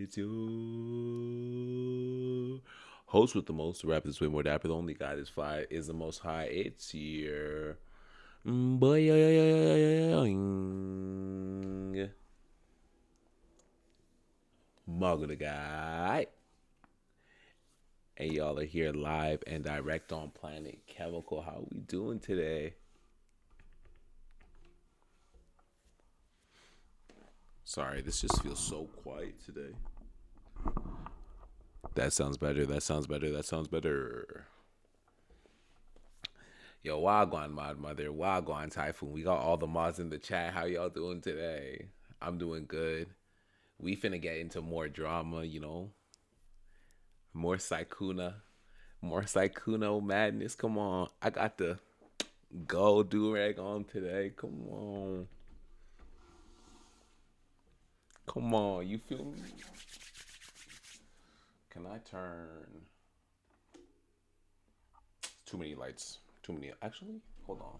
It's your host with the most, rap is way more dapper. The only guy that's fly is the most high. It's your boy, muggle the guy. And y'all are here live and direct on Planet Chemical. How we doing today? Sorry, this just feels so quiet today. That sounds better. That sounds better. That sounds better. Yo, Wagwan Mod Mother, Wagwan Typhoon. We got all the mods in the chat. How y'all doing today? I'm doing good. We finna get into more drama, more Sykkuno madness. Come on. I got the gold do-rag on today. Come on. Come on. You feel me? Can I turn too many lights? Too many. Actually, hold on.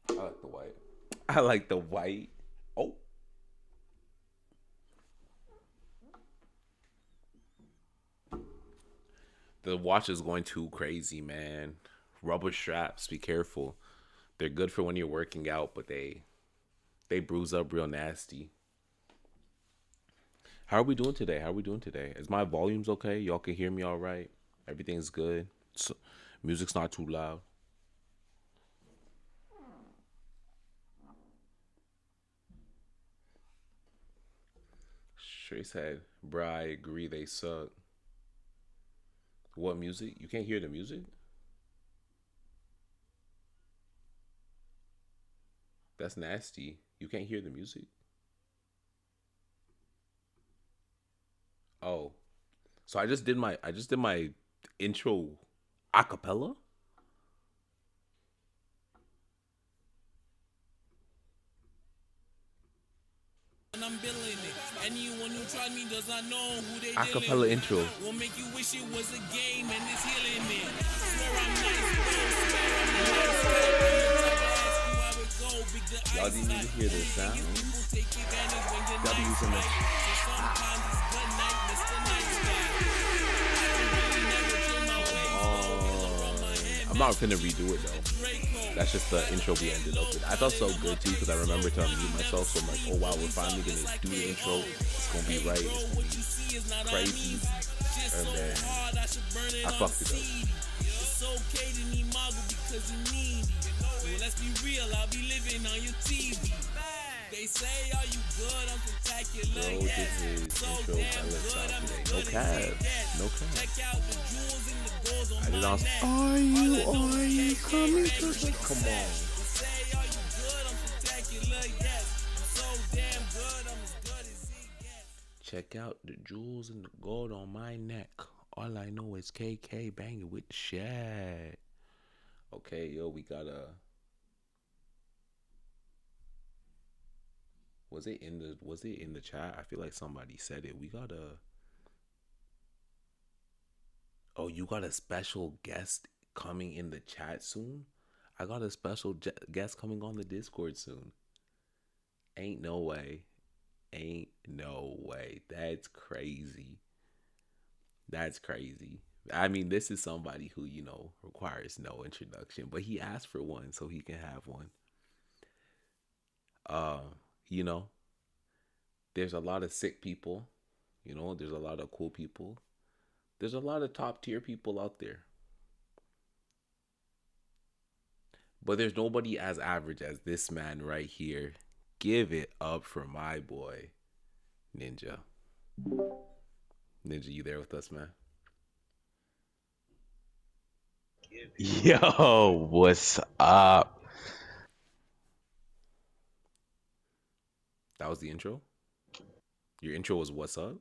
I like the white. I like the white. Oh, the watch is going too crazy, man. Rubber straps, be careful. They're good for when you're working out, but they bruise up real nasty. How are we doing today? How are we doing today? Is my volumes okay? Y'all can hear me all right? Everything's good. So, Music's not too loud. Shay said, "Bruh, I agree. They suck." What music? You can't hear the music? That's nasty. You can't hear the music. Oh, so I just did my intro a cappella. And I'm billing it. Anyone who tried me does not know who they A dealing cappella with. intro. Will make you wish it was a game and it's healing it. Swear I'm nice, bro. Swear I'm the nice type. I'm the type to ask you how it go. Big the Y'all didn't even eyesight. hear the Only you sound. people take advantage when you're Y'all be nice, using the. right? So sometimes it's good night, Mr. Nice Guy. I can really never change my Come ways, though. Killer on my on. hand, I'm man. not finna redo it With the though. Draco. That's just the intro we Laying ended up low, with. I felt so counting them good up too because I because remember to so you unmute never myself. So I'm like, oh sleep. wow, When we're we finally talk, it's gonna like do the intro. K.O. It's gonna be Hey right. bro, It's gonna what be you see is not crazy. uneasy. Shit And so then hard, I should burn it I on a fucked it up. CD. It's okay to need Mago because you need it. Well, let's be real, I'll be living on your TV. They say, are you good? I'm spectacular, Bro did yes. his So intro damn hella good, style I'm as today. No good as it cabs. gets. No Check cabs. out the jewels and the golds on I did my on. neck. Are All you? I know is Are you KK coming to banging the? with the Come set. on. They say, are you good? I'm spectacular, yes. I'm so damn good, I'm as good as it gets. Check out the jewels and the gold on my neck. All I know is KK banging with the shit. Okay, yo, we got a. Was it in the chat? I feel like somebody said it. We got a. Oh, you got a special guest coming in the chat soon? I got a special guest coming on the Discord soon. Ain't no way. Ain't no way. That's crazy. That's crazy. I mean, this is somebody who, requires no introduction, but he asked for one so he can have one. Uh, you know, there's a lot of sick people, there's a lot of cool people. There's a lot of top tier people out there. But there's nobody as average as this man right here. Give it up for my boy, Ninja. Ninja, you there with us, man? Yo, what's up? That was the intro. Your intro was what's up?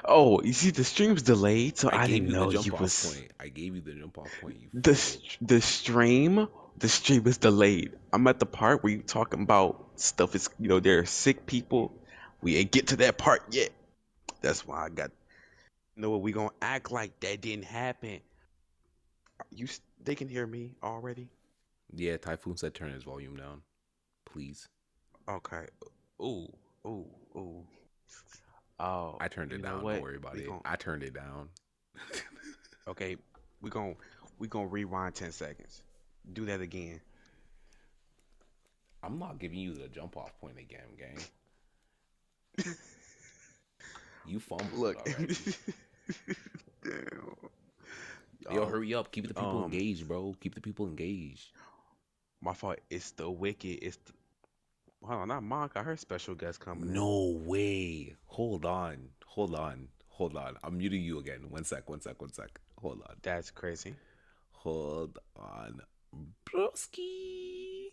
Oh, you see, the stream's delayed, so I I gave didn't you the know you jump off was point. I gave you the jump off point, you the fool. s- the stream. The stream is delayed. I'm at the part where you talking about stuff is, there are sick people. We ain't get to that part yet. That's why I got. You know what? We gonna act like that didn't happen. They can hear me already. Yeah, Typhoon said turn his volume down, please. Okay. Ooh, ooh, ooh. Oh, I turned you it know down. Don't what? worry about We it. gon' I turned it down. Okay. We gon' we gonna rewind 10 seconds. Do that again. I'm not giving you the jump off point again, gang. You fumbled it Look. already. Damn. Yo, hurry up. Keep the people Um, engaged, bro. Keep the people engaged. my fault. It's the wicked. Hold on, not Monica. Her special guest coming in. No way. Hold on. Hold on. Hold on. I'm muting you again. One sec. One sec. One sec. Hold on. That's crazy. Hold on. Broski.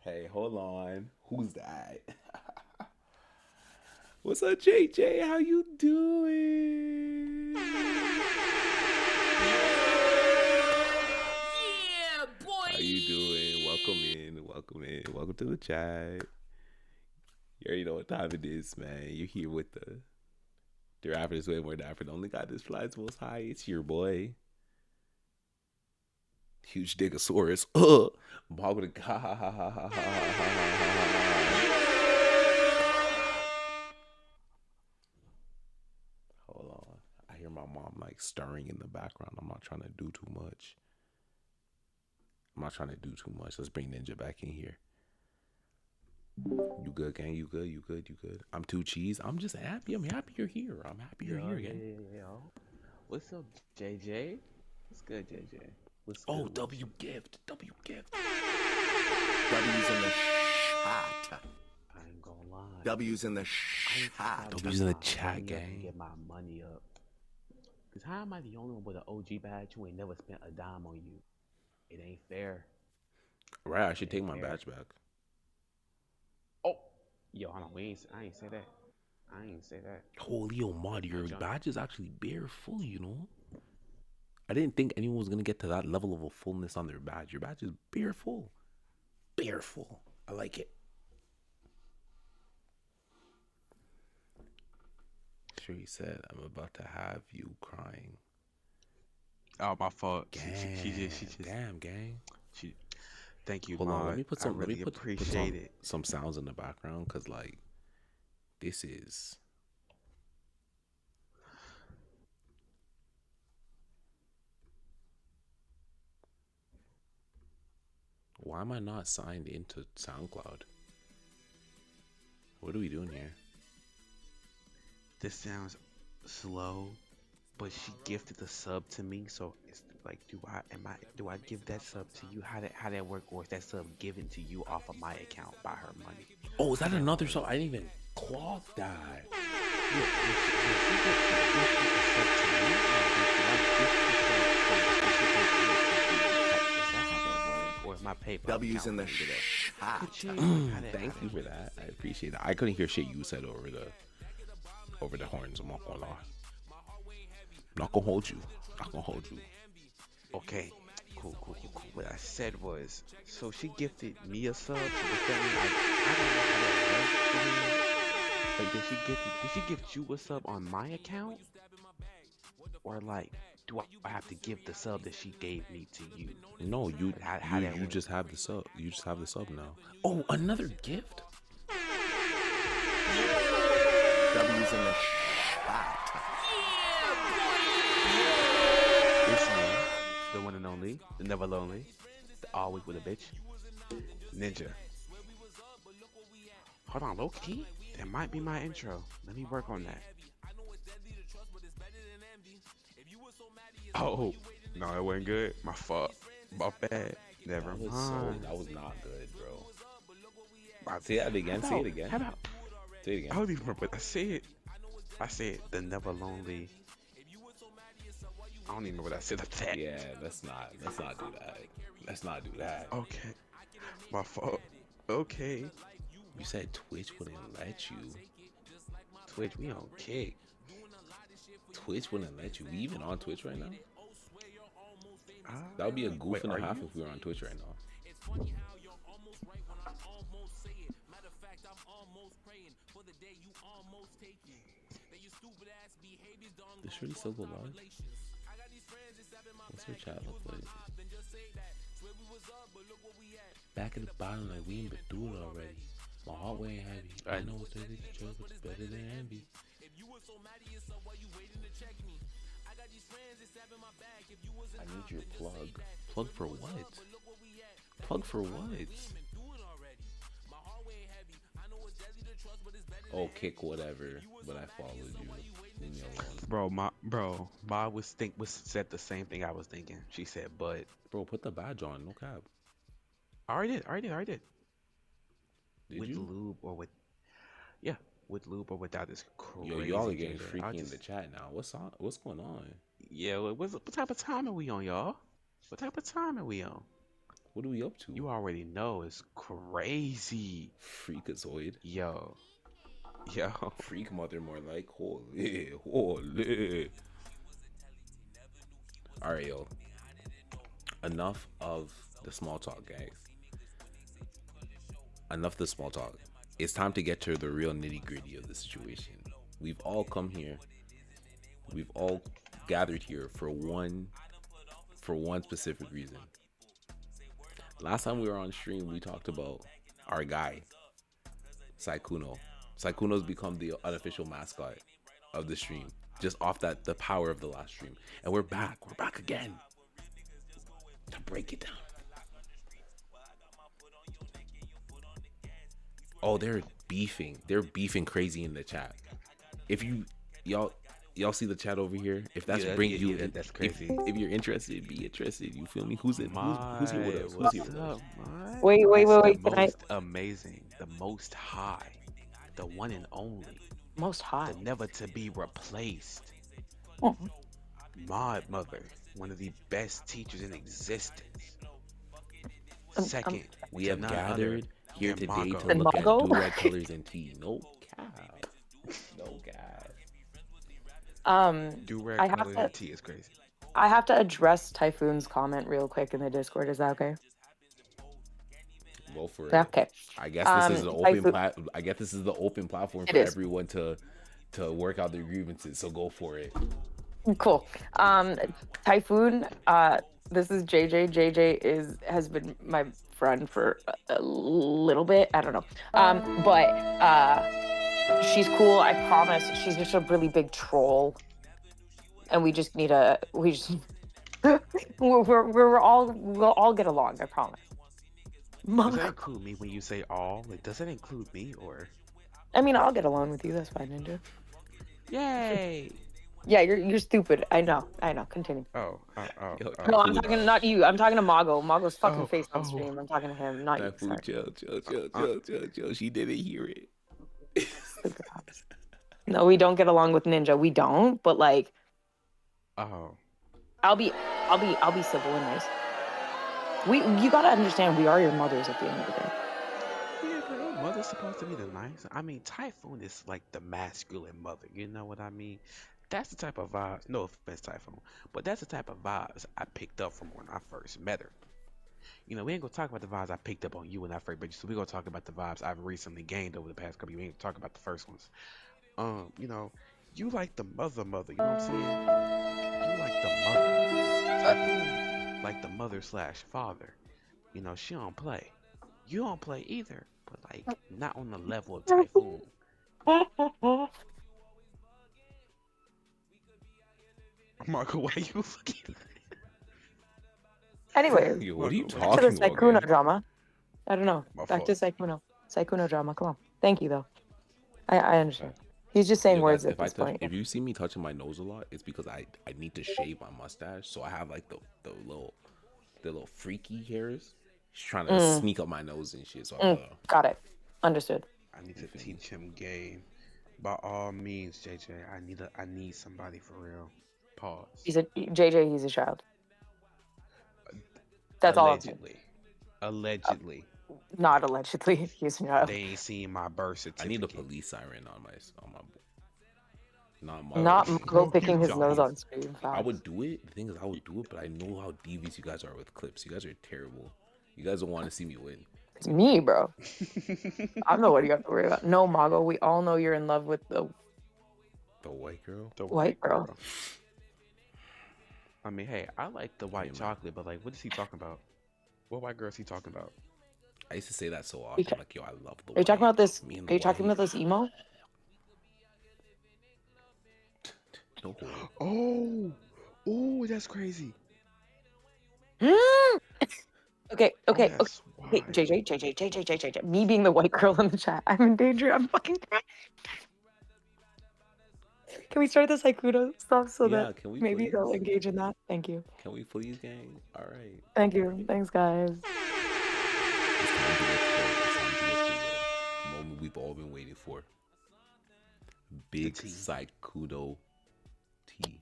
Hey, hold on. Who's that? What's up, JJ? How you doing? Yeah, How you doing? boy! Welcome in. Welcome in. Welcome to the chat. You already know what time it is, man. You're here with the rapper is way more dapper. The only guy that flies most high. It's your boy. Huge Digosaurus. Bog with a Hold on. I hear my mom like stirring in the background. I'm not trying to do too much. I'm not trying to do too much. Let's bring Ninja back in here. You good, gang? You good? You good? You good? I'm too cheese. I'm just happy. I'm happy you're here. I'm happy you're Yo, here, yeah, gang. yeah, yeah, yo. What's up, JJ? What's good, JJ? What's Oh, good with W you? gift. W gift. W's in the chat. I ain't gonna lie. W's in the I need to chat. start W's getting in the my chat, money up and gang. get my money up. Cause how am I the only one with an OG badge who ain't never spent a dime on you? It ain't fair. Right, I It should take ain't my fair. badge back. Oh, yo, hold on. I ain't say that. I ain't say that. Holy oh mod, Now your jump. badge is actually bare full, you know? I didn't think anyone was gonna get to that level of a fullness on their badge. Your badge is bare full. Bare full. I like it. Sure, he said, I'm about to have you crying. Oh, my fault. Damn, gang. She. Thank you, Hold on, let Maud. me put I some. Let me really put appreciate it. some sounds in the background, cause like this is. Why am I not signed into SoundCloud? What are we doing here? This sounds slow, but she gifted the sub to me, so it's like, do I give that sub to you? How that work, or is that sub given to you off of my account by her money? Oh, is How that that another work? song? I didn't even clock that. Yeah, gifted the sub to me, do I gift the sub from is that how that work? Or is my PayPal W's account in the gonna get that? chat. Cha-ching. How Thank you that for work? that. I appreciate that. I couldn't hear shit you said over the horns. I'm not gonna lie. I'm not gonna hold you. Not gonna hold you. Okay, cool. What I said was, so she gifted me a sub. So does that mean I don't know how that works. Like, did she gift you a sub on my account, or like, do I have to give the sub that she gave me to you? No, Like, how that you work? just have the sub. You just have the sub now. Oh, another gift. W's in the chat. It's me, the one and only, the never lonely, the always with a bitch, Ninja. Hold on, low key. That might be my intro. Let me work on that. Oh, no, it wasn't good. My fault. My bad. Never mind. That was not good, bro. My Say that again. Say it how again. about, Say it I again. don't even remember what I said. I said the never lonely. I don't even remember what I said after that. Yeah, let's not do that. Let's not do that. Okay, my fault. Okay, You said Twitch wouldn't let you. Twitch, we on kick. Twitch wouldn't let you. We even on Twitch right now? Ah, That would be a goof wait, and a are half you? if we were on Twitch right now. Does Shreddy still go live? What's her chat look like? Back at the bottom like we in Bethula already. My heart weighing heavy. I know it's better to trust, but it's better than envy. I need your plug. Plug for what? Plug for what? Oh, kick whatever. But I followed you. Leave me alone. Ma was said the same thing I was thinking. She said, but Bro, put the badge on. No cap. I already did. Did With you? lube or with yeah, with lube or without this Yo, y'all are crazy getting JJ. I freaky in the just chat now. What's going on? yeah, what type of time are we on, y'all? What type of time are we on? What are we up to? You already know it's crazy. Freakazoid. Yo. Yo. Freak mother more like holy, holy. Alright, yo. Enough of the small talk, guys. Enough of the small talk. It's time to get to the real nitty gritty of the situation. We've all come here. We've all gathered here for one specific reason. Last time we were on stream, we talked about our guy, Sykkuno. Sykkuno's become the unofficial mascot of the stream, just off the power of the last stream. And we're back again to break it down. Oh, they're beefing. They're beefing crazy in the chat. If you y'all y'all see the chat over here, if that's bring you in, that's if, crazy. if you're interested, be interested. You feel me? Who's here with us? Who's What's here with us? up, my? Wait, wait, It's wait, the wait. Can I? most amazing, the most high, the one and only, Most the high. never to be replaced. Oh, Mod Mother, one of the best teachers in existence. I'm Second We to have none other gathered here than today to Mago. and look at Mago. do-rag colors and tea. No cap. No cap. Do-rag I have colors to. and tea is crazy. I have to address Typhoon's comment real quick in the Discord. Is that okay? Go for Yeah, it. okay. I guess this is an open Typhoon. I guess this is the open platform It for is everyone to work out their grievances. So go for it. cool. Typhoon. This is JJ. JJ has been my friend for a little bit. I don't know. But she's cool. I promise. She's just a really big troll, and we just need a. We just. We'll all get along. I promise. Does that include me when you say all? Like, does that include me or? I mean, I'll get along with you. That's fine, Ninja. Yay! Yeah, you're stupid. I know. Continue. Oh, Yo, No, I'm Typhoon, talking not you. I'm talking to Mago. Mago's fucking oh, face on oh. stream. I'm talking to him, not you. Typhoon, Sorry. chill. She didn't hear it. Stupid ass. No, we don't get along with Ninja. We don't. But like, Oh. I'll be civil and nice. You gotta understand, we are your mothers at the end of the day. Yeah, but ain't mother supposed to be the nice? I mean, Typhoon is like the masculine mother. You know what I mean? That's the type of vibes. No offense, Typhoon, but that's the type of vibes I picked up from when I first met her. You know, we ain't gonna talk about the vibes I picked up on you when I first met you. So we gonna talk about the vibes I've recently gained over the past couple of years. We ain't gonna talk about the first ones. You know, you like the mother. You know what I'm saying? You like the mother. Typhoon like the mother slash father. You know, she don't play. You don't play either, but like not on the level of Typhoon. Marco, why you fucking? Anyways, Yo, what are you back to the talking about, Sykkuno gang? drama. I don't know. My Back fault. to Sykkuno. Sykkuno drama. Come on. Thank you though. I understand. He's just saying Yo, words guys, at this point. if you see me touching my nose a lot, it's because I need to shave my mustache, so I have like the little freaky hairs. She's trying to sneak up my nose and shit. So Got it. Understood. I need to teach him game. By all means, JJ, I need somebody for real. Pause. He's a JJ. He's a child. That's all I'm saying. Allegedly. Not allegedly. He's a child. They ain't seen my birth I certificate. need a police siren on my not my. Not Mago picking his don't. nose on screen. I Facts. would do it. The thing is, I would do it, but I know how devious you guys are with clips. You guys are terrible. You guys don't want to see me win. It's me, bro. I know what you have to worry about. No, Mago. We all know you're in love with the The white girl. The white girl. I mean, hey, I like the white man. chocolate, but like, what is he talking about? What white girl is he talking about? I used to say that so often. ta- Like, yo, I love the. Are you talking about this? Me and Are the you talking white. about this emo? No. Oh, that's crazy. Okay. That's Hey, wild. JJ. Me being the white girl in the chat. I'm in danger. I'm fucking crying. Can we start the Sykkuno stuff so Yeah, that can we maybe please? they'll engage in that? Thank you. Can we please, gang? All right. Thank you. Thanks, guys. It's time to get to the moment we've all been waiting for. Big tea. Sykkuno tea.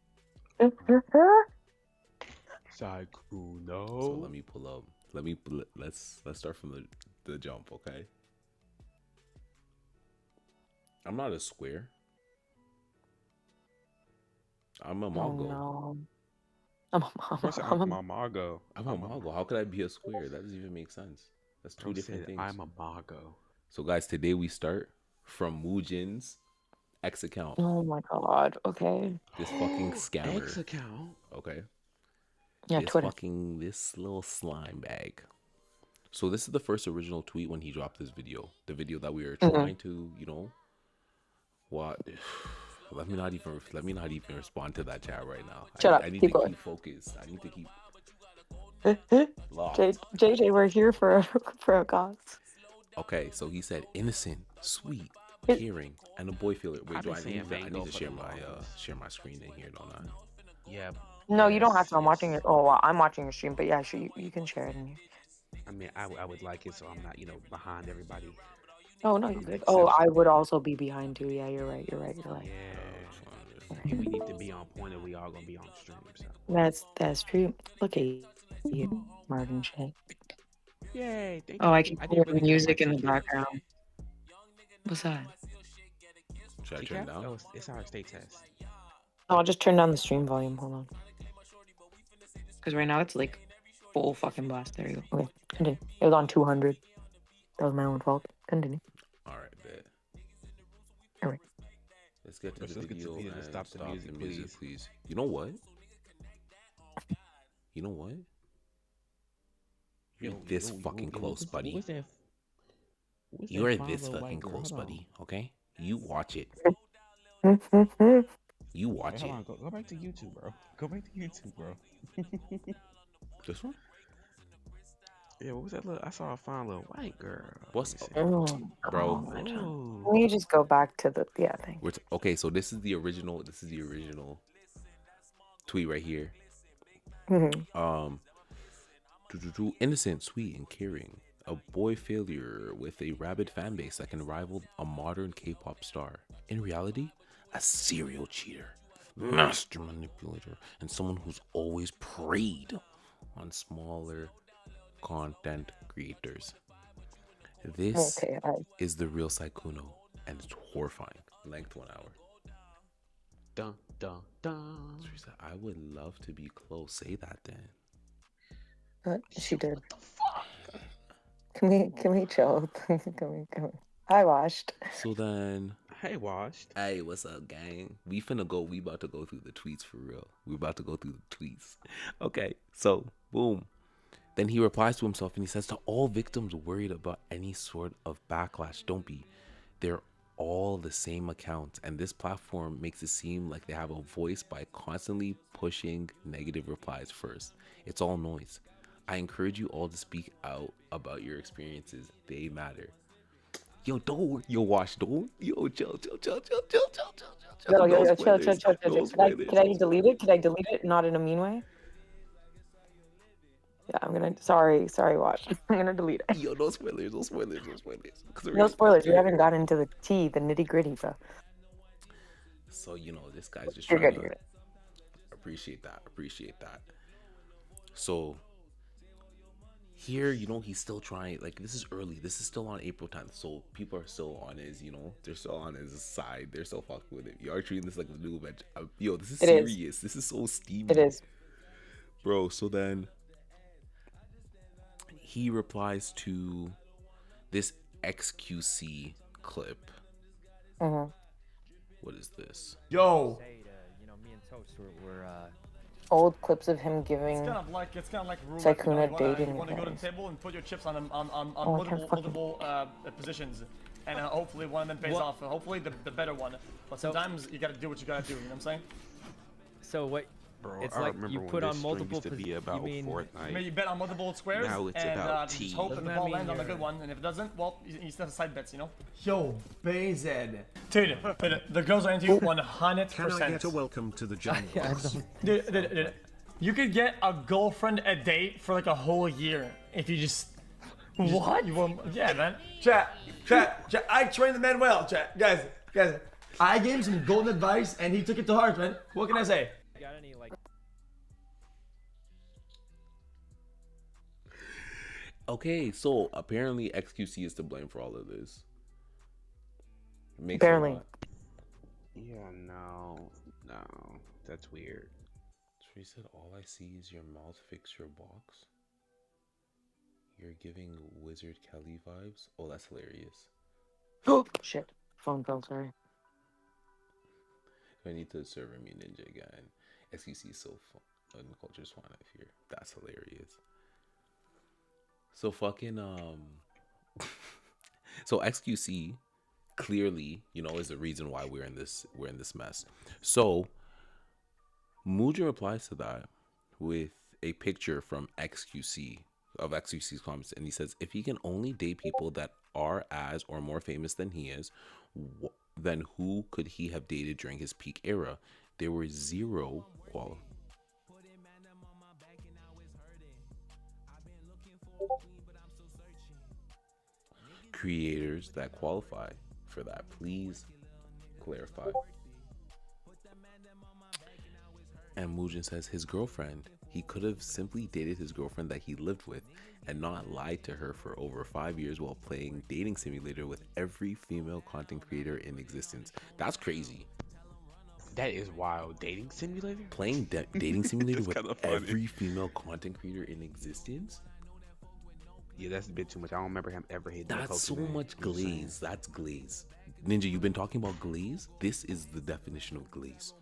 Sykkuno. So let me pull up. Let's start from the jump, okay? I'm not a square. I'm a Oh Mongo. no. I'm I'm a Mago. I'm a Mongo. How could I be a square? That doesn't even make sense. That's two different things. I'm a Mago. So guys, today we start from Mujin's X account. Oh my god. Okay. This fucking scammer. X account. Okay. Yeah, This Twitter. this little slime bag. So this is the first original tweet when he dropped this video. The video that we were trying to, what? Let me not even respond to that chat right now. Shut up. I need Keep to going. keep focused. I need to keep locked. JJ, we're here for a cause. Okay, so he said innocent, sweet, It- caring, and a boy feeler. Wait, I've do been I saying need to? I need mango to for the longest. share my screen in here, don't I? Yeah. No, you don't have Yes. to. I'm watching Yes. it. Oh, well, I'm watching your stream, but yeah, sure, you can share it in here. I mean, I would like it so I'm not, behind everybody. Oh no, you're I'm the good. Oh, I exception. would also be behind too. Yeah, you're right. You're right. You're right. Yeah. Which one is You're We right. need to be on point, and we all gonna be on stream. So. That's true. Look at you, Martin shit. Yay! Thank Oh, you. I can I hear didn't the really get my music in the ticket. background. What's that? Should I turn TCAP? down? Oh, it's our state test. No, I'll just turn down the stream volume. Hold on. Because right now it's like full fucking blast. There you go. Okay, continue. It was on 200. That was my own fault. Continue. All right, bet. All right. Let's get to Let's the get to video video. and Stop the music, please. please. You know what? You know what? You're this fucking close, buddy. What's that? What's You're that this fine little fucking white girl? close, Hold on. buddy. Okay? You watch it. You Wait, watch hold it. on. Go back to YouTube, bro. Go back to YouTube, bro. This one? Yeah, what was that? I saw a fine little white girl. What's Let me see. bro? Oh. Let me just go back to the thing. Okay, so this is the original. This is the original tweet right here. Mhm. Innocent, sweet, and caring. A boy failure with a rabid fan base that can rival a modern K-pop star. In reality, a serial cheater, master manipulator, and someone who's always preyed on smaller content creators. This Okay. is the real Sykkuno, and it's horrifying. Length 1 hour. Dun dun dun. Teresa, I would love to be close. Say that then. She did. What the fuck? Can we chill? Can we? I watched. So then, Hey, washed. hey, what's up, gang? We about to go through the tweets for real. We about to go through the tweets. Okay, so boom. Then he replies to himself and he says, to all victims worried about any sort of backlash, don't be. They're all the same accounts, and this platform makes it seem like they have a voice by constantly pushing negative replies first. It's all noise. I encourage you all to speak out about your experiences. They matter. Yo, don't. Yo, watch. Don't. Yo, chill. Yo, No chill. spoilers. No spoilers. Can I delete it? Can I delete it? Not in a mean way. Yeah, I'm gonna. Sorry, watch. I'm gonna delete it. Yo, no spoilers. No spoilers. No spoilers. We haven't gotten into the nitty gritty, bro. So, this guy's just You're trying good. to You're good. appreciate that. So, here, he's still trying. Like, this is early. This is still on April 10th. So, people are still on his, they're still on his side. They're still fucking with him. You are treating this like a new event. Yo, this is It is. serious. This is so steamy. It is. Bro, so then he replies to this XQC clip. Mhm. What is this? Yo, Me and Toast were Old clips of him giving. it's kind of like roulette. Sykkuno you dating want to go to the advice. table and put your chips on Oh, I can't multiple positions, and hopefully one of them pays off. Hopefully the better one. But sometimes you gotta do what you gotta do. You know what I'm saying? so what? Bro, It's I like remember you when put this on stream multiple. used to be about you mean Maybe Fortnite. you bet on multiple squares Now it's and about just tea. hope that Doesn't the that ball mean lands on a you're- good one, and if it doesn't, well, you still have side bets, Yo, BZ. Dude, the girls are into you 100%. Can I get a welcome to the jungle? Dude, you could get a girlfriend a date for like a whole year if you just. What? Yeah, man. Chat. I trained the man well, chat. Guys. I gave him some golden advice and he took it to heart, man. What can I say? got any like? Okay, so apparently XQC is to blame for all of this. Makes Apparently. a lot. Yeah, no, that's weird. She said, all I see is your mouth fix your box. You're giving Wizard Kelly vibes. Oh, that's hilarious. Oh shit. Phone fell. Sorry. I need to serve me Ninja again. XQC is so fun. And culture's fun up here. That's hilarious. So fucking so XQC clearly, is the reason why we're in this mess. So Mujin replies to that with a picture from XQC of XQC's comments, and he says, if he can only date people that are as or more famous than he is, then who could he have dated during his peak era? There were zero creators that qualify for that. Please clarify. And Mujin says his girlfriend. He could have simply dated his girlfriend that he lived with and not lied to her for over 5 years while playing dating simulator with every female content creator in existence. That's crazy. That is wild. Dating simulator? Playing dating simulator It's with kinda funny. every female content creator in existence? Yeah, that's a bit too much. I don't remember him ever hitting. That's so much glaze. That's glaze. Ninja, you've been talking about glaze? This is the definition of glaze.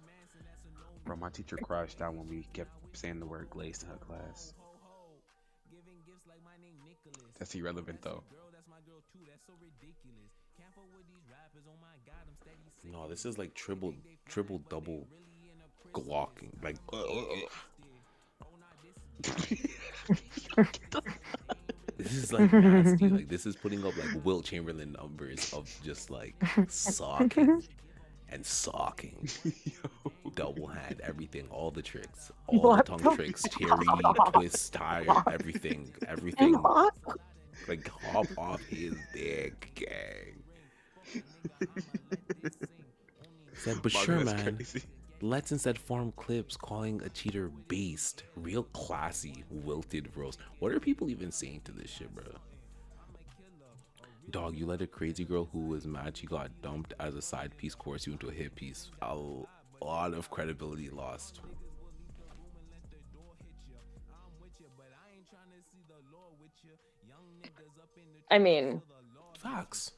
Bro, my teacher crashed out when we kept saying the word glaze in her class. That's irrelevant though. No, this is like triple double glocking. Like this is like nasty. Like this is putting up like Wilt Chamberlain numbers of just like socking and socking. Double hand, everything, all the tricks, all What the tongue the tricks, cherry, twist, tire, everything. Like hop off his dick, gang. Said, but sure, man. Crazy. Let's instead form clips calling a cheater based, real classy, wilted roast. What are people even saying to this shit, bro? Dog, you let a crazy girl who was mad she got dumped as a side piece course you into a hit piece. A lot of credibility lost. I mean, Facts.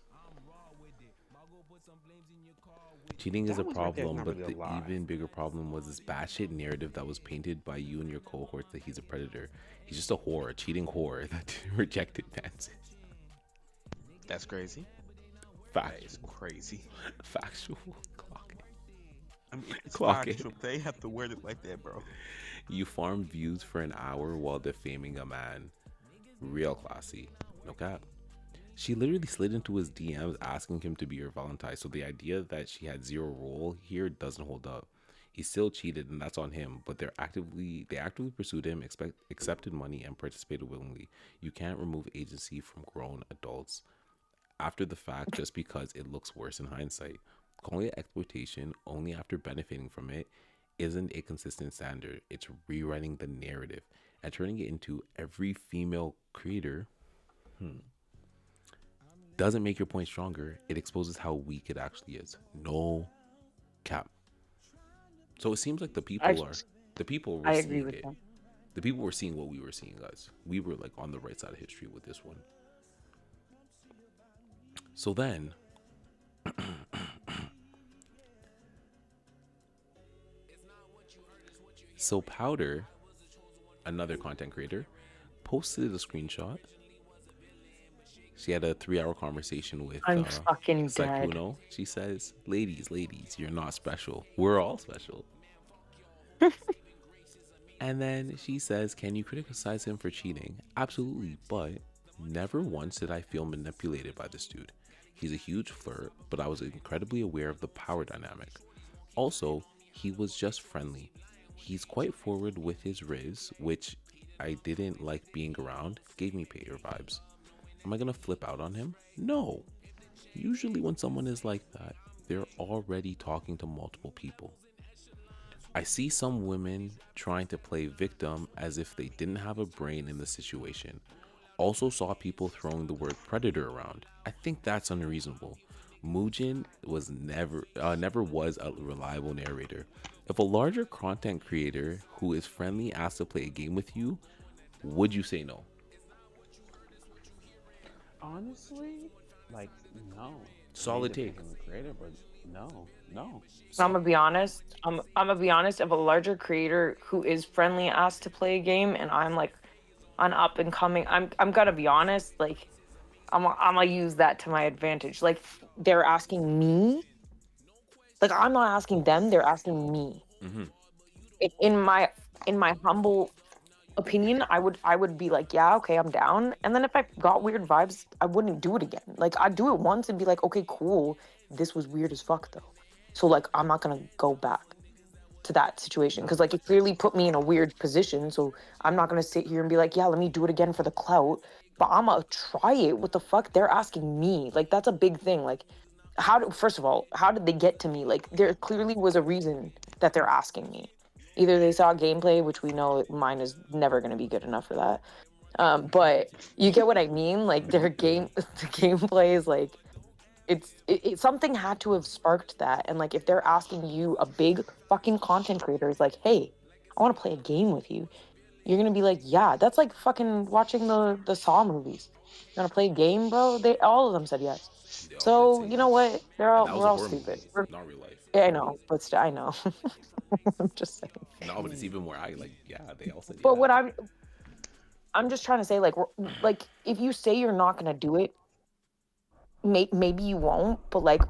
Cheating is a That was right there, problem, not but really the a lie. even bigger problem was this batshit narrative that was painted by you and your cohort that he's a predator. He's just a whore, a cheating whore that rejected dances. That's crazy. Fact. That is crazy. Factual. Clock it. I mean, it's Clock it. factual. They have to word it like that, bro. You farm views for an hour while defaming a man. Real classy. No cap. She literally slid into his DMs asking him to be her Valentine, so the idea that she had zero role here doesn't hold up. He still cheated, and that's on him, but they actively pursued him, accepted money, and participated willingly. You can't remove agency from grown adults after the fact just because it looks worse in hindsight. Calling it exploitation only after benefiting from it isn't a consistent standard. It's rewriting the narrative and turning it into every female creator doesn't make your point stronger. It exposes how weak it actually is. No cap. So it seems like the people were I agree seeing with it. that. The people were seeing what we were seeing, guys. We were like on the right side of history with this one. So then so Powder, another content creator, posted a screenshot. She had a 3-hour conversation with I'm fucking dead. Sykkuno. She says, ladies, you're not special. We're all special. And then she says, can you criticize him for cheating? Absolutely, but never once did I feel manipulated by this dude. He's a huge flirt, but I was incredibly aware of the power dynamic. Also, he was just friendly. He's quite forward with his riz, which I didn't like being around, gave me Pater vibes. Am I gonna flip out on him? No. Usually when someone is like that, they're already talking to multiple people. I see some women trying to play victim as if they didn't have a brain in the situation. Also saw people throwing the word predator around. I think that's unreasonable. Mujin was never was a reliable narrator. If a larger content creator who is friendly asks to play a game with you, would you say no? Honestly, like, no. Solid I mean, take. depends on the creator, but no. I'm gonna be honest. I'm gonna be honest. If a larger creator who is friendly asks to play a game, and I'm like an up and coming, I'm gonna be honest. Like, I'm gonna use that to my advantage. Like, they're asking me. Like, I'm not asking them. They're asking me. Mm-hmm. In my humble opinion, I would be like, yeah, okay, I'm down. And then if I got weird vibes, I wouldn't do it again. Like I'd do it once and be like, okay, cool. This was weird as fuck though. So like I'm not gonna go back to that situation because like it clearly put me in a weird position. So I'm not gonna sit here and be like, yeah, let me do it again for the clout. But I'm gonna try it. What the fuck? They're asking me. Like that's a big thing. Like first of all, how did they get to me? Like there clearly was a reason that they're asking me. Either they saw gameplay, which we know mine is never going to be good enough for that. But you get what I mean? Like their game, the gameplay is like, something had to have sparked that. And like, if they're asking you, a big fucking content creator is like, hey, I want to play a game with you. You're going to be like, yeah, that's like fucking watching the Saw movies. You want to play a game, bro? All of them said yes. They all did So say you know yes. what? And that was We're a all horror stupid. movie, not real life. Yeah, I know, but I know. I'm just saying. No, but it's even where I like. Yeah, they all said But yeah. what I'm just trying to say, like, like if you say you're not gonna do it, maybe you won't. But like,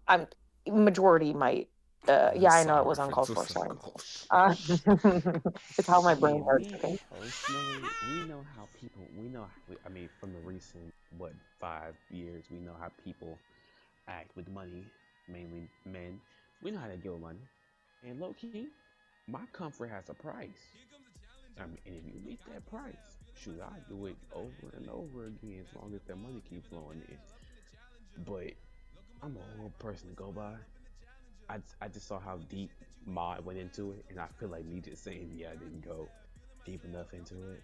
I'm majority might. Yeah, I know it was uncalled for. Sorry. It's how my brain works. Okay. Personally, we know how people. I mean, from the recent 5 years, we know how people act with money, mainly men. We know how to deal with money, and low key, my comfort has a price. I mean, and if you meet that price, shoot, I do it over and over again as long as that money keeps flowing in. But I'm a horrible person to go by. I just saw how deep Mod went into it, and I feel like me just saying yeah, I didn't go deep enough into it.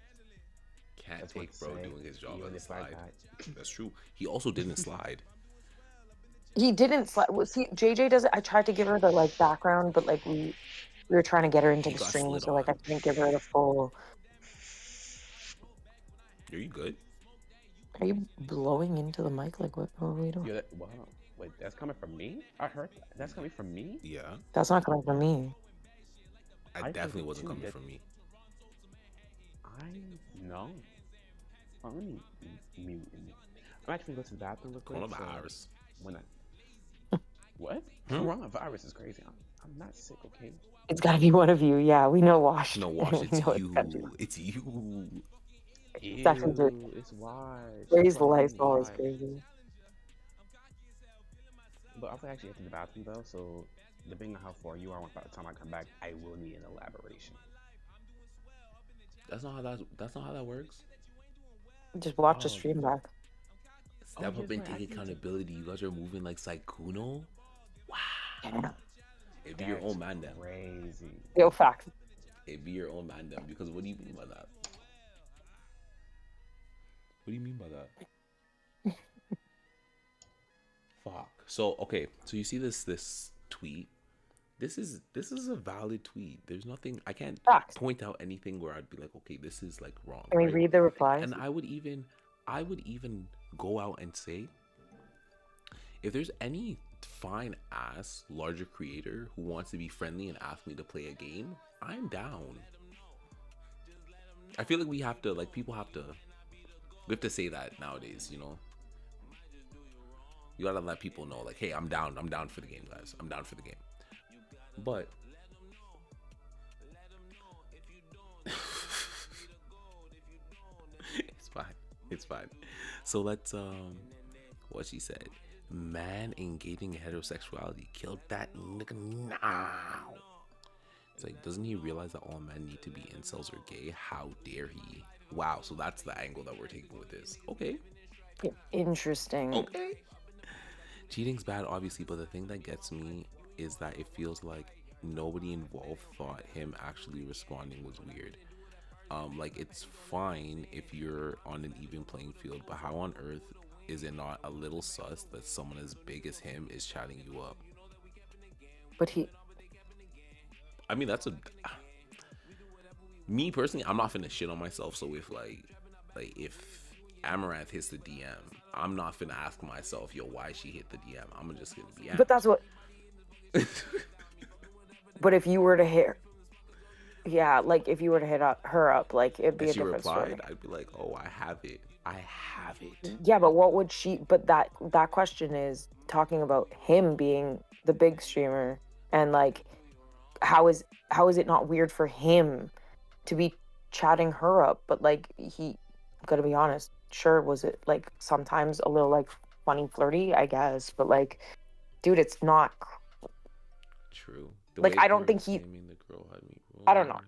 Can't That's what take to bro say, doing his job even on the if I slide. got That's true. He also didn't slide. He didn't. See, JJ does it. I tried to give her the like background, but like we were trying to get her into He the got stream, slid so like I on. couldn't give her the full. Are you good? Are you blowing into the mic? Like what are we doing? yeah. Wow, wait, that's coming from me. I heard that. That's coming from me. Yeah. That's not coming from me. I I heard definitely it wasn't too. coming That from me. I know. Oh, let me mute. I'm actually going to the bathroom real quick. Coronavirus. When I what? Coronavirus is crazy. I'm not sick, okay? It's got to be one of you. Yeah, we know Wash. No, We Wash, it's know it's gotta be. you. It's you. It's actually good. Ew, it's Wash. Raise the Bro, I'm Lysol is Wash. crazy. But I'll actually get to the bathroom though, so depending on how far you are, by the time I come back, I will need an elaboration. That's not how that works. Just watch the Oh, stream back. Step yes, up and right, I take can take- accountability. You guys are moving like Sykkuno. Wow. Yeah. It'd be your That's own man then. crazy. Yo, facts. It'd be your own man then. Because what do you mean by that? What do you mean by that? Fuck. So okay. So you see this tweet. This is a valid tweet. There's nothing I can't Facts. point out anything where I'd be like, okay, this is like wrong. Can we right? read the replies? And I would even go out and say, if there's any fine ass larger creator who wants to be friendly and ask me to play a game, I'm down. I feel like we have to say that nowadays, you know. You gotta let people know, like, hey, I'm down for the game, guys. I'm down for the game. But it's fine. So let's what she said. Man engaging in heterosexuality killed that nigga now. It's like, doesn't he realize that all men need to be incels or gay? How dare he? Wow, so that's the angle that we're taking with this. Okay. Interesting. Okay. Cheating's bad, obviously, but the thing that gets me is that it feels like nobody involved thought him actually responding was weird. Like, it's fine if you're on an even playing field, but how on earth is it not a little sus that someone as big as him is chatting you up? But I mean, that's me personally, I'm not finna shit on myself. So if if Amaranth hits the DM, I'm not finna ask myself, yo, why she hit the DM. I'm just gonna be. But that's what. But if you were to hit, yeah, like if you were to hit her up, like it'd be and a she different replied, story. I'd be like, oh, I have it. Yeah, but what would she? But that question is talking about him being the big streamer, and like, how is it not weird for him to be chatting her up, but like he, gotta be honest, sure, was it like sometimes a little like funny flirty, I guess, but like, dude, it's not True. The like way I they don't were think he, claiming the girl had me I don't know.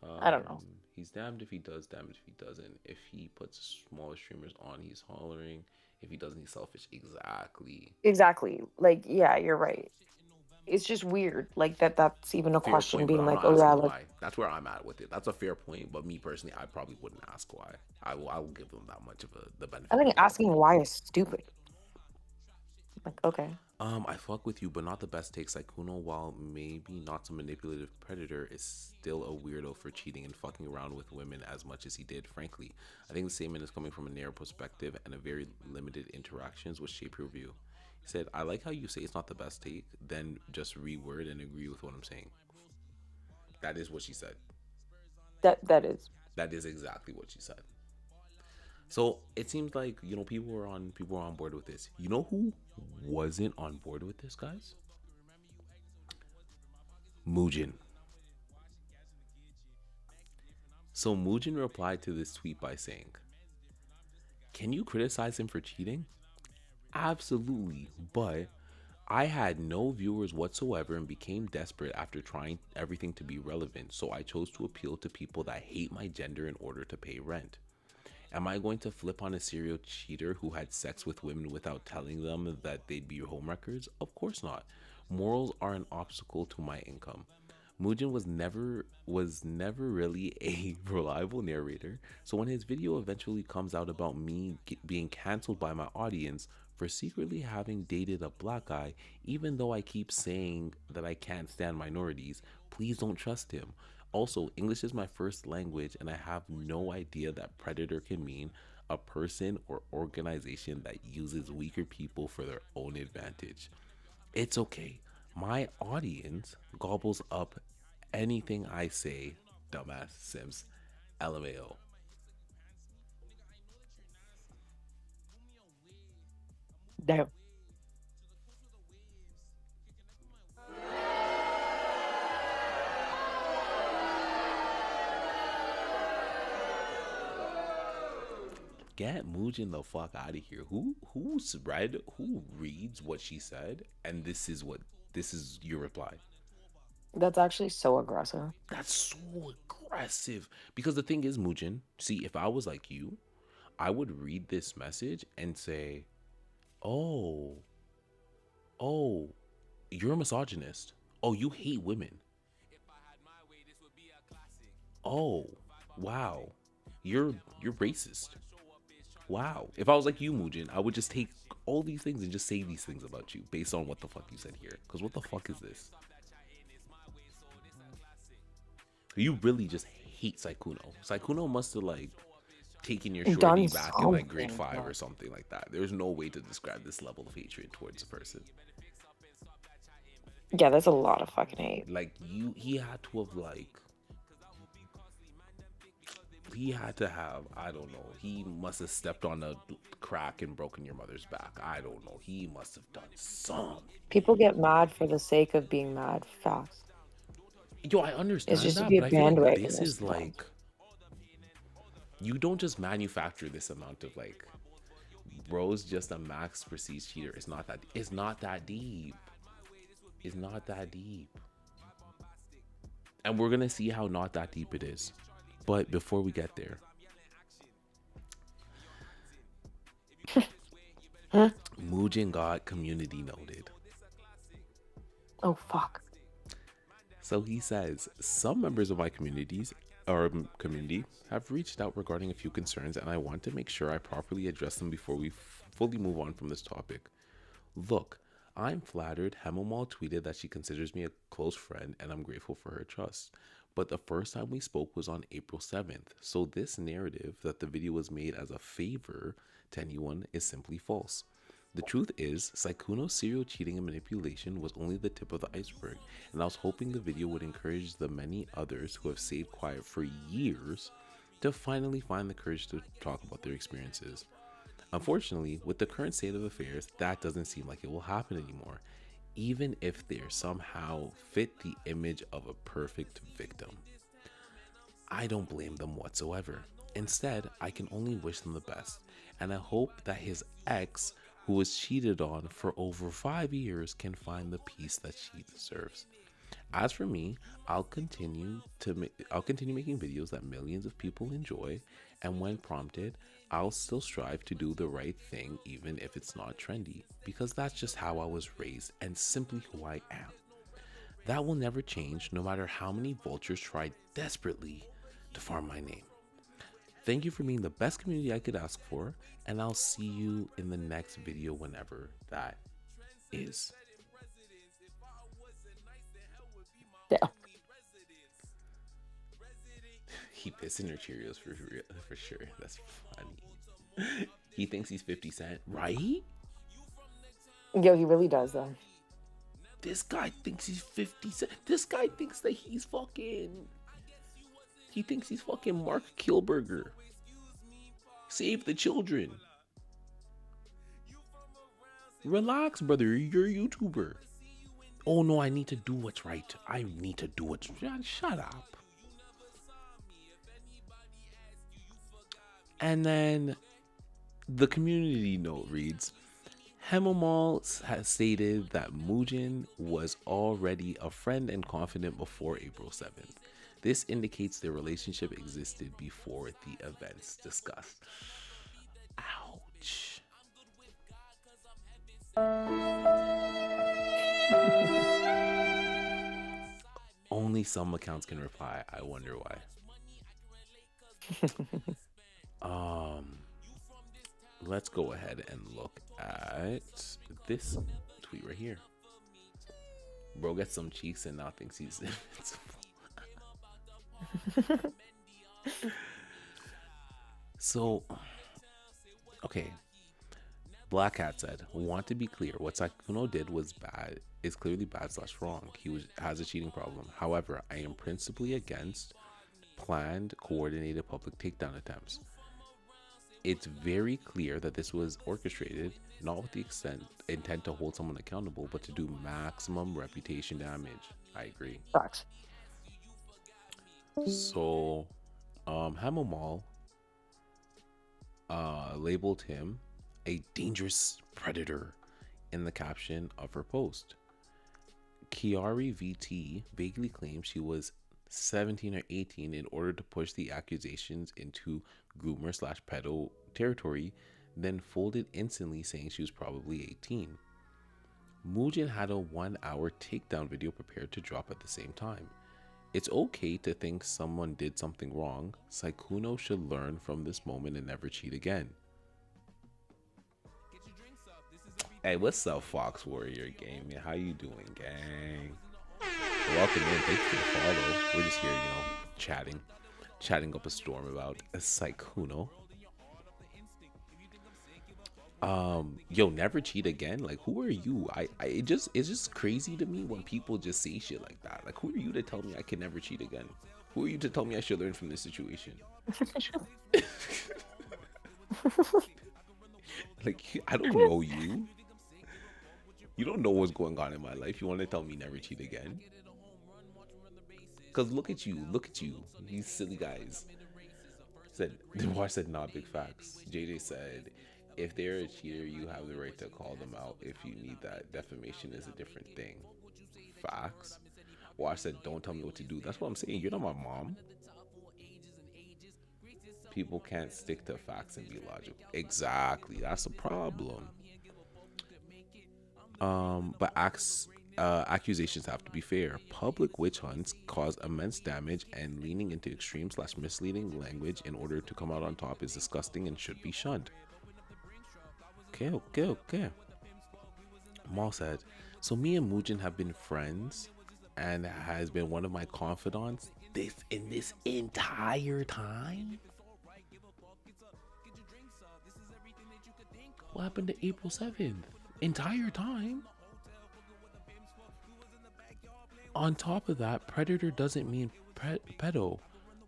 rolling. I don't know. He's damned if he does, damned if he doesn't. If he puts smaller streamers on, he's hollering. If he doesn't, he's selfish. Exactly. Exactly. Like, yeah, you're right. It's just weird. Like that's even a Fair question point, but being I'm like, not oh yeah, asking like why. That's where I'm at with it. That's a fair point, but me personally, I probably wouldn't ask why. I will give them that much of the benefit I of the think doubt. asking why is stupid. Like, okay. I fuck with you, but not the best take. Sykkuno, while maybe not some manipulative predator, is still a weirdo for cheating and fucking around with women as much as he did. Frankly, I think the statement is coming from a narrow perspective and a very limited interactions which shape your view. He said, "I like how you say it's not the best take, then just reword and agree with what I'm saying." That is what she said. That is. That is exactly what she said. So it seems like people were on board with this. You know who wasn't on board with this, guys? Muujin. So Muujin replied to this tweet by saying, "Can you criticize him for cheating? Absolutely, but I had no viewers whatsoever and became desperate after trying everything to be relevant, so I chose to appeal to people that hate my gender in order to pay rent. Am I going to flip on a serial cheater who had sex with women without telling them that they'd be homewreckers? Of course not. Morals are an obstacle to my income." Muujin was never really a reliable narrator, so when his video eventually comes out about me being cancelled by my audience for secretly having dated a black guy, even though I keep saying that I can't stand minorities, please don't trust him. Also, English is my first language, and I have no idea that predator can mean a person or organization that uses weaker people for their own advantage. It's okay. My audience gobbles up anything I say, dumbass Sims. LMAO. Damn. Get Muujin the fuck out of here. Who reads what she said and this is your reply. That's actually so aggressive. That's so aggressive. Because the thing is, Muujin, see, if I was like you, I would read this message and say, "Oh, oh, you're a misogynist. Oh, you hate women. Oh, wow. You're racist. Wow." If I was like you, Muujin, I would just take all these things and just say these things about you based on what the fuck you said here. Because what the fuck is this? You really just hate Sykkuno. Sykkuno must have like taken your shorty Done back in like grade something. 5 or something like that. There's no way to describe this level of hatred towards a person. Yeah, that's a lot of fucking hate. Like he had to have he had to have, I don't know, he must have stepped on a crack and broken your mother's back. I don't know. He must have done something. People get mad for the sake of being mad fast. Yo, I understand It's just to that, be a but I feel like bandwagon. this is like, you don't just manufacture this amount of like, bro's just a max prestige cheater. It's not that deep. It's not that deep. And we're gonna see how not that deep it is. But before we get there, Muujin got community noted. Oh fuck. So he says, "Some members of my community have reached out regarding a few concerns, and I want to make sure I properly address them before we fully move on from this topic. Look, I'm flattered Hemomal tweeted that she considers me a close friend, and I'm grateful for her trust. But the first time we spoke was on April 7th, so this narrative that the video was made as a favor to anyone is simply false. The truth is, Sykkuno's serial cheating and manipulation was only the tip of the iceberg, and I was hoping the video would encourage the many others who have stayed quiet for years to finally find the courage to talk about their experiences. Unfortunately, with the current state of affairs, that doesn't seem like it will happen anymore, even if they somehow fit the image of a perfect victim. I don't blame them whatsoever. Instead, I can only wish them the best, and I hope that his ex, who was cheated on for over 5 years, can find the peace that she deserves. As for me, I'll continue making videos that millions of people enjoy, and when prompted, I'll still strive to do the right thing even if it's not trendy, because that's just how I was raised and simply who I am. That will never change no matter how many vultures try desperately to farm my name. Thank you for being the best community I could ask for, and I'll see you in the next video whenever that is. Yeah. He pissed in her Cheerios for real, for sure. That's funny. He thinks he's 50 Cent, right? Yo, he really does though. This guy thinks he's 50 Cent. This guy thinks that he's fucking. He thinks he's fucking Mark Kilberger. Save the children. Relax, brother. You're a YouTuber. Oh no, I need to do what's right. I need to do what's right. Shut up. And then the community note reads, Hemomal has stated that Mugen was already a friend and confidant before April 7th. This indicates their relationship existed before the events discussed. Ouch. Only some accounts can reply. I wonder why. Let's go ahead and look at this tweet right here. Bro gets some cheeks and now thinks he's invincible. So, okay. Black Hat said, "Want to be clear, what Sykkuno did was bad. Is clearly bad / wrong. Has a cheating problem. However, I am principally against planned, coordinated public takedown attempts. It's very clear that this was orchestrated, not with the intent to hold someone accountable, but to do maximum reputation damage." I agree. Facts. So, Hemomal labeled him a dangerous predator in the caption of her post. Kiari VT vaguely claimed she was 17 or 18 in order to push the accusations into groomer / pedo territory, then folded instantly saying she was probably 18. Mugen had a 1-hour takedown video prepared to drop at the same time. It's okay to think someone did something wrong. Sykkuno should learn from this moment and never cheat again. Hey, what's up, Fox Warrior Gaming? How you doing, gang? Welcome in. Thank you for the follow. We're just here, chatting up a storm about a Sykkuno. Yo, never cheat again. Like, who are you? It's just crazy to me when people just say shit like that. Like, who are you to tell me I can never cheat again? Who are you to tell me I should learn from this situation? Like, I don't know you. You don't know what's going on in my life. You want to tell me never cheat again? Because look at you. These silly guys. Watch said, not big facts. JJ said, if they're a cheater, you have the right to call them out if you need that. Defamation is a different thing. Facts. Watch said, don't tell me what to do. That's what I'm saying. You're not my mom. People can't stick to facts and be logical. Exactly. That's a problem. But accusations have to be fair. Public witch hunts cause immense damage, and leaning into extreme / misleading language in order to come out on top is disgusting and should be shunned. Okay. Maul said, so me and Mugen have been friends and has been one of my confidants this entire time? What happened to April 7th? Entire time? On top of that, predator doesn't mean pedo.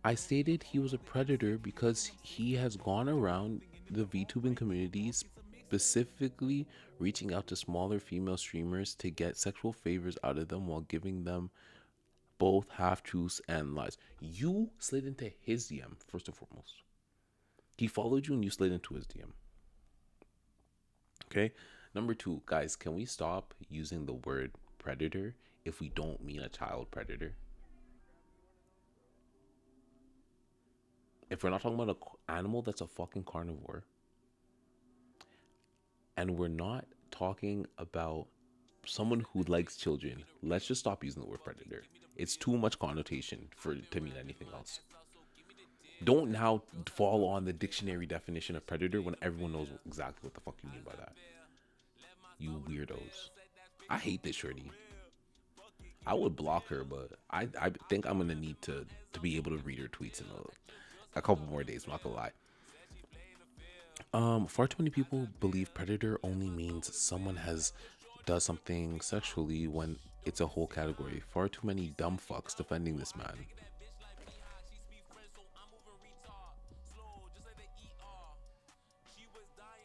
I stated he was a predator because he has gone around the VTubing community, specifically reaching out to smaller female streamers to get sexual favors out of them while giving them Both half truths and lies. You slid into his DM first and foremost. He followed you and you slid into his DM. Okay. Number two, guys, can we stop using the word predator if we don't mean a child predator? If we're not talking about an animal that's a fucking carnivore, and we're not talking about someone who likes children, let's just stop using the word predator. It's too much connotation for it to mean anything else. Don't now fall on the dictionary definition of predator when everyone knows exactly what the fuck you mean by that. You weirdos. I hate this shorty. I would block her, but I think I'm gonna need to be able to read her tweets in a couple more days. I'm not gonna lie. Far too many people believe predator only means someone does something sexually when it's a whole category. Far too many dumb fucks defending this man.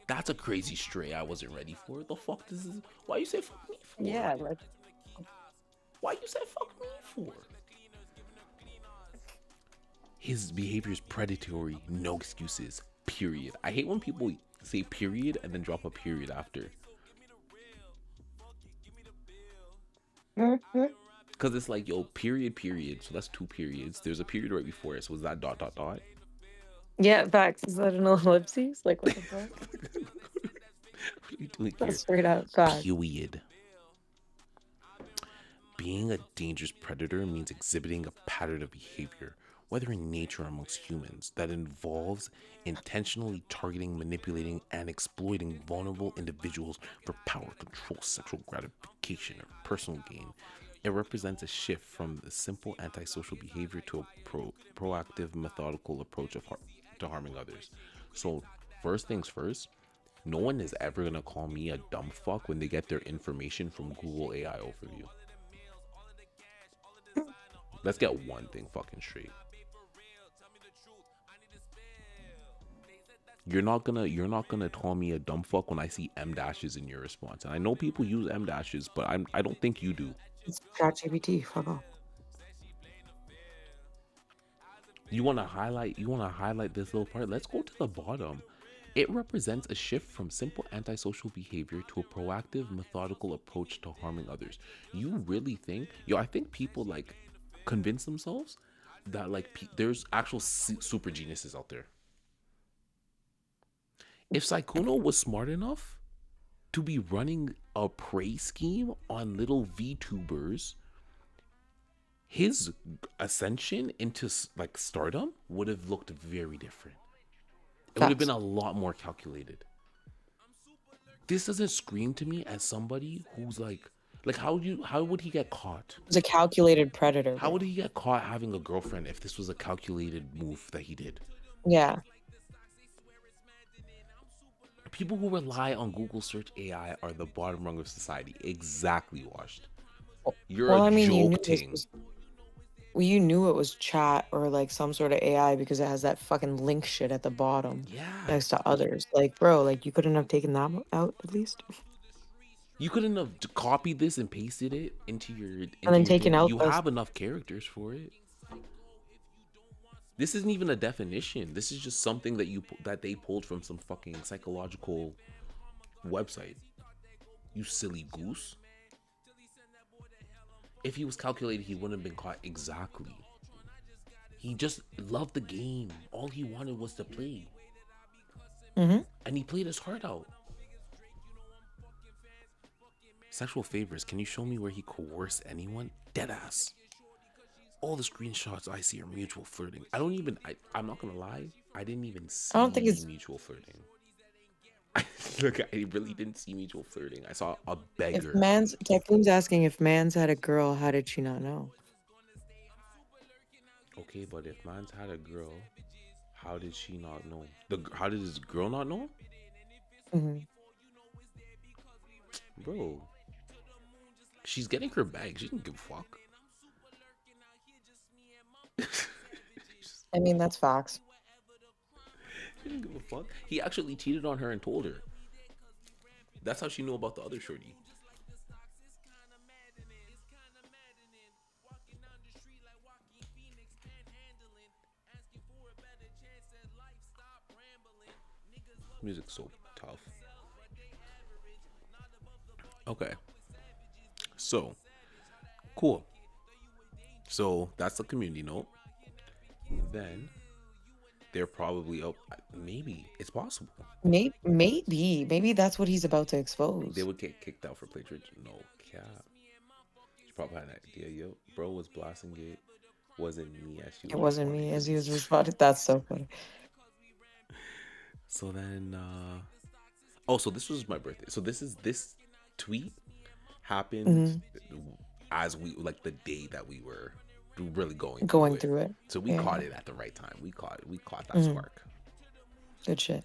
That's a crazy stray I wasn't ready for. The fuck this is? Why you say fuck me for? Yeah, like Why you say fuck me for? His behavior is predatory. No excuses. Period. I hate when people say period and then drop a period after. Because it's like, yo, period. So that's 2 periods. There's a period right before it. So is that ... yeah, facts. Is that an ellipses? Like what the fuck? What are you doing here? That's straight out facts. Period. Being a dangerous predator means exhibiting a pattern of behavior, whether in nature or amongst humans, that involves intentionally targeting, manipulating, and exploiting vulnerable individuals for power, control, sexual gratification, or personal gain. It represents a shift from the simple antisocial behavior to a proactive, methodical approach to harming others. So, first things first, no one is ever going to call me a dumb fuck when they get their information from Google AI overview. Let's get one thing fucking straight. You're not gonna call me a dumb fuck when I see M dashes in your response. And I know people use M dashes, but I don't think you do. It's ChatGPT. Fuck off. You wanna highlight this little part? Let's go to the bottom. It represents a shift from simple antisocial behavior to a proactive, methodical approach to harming others. You really think, I think people like convince themselves that like there's actual super geniuses out there. If Sykkuno was smart enough to be running a prey scheme on little VTubers, his ascension into like stardom would have looked very different. It would have been a lot more calculated. This doesn't scream to me as somebody who's like how would he get caught? It's a calculated predator. How would he get caught having a girlfriend if this was a calculated move that he did? Yeah. People who rely on Google search AI are the bottom rung of society. Exactly, Washed. You're joking. You knew it was chat or like some sort of AI because it has that fucking link shit at the bottom. Yeah. Next to others. Like, bro, like you couldn't have taken that out at least. You couldn't have copied this and pasted it into your and then taken out. You have enough characters for it. This isn't even a definition. This is just something that they pulled from some fucking psychological website. You silly goose. If he was calculated, he wouldn't have been caught. Exactly. He just loved the game. All he wanted was to play. Mm-hmm. And he played his heart out. Sexual favors. Can you show me where he coerced anyone? Deadass. All the screenshots I see are mutual flirting. I'm not gonna lie. I didn't even see mutual flirting. Look, I really didn't see mutual flirting. I saw a beggar. Typhoon's asking if Mans had a girl, how did she not know? Okay, but if Mans had a girl, how did she not know? How did this girl not know? Mm-hmm. Bro, she's getting her bag. She didn't give a fuck. I mean, that's facts. She didn't give a fuck. He actually cheated on her and told her. That's how she knew about the other shorty. Music's so tough. Okay, so cool. So that's the community note. Then they're probably up. Maybe it's possible Maybe that's what he's about to they expose. would get kicked out for plagiarism. No cap. She probably had an idea. Yo, bro was blasting it. Wasn't me as she was It wasn't responding me to as he was this. responding. That's so funny. So then, oh, so this was my birthday. So this tweet happened Hmm. as we like the day that we were really going through Going it. through it. So we Yeah, caught yeah. it at the right time. We caught that Hmm. spark. Good shit.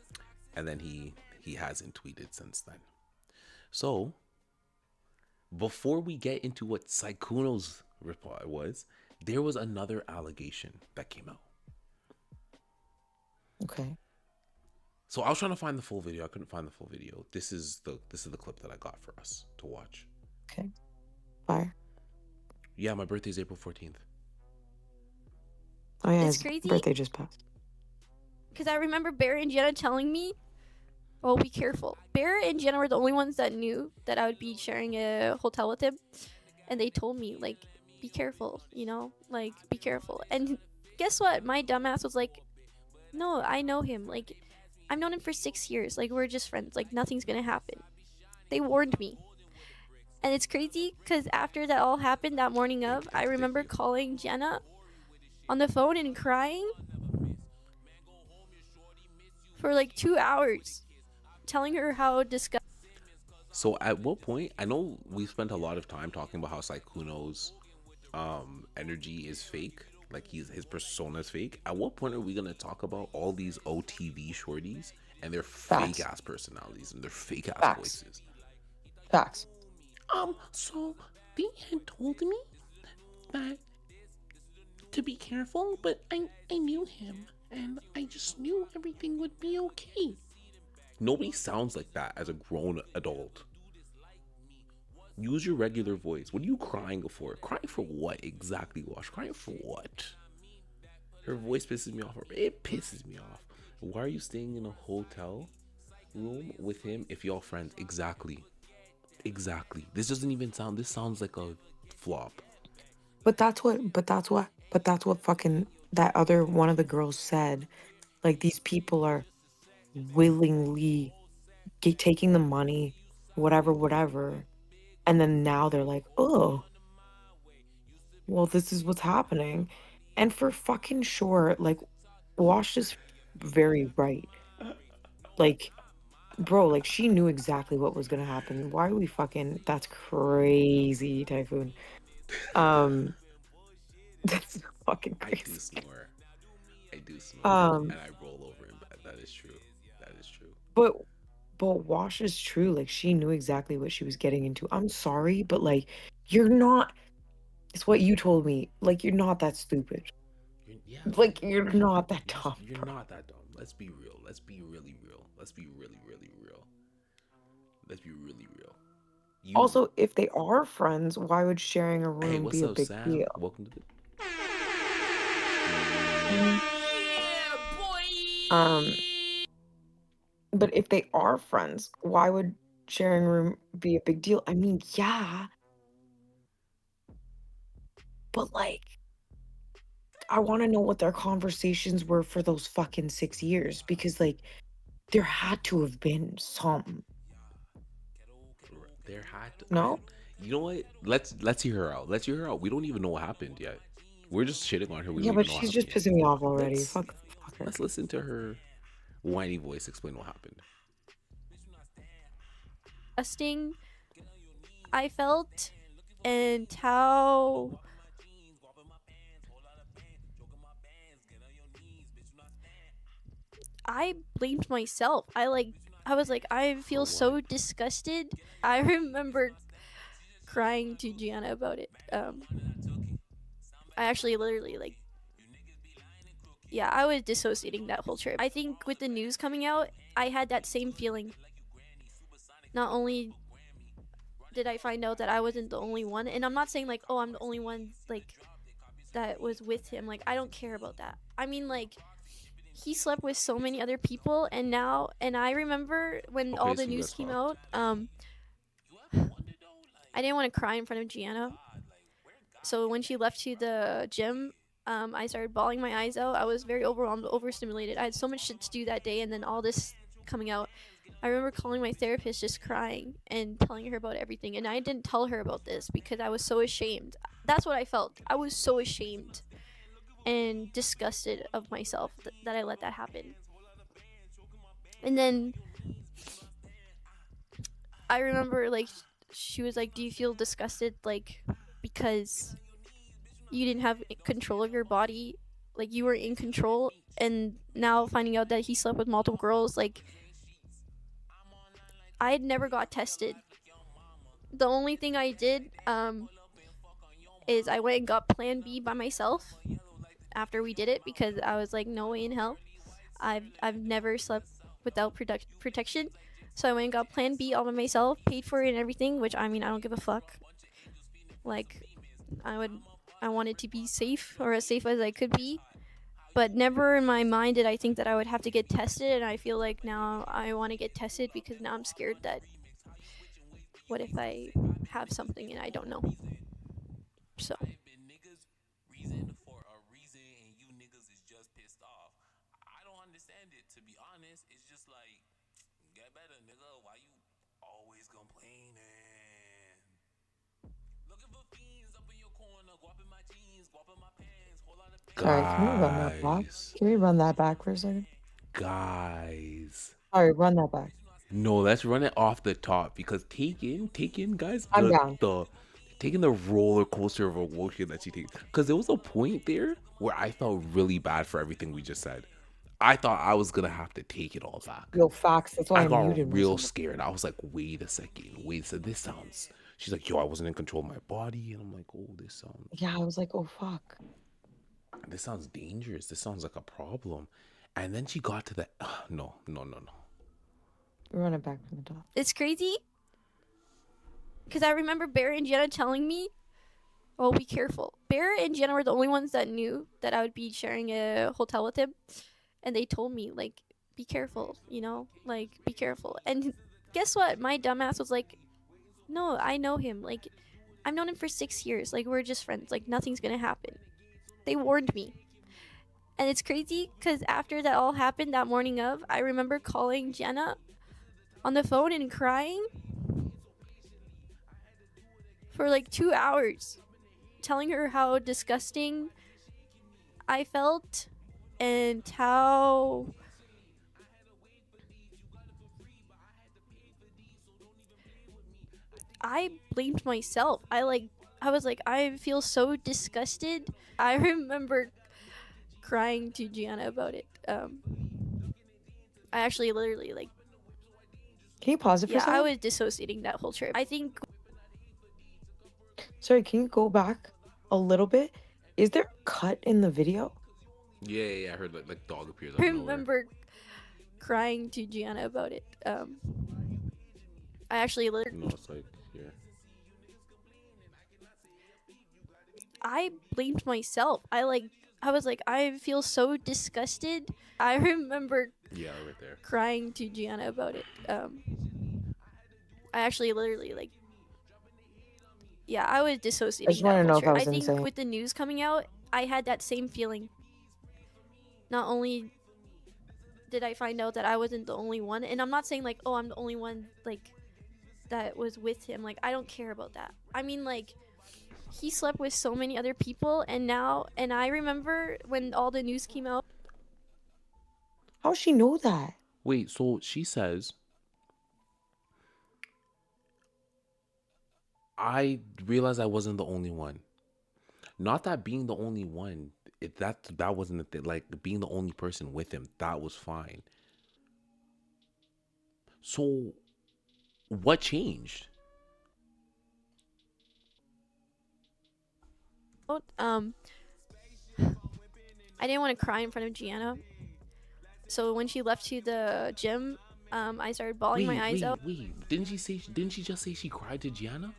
And then he hasn't tweeted since then. So before we get into what Sykkuno's reply was, there was another allegation that came out. Okay. So I was trying to find the full video. I couldn't find the full video. This is the clip that I got for us to watch. Okay. Fire. Yeah, my birthday's April 14th. Oh yeah, It's his crazy. birthday just passed. Because I remember Bear and Jenna telling me, "Oh, be careful." Bear and Jenna were the only ones that knew that I would be sharing a hotel with him, and they told me like, "Be careful," like be careful. And guess what? My dumbass was like, "No, I know him. Like, I've known him for 6 years. Like, we're just friends. Like, nothing's gonna happen." They warned me. And it's crazy because after that all happened that morning of, I remember calling Jenna on the phone and crying for like 2 hours, telling her how disgusting. So at what point, I know we spent a lot of time talking about how Sykkuno's energy is fake, like his persona is fake. At what point are we gonna talk about all these OTV shorties and their Facts. fake ass personalities and their fake ass Facts. voices? Facts. So they had told me that to be careful, but I knew him and I just knew everything would be okay. Nobody sounds like that as a grown adult. Use your regular voice. What are you crying for? Crying for what exactly, Wash? Crying for what? Her voice pisses me off. It pisses me off. Why are you staying in a hotel room with him if y'all friends? Exactly. This doesn't even sound. This sounds like a flop. But that's what fucking that other one of the girls said. Like, these people are willingly taking the money, whatever. And then now they're like, oh, well, this is what's happening. And for fucking sure, like, Wash is very right. Like, bro, like, she knew exactly what was gonna happen. Why are we fucking, that's crazy, Typhoon. That's fucking I do crazy. snore. Um, And I roll over in bed. That is true. But Wash is true. Like, she knew exactly what she was getting into. I'm sorry, but like, you're not. It's what you told me. Like, you're not that stupid. Yeah, Like, you're not that dumb. You're bro. not that dumb. Let's be real. Let's be really real. Let's be really real. You. Also, if they are friends, why would sharing a Hey, room what's be a up, big Sam? deal? Welcome to the. But if they are friends, why would sharing a room be a big deal? I mean, yeah, but like, I want to know what their conversations were for those fucking 6 years, because like, there had to have been some. There had to. No? You know what? Let's hear her out. We don't even know what happened yet. We're just shitting on her. We Yeah, don't but even know what she's just happened pissing me off already. Let's- Fuck her. Let's listen to her whiny voice explain what happened. I felt, and how I blamed myself. I was like, I feel so disgusted. I remember crying to Gianna about it. I actually literally like, yeah, I was dissociating that whole trip. I think with the news coming out, I had that same feeling. Not only did I find out that I wasn't the only one, and I'm not saying like, oh, I'm the only one like that was with him. Like, I don't care about that. I mean, like, he slept with so many other people, and I remember when all Okay, the so you news guys came fucked. out. I didn't want to cry in front of Gianna, so when she left to the gym, I started bawling my eyes out. I was very overwhelmed, overstimulated. I had so much shit to do that day, and then all this coming out. I remember calling my therapist, just crying and telling her about everything, and I didn't tell her about this because I was so ashamed. That's what I felt. I was so ashamed and disgusted of myself that I let that happen. And then I remember, like, she was like, "Do you feel disgusted, like, because you didn't have control of your body, like you were in control, and now finding out that he slept with multiple girls, like, I had never got tested. The only thing I did is I went and got Plan B by myself after we did it, because I was like, no way in hell. I've never slept without protection. So I went and got Plan B all by myself, paid for it and everything, which, I mean, I don't give a fuck. Like, I wanted to be safe, or as safe as I could be. But never in my mind did I think that I would have to get tested, and I feel like now I want to get tested because now I'm scared that what if I have something and I don't know. So Sorry, can we run that back? Guys, Can we run that back for a second? guys. Sorry, run that back. No, let's run it off the top because guys, I'm down. the taking the roller coaster of emotion that she takes. Because there was a point there where I felt really bad for everything we just said. I thought I was gonna have to take it all back. Yo, facts. That's why I I got muted real myself. scared. I was like, wait a second, this sounds. She's like, yo, I wasn't in control of my body, and I'm like, oh, Yeah, I was like, oh fuck. this sounds dangerous. This sounds like a problem. And then she got to the no. Run it back from the top. it's crazy because I remember Barry and Jenna telling me, "Oh, be careful." Barry and Jenna were the only ones that knew that I would be sharing a hotel with him, and they told me, like, be careful, like, be careful. And guess what? My dumbass was like, no, I know him. Like, I've known him for 6 years. Like, we're just friends. Like, nothing's gonna happen. They warned me. And it's crazy because after that all happened that morning of, I remember calling Jenna on the phone and crying for like 2 hours, telling her how disgusting I felt and how I blamed myself. I was like, I feel so disgusted. I remember crying to Gianna about it. I actually literally, like, Can you pause it for a yeah, second? I was dissociating that whole trip. I think Sorry, can you go back a little bit? Is there a cut in the video? Yeah, I heard like dog appears. I remember crying to Gianna about it. I actually literally, No, it's like here. I blamed myself. I was like, I feel so disgusted. I remember Yeah, right there. crying to Gianna about it. I actually literally, like, yeah, I was dissociating. I just that wanna whole know if trip. I was think insane. with the news coming out, I had that same feeling. Not only did I find out that I wasn't the only one, and I'm not saying like, oh, I'm the only one like that was with him. Like, I don't care about that. I mean, like, he slept with so many other people, and I remember when all the news came out. How'd she know that? Wait, so she says, I realized I wasn't the only one. Not that being the only one, that wasn't the thing. Like, being the only person with him, that was fine. So, what changed? I didn't want to cry in front of Gianna, so when she left to the gym, I started bawling my eyes out. Wait. Didn't she just say she cried to Gianna?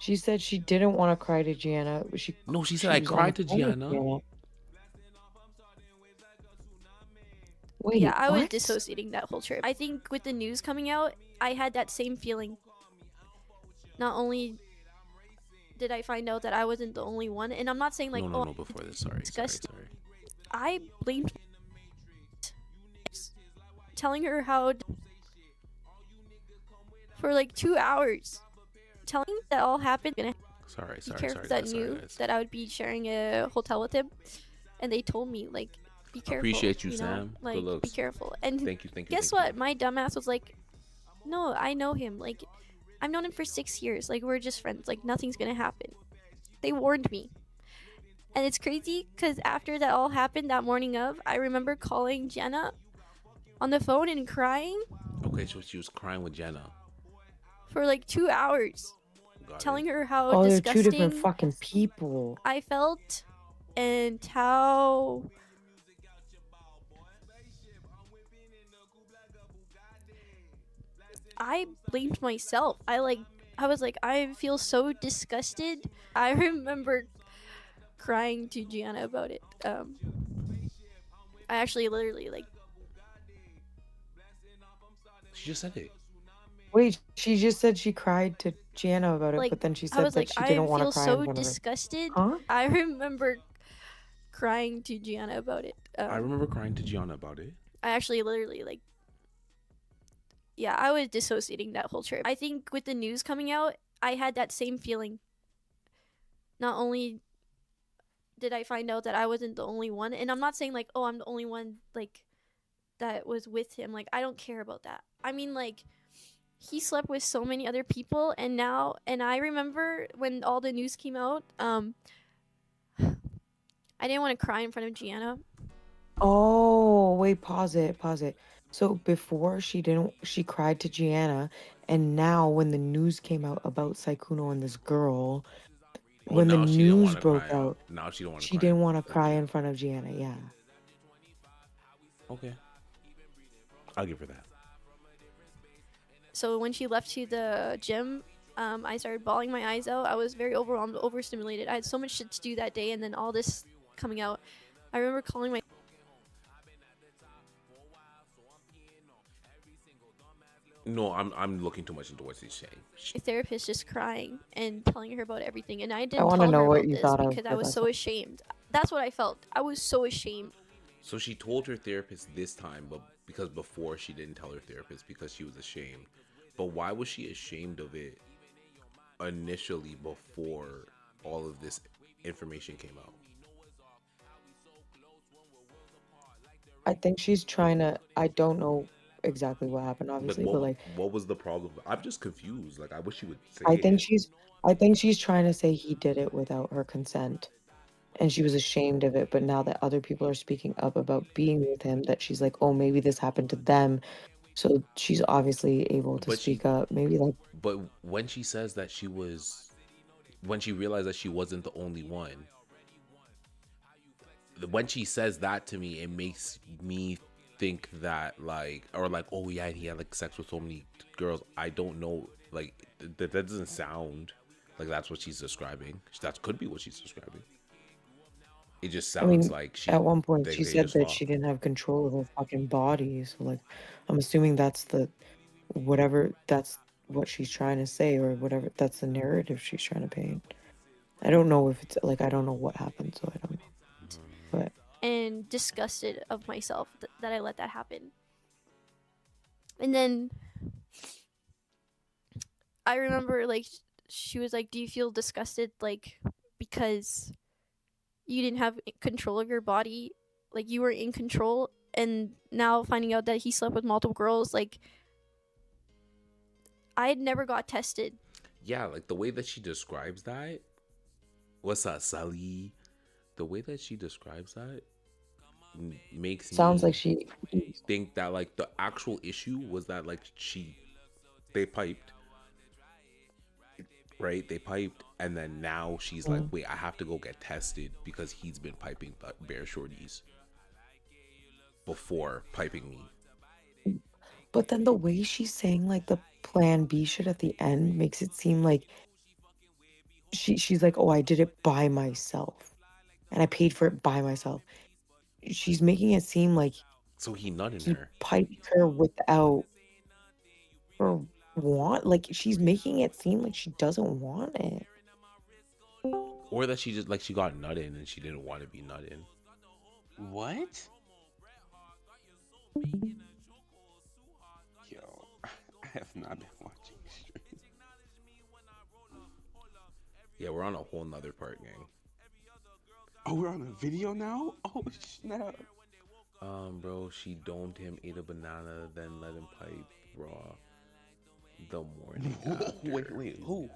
She said she didn't want to cry to Gianna. No, she said I was on cried the to phone with Gianna. Wait, Yeah, I was what? dissociating that whole trip. I think with the news coming out, I had that same feeling. Not only did I find out that I wasn't the only one, and I'm not saying like, No, before this. Sorry. disgusting. I blamed telling her how for like 2 hours, telling that all happened. Sorry. Be careful that knew guys. that I would be sharing a hotel with him, and they told me like, be careful. Appreciate you, know? Sam. Like, Good looks. be careful. And Thank you. guess what? My dumbass was like, no, I know him. Like, I've known him for 6 years. Like, we're just friends. Like, nothing's gonna happen. They warned me. And it's crazy because after that all happened that morning of, I remember calling Jenna on the phone and crying Okay, so she was crying with Jenna. for like 2 hours, Got telling it. her how Oh, they're disgusting two different fucking people. I felt and how I blamed myself. I was like, I feel so disgusted. I remember crying to Gianna about it. I actually literally like She just said it. Wait, she just said she cried to Gianna about it, but then she I said was that like, she I didn't want to feel cry in so front of her. disgusted. Huh? I remember crying to Gianna about it. I remember crying to Gianna about it. I actually literally like yeah, I was dissociating that whole trip. I think with the news coming out, I had that same feeling. Not only did I find out that I wasn't the only one, and I'm not saying like, oh, I'm the only one like that was with him. Like, I don't care about that. I mean, like, he slept with so many other people, and I remember when all the news came out, I didn't want to cry in front of Gianna. Oh, wait, pause it. So before she cried to Gianna, and now when the news came out about Sykkuno and this girl, when the now she didn't news wanna broke cry out, Now she don't want to she cry. didn't want to cry in front of Gianna. Yeah. Okay. I'll give her that. So when she left to the gym, I started bawling my eyes out. I was very overwhelmed, overstimulated. I had so much shit to do that day, and then all this coming out. I remember calling my No, I'm looking too much into what she's saying. therapist, just crying and telling her about everything, and I didn't wanna tell know her what about you this thought of because I her was so vessel. ashamed. That's what I felt. I was so ashamed. So she told her therapist this time, but because before she didn't tell her therapist because she was ashamed. But why was she ashamed of it initially before all of this information came out? I think she's trying to. I don't know exactly what happened, But obviously, but like, what was the problem? I'm just confused. Like, I wish she would say I it. think she's trying to say he did it without her consent, and she was ashamed of it. But now that other people are speaking up about being with him, that she's like, oh, maybe this happened to them. So she's obviously able to But she- speak up. Maybe like, But when she says that when she realized that she wasn't the only one, when she says that to me, it makes me think that oh yeah, he had like sex with so many girls. I don't know, like that doesn't sound like that's what she's describing. That could be what she's describing. It just I mean, sounds like at one point they she said just that fucked. she didn't have control of her fucking body. So like, I'm assuming that's that's what she's trying to say, or whatever. That's the narrative she's trying to paint. I don't know if it's like, I don't know what happened, so I don't know. But And disgusted of myself that I let that happen. And then I remember like she was like, "Do you feel disgusted like because you didn't have control of your body? Like you were in control, and now finding out that he slept with multiple girls, like I had never got tested." Yeah, like the way that she describes that. What's up, Sally? The way that she describes that makes sounds me like she. think that like the actual issue was that like they piped, right? They piped, and then now she's like, wait, I have to go get tested because he's been piping bear shorties before piping me. But then the way she's saying like the plan B shit at the end makes it seem like she's like, oh, I did it by myself, and I paid for it by myself. She's making it seem like So he nutted He her. piped her without her want. Like she's making it seem like she doesn't want it. Or that she just like she got nutted and she didn't want to be nutted. What? Yo, I have not been watching streams. Yeah, we're on a whole nother part, gang. Oh, we're on a video now? Oh, snap. Bro, she domed him, ate a banana, then let him pipe raw the morning after. Wait, who?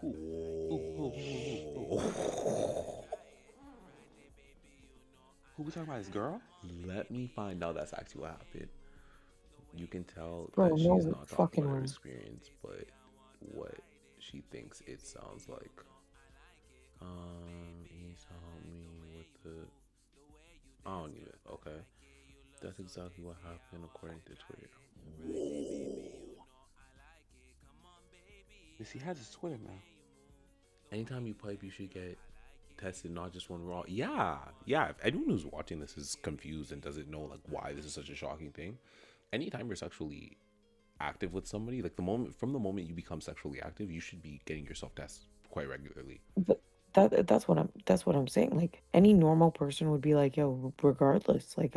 Who we talking about? This girl? Let me find out that's actually what happened. You can tell Bro, that she's no not talking fucking about her way. experience, but what she thinks it sounds like. He's helped me with the. I don't even. Okay, that's exactly what happened according to Twitter. He has his Twitter now. Anytime you pipe, you should get tested, not just when raw. Yeah. If anyone who's watching this is confused and doesn't know like why this is such a shocking thing, anytime you're sexually active with somebody, like from the moment you become sexually active, you should be getting yourself tested quite regularly. But that's what I'm saying. Like any normal person would be like, yo, regardless, like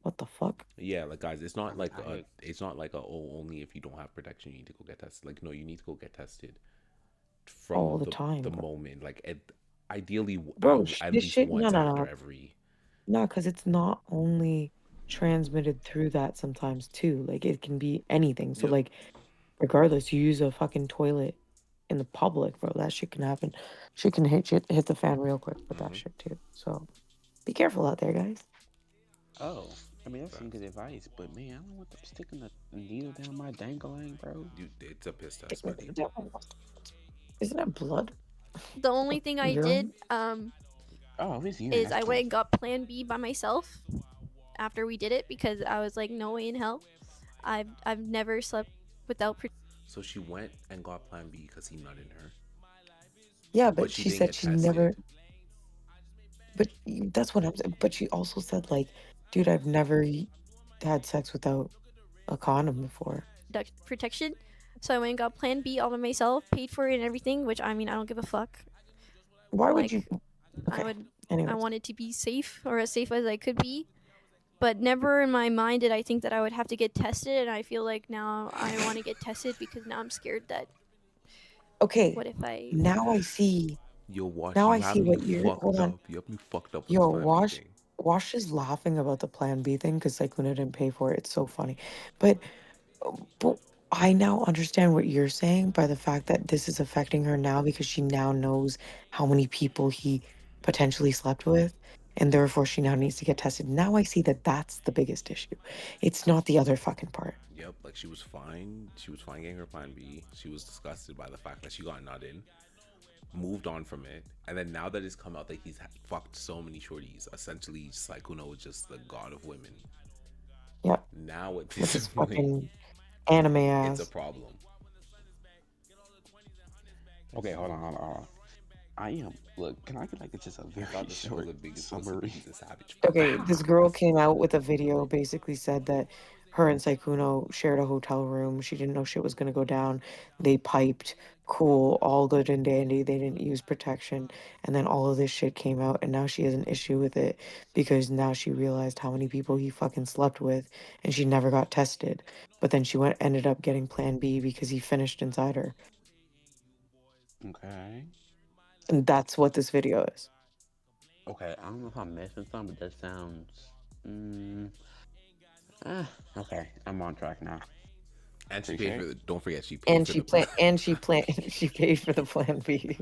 what the fuck? Yeah, like guys, it's not like I- it's not like oh, only if you don't have protection you need to go get tested. Like no, you need to go get tested All from the time, the bro. moment. Like ideally, Bro, at this least shit, once no. after every. No, because it's not only transmitted through that sometimes too. Like it can be anything. So Yep. like regardless, you use a fucking toilet in the public, bro, that shit can happen. Shit can hit the fan real quick with that shit too. So be careful out there, guys. Oh, I mean, that's some good advice, but man, I don't want them sticking a needle down my dangling, bro. Dude, it's a piss test, buddy. Isn't that blood? The only thing I Urine? did Oh, it's urine. is That's I tough. went and got Plan B by myself after we did it because I was like, no way in hell. I've never slept without. So she went and got Plan B because he nutted her. Yeah, but she she didn't said get she tested. never. But that's what I'm saying. But she also said like, dude, I've never had sex without a condom before. Protection. So I went and got Plan B all by myself, paid for it and everything. Which I mean, I don't give a fuck. Why would Like, you? Okay. I would. Anyways. I wanted to be safe or as safe as I could be. But never in my mind did I think that I would have to get tested, and I feel like now I want to get tested because now I'm scared that. Okay. What if I? Now I see. Yo, watch. Now You I have see me what you're. fucked Hold on. up. You have me fucked up with Yo, this Plan B thing. Wash is laughing about the Plan B thing because Sykkuno didn't pay for it. It's so funny, but I now understand what you're saying by the fact that this is affecting her now because she now knows how many people he potentially slept with, and therefore she now needs to get tested. Now I see that that's the biggest issue. It's not the other fucking part. Yep, like she was fine. She was fine getting her Plan B. She was disgusted by the fact that she got nutted, moved on from it, and then now that it's come out that he's fucked so many shorties, essentially Sykkuno is just the god of women. Yep. Now at With this his point, fucking anime it's ass. a problem. Okay, hold on. I am. Look, can I get like just a very short summary? Okay, this girl came out with a video, basically said that her and Sykkuno shared a hotel room. She didn't know shit was gonna go down. They piped, cool, all good and dandy. They didn't use protection. And then all of this shit came out, and now she has an issue with it because now she realized how many people he fucking slept with, and she never got tested. But then she ended up getting Plan B because he finished inside her. Okay. And that's what this video is. Okay, I don't know if I'm missing something, but that sounds. Okay, I'm on track now. And she paid for the. Don't forget, she paid And for she she paid for the Plan B.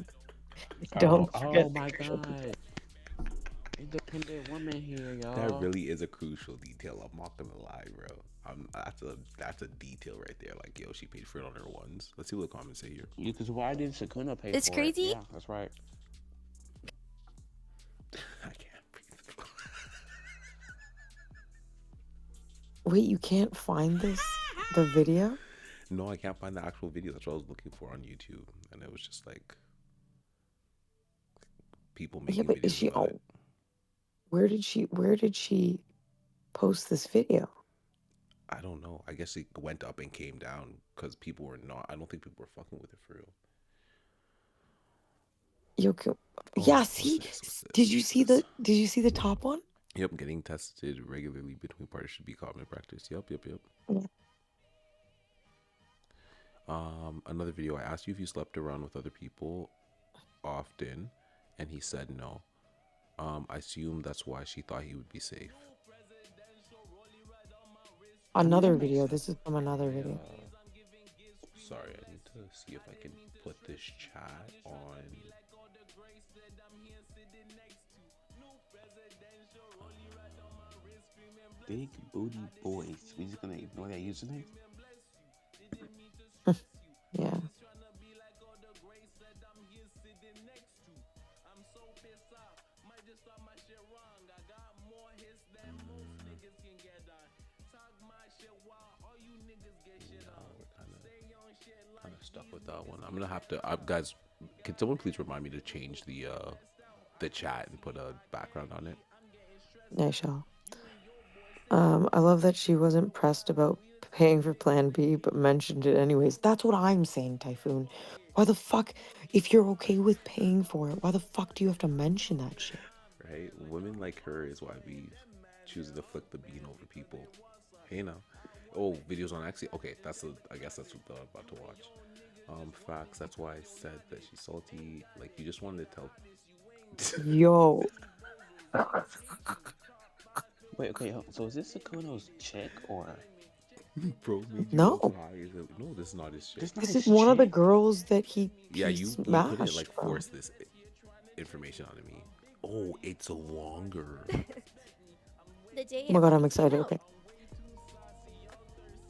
Don't forget. Oh my god. Independent woman here, y'all. That really is a crucial detail. I'm not gonna lie, bro. That's a detail right there. Like, yo, she paid for it on her ones. Let's see what the comments say here. Because why did Sykkuno pay It's for crazy. it? Yeah, that's right. I can't breathe. Wait, you can't find the video? No, I can't find the actual video. That's what I was looking for on YouTube, and it was just like people making Yeah, but is videos she? about it. Where did she post this video? I don't know. I guess it went up and came down because people were not. I don't think people were fucking with it for real. You Oh, yeah, what's see, this? What's this? did you What's see this? the top one? Yep, getting tested regularly between parties should be common practice. Yep. Yeah. Another video. I asked you if you slept around with other people often, and he said no. I assume that's why she thought he would be safe. Another that makes video. sense. This is from another video. Sorry, I need to see if I can put this chat on. Big booty boys. We just gonna ignore that username? Yeah. Kind of stuck with that one. I'm gonna have to, guys. Can someone please remind me to change the chat and put a background on it? I shall. I love that she wasn't pressed about paying for Plan B, but mentioned it anyways. That's what I'm saying, Typhoon. Why the fuck, if you're okay with paying for it, why the fuck do you have to mention that shit? Right? Women like her is why we choose to flick the bean over people. Hey now. Oh, videos on Axie. Okay, I guess that's what I'm about to watch. Facts. That's why I said that she's salty. Like you just wanted to tell. Yo. Wait, okay, so is this Sykkuno's chick or? Bro made you No. look high. No, this is not his shit. This is one of the girls that he Yeah, you smashed, couldn't like bro. force this information onto me. Oh, it's longer. The day. Oh my god, I'm excited. Okay.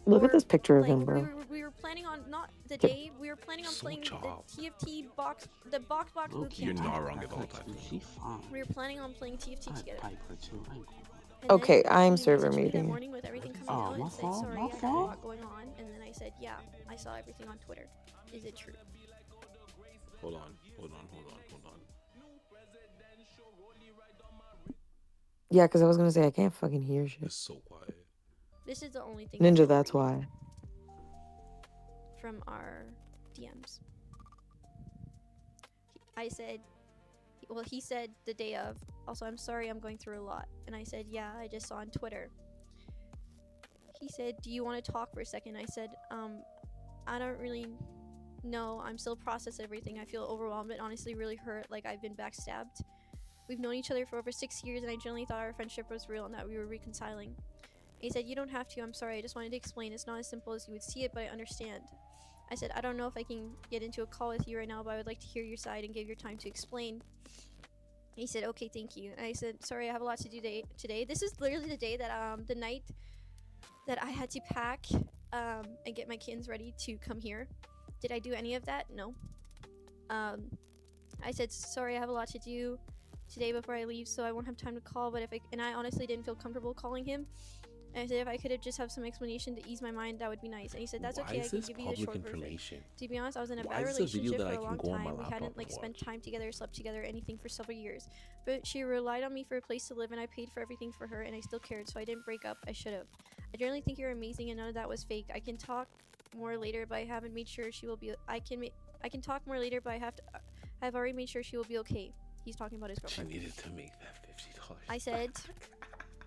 Look at this picture of Like, him, bro. we were planning on not the day. We were planning on So playing chopped. the TFT box, the box boot You're camp. not wrong at all, Typhoon. She fine. We were planning on playing TFT I'd together. pipe her too. I ain't gonna lie. And Okay, then I'm he server messaged me that meeting. morning with everything coming Oh, out my and said, fault, sorry, my I had a fault. lot going on. And then I said, yeah, I saw everything on Twitter. Is it true? Hold on. Yeah, because I was gonna say I can't fucking hear shit. It's so quiet. This is the only thing. Ninja, I'll that's read why. From our DMs. I said, well, he said the day of, also, I'm sorry, I'm going through a lot. And I said, yeah, I just saw on Twitter. He said, do you want to talk for a second? I said, I don't really know. I'm still processing everything. I feel overwhelmed and honestly really hurt, like I've been backstabbed. We've known each other for over 6 years, and I genuinely thought our friendship was real and that we were reconciling. He said, you don't have to. I'm sorry. I just wanted to explain. It's not as simple as you would see it, but I understand. I said, I don't know if I can get into a call with you right now, but I would like to hear your side and give your time to explain. He said, okay, thank you. And I said, sorry, I have a lot to do today. This is literally the day that, the night that I had to pack and get my kids ready to come here. Did I do any of that? No. I said, sorry, I have a lot to do today before I leave, so I won't have time to call, but and I honestly didn't feel comfortable calling him. And I said, if I could have just have some explanation to ease my mind, that would be nice. And he said, that's okay, I can give you the short version. To be honest, I was in a bad relationship for a long time. We hadn't like spent time together, slept together, anything for several years. But she relied on me for a place to live, and I paid for everything for her, and I still cared, so I didn't break up. I should have. I generally think you're amazing, and none of that was fake. I can talk more later, but I haven't made sure she will be. I can talk more later, but I've already made sure she will be okay. He's talking about his girlfriend. She needed to make that $50. I said,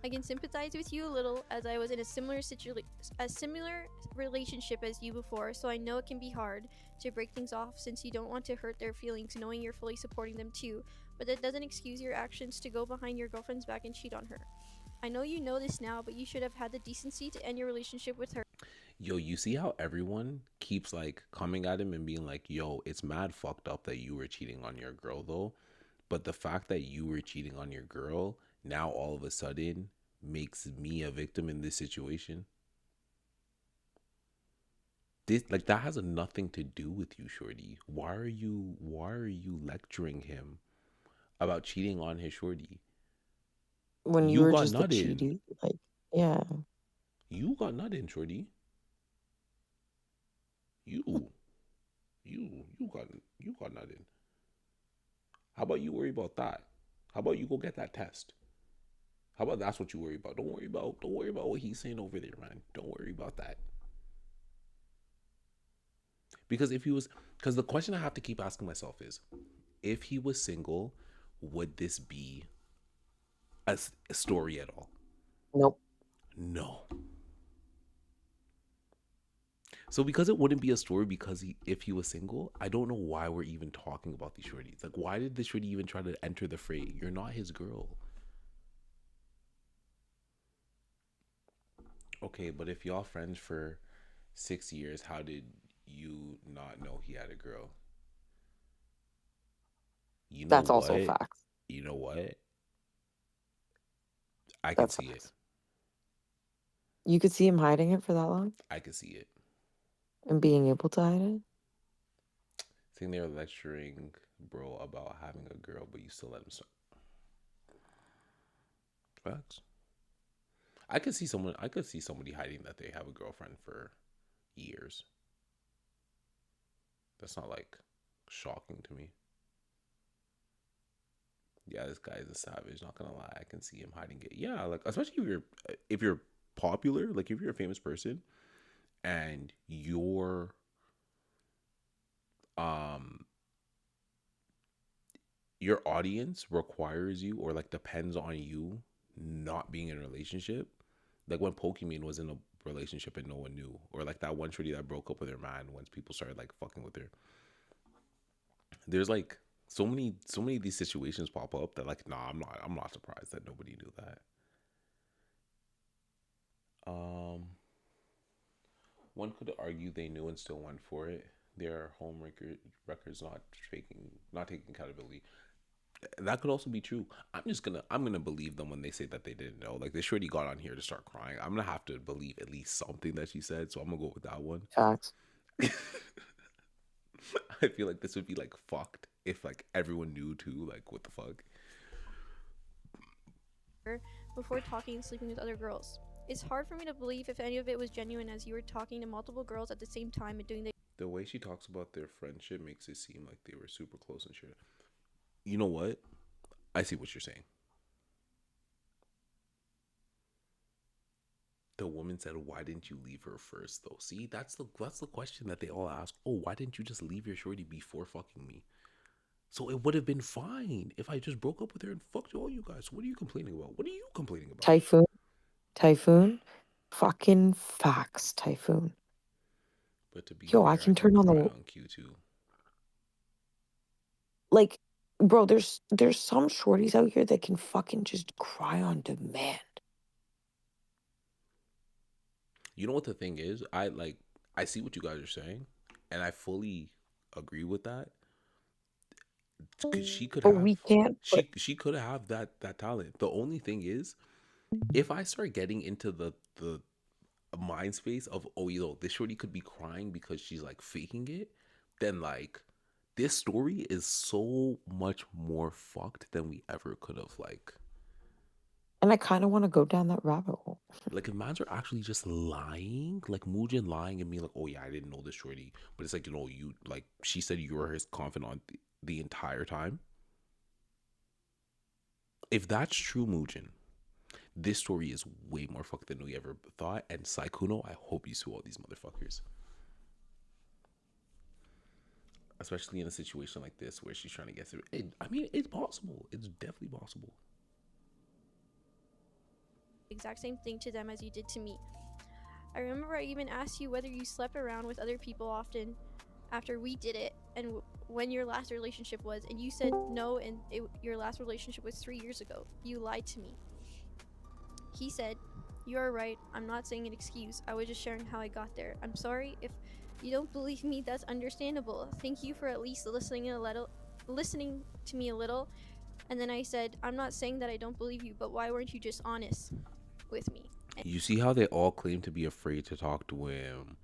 I can sympathize with you a little, as I was in a similar relationship as you before, so I know it can be hard to break things off since you don't want to hurt their feelings, knowing you're fully supporting them too. But that doesn't excuse your actions to go behind your girlfriend's back and cheat on her. I know you know this now, but you should have had the decency to end your relationship with her. Yo, you see how everyone keeps like coming at him and being like, yo, it's mad fucked up that you were cheating on your girl though. But the fact that you were cheating on your girl now all of a sudden makes me a victim in this situation. This like that has nothing to do with you, shorty. Why are you lecturing him about cheating on his shorty? When you were just a cheaty, like, yeah. You got nothing, shorty. You got nothing. How about you worry about that? How about you go get that test? How about that's what you worry about? Don't worry about what he's saying over there, man. Don't worry about that. Because if he was, because the question I have to keep asking myself is, if he was single, would this be a story at all? Nope. No. So because it wouldn't be a story because if he was single, I don't know why we're even talking about these shorties. Like, why did this shorty even try to enter the fray? You're not his girl. Okay, but if y'all friends for 6 years, how did you not know he had a girl? You know That's also what? facts. You know what? I can That's see it. facts. You could see him hiding it for that long I can see it. and being able to hide it. Saying they're lecturing bro about having a girl, but you still let him start. Facts. I could see someone. I could see somebody hiding that they have a girlfriend for years. That's not like shocking to me. Yeah, this guy is a savage. Not gonna lie, I can see him hiding it. Yeah, like especially if you're popular, like if you're a famous person, and um your audience requires you or like depends on you not being in a relationship. Like when Pokemon was in a relationship and no one knew, or like that one shorty that broke up with her man once people started like fucking with her. There's like so many of these situations pop up that like nah, I'm not surprised that nobody knew that. Um, one could argue they knew and still went for it. Their home records not taking accountability. That could also be true. I'm gonna believe them when they say that they didn't know. Like they surely got on here to start crying. I'm gonna have to believe at least something that she said. So I'm gonna go with that one. Facts. I feel like this would be like fucked if like everyone knew too. Like what the fuck? Before talking and sleeping with other girls. It's hard for me to believe if any of it was genuine, as you were talking to multiple girls at the same time and doing The way she talks about their friendship makes it seem like they were super close and shit. You know what? I see what you're saying. The woman said, "Why didn't you leave her first, though?" See, that's the question that they all ask. Oh, why didn't you just leave your shorty before fucking me? So it would have been fine if I just broke up with her and fucked all you guys. What are you complaining about? What are you complaining about? Typhoon. Fucking facts, Typhoon. But to be Yo, I fair, I can can turn on cry the on Q too. like, bro. There's some shorties out here that can fucking just cry on demand. You know what the thing is? I see what you guys are saying, and I fully agree with that. Cause she could But have we can't put. she could have that talent. The only thing is, if I start getting into the mind space of oh this shorty could be crying because she's like faking it, then like this story is so much more fucked than we ever could have And I kind of want to go down that rabbit hole. like if mans are actually just lying, like Mujin lying and being like, oh yeah, I didn't know this shorty, but it's like you like she said you were his confidant the entire time. If that's true, Mujin, this story is way more fucked than we ever thought. And Sykkuno, I hope you sue all these motherfuckers. Especially in a situation like this where she's trying to get through it. I mean, it's possible. It's definitely possible. exact same thing to them as you did to me. I remember I even asked you whether you slept around with other people often after we did it and when your last relationship was, and you said no, and your last relationship was 3 years ago. You lied to me. He said, "You are right. I'm not saying an excuse. I was just sharing how I got there. I'm sorry if you don't believe me. That's understandable. Thank you for at least listening to me a little." And then I said, "I'm not saying that I don't believe you, but why weren't you just honest with me?" You see how they all claim to be afraid to talk to him.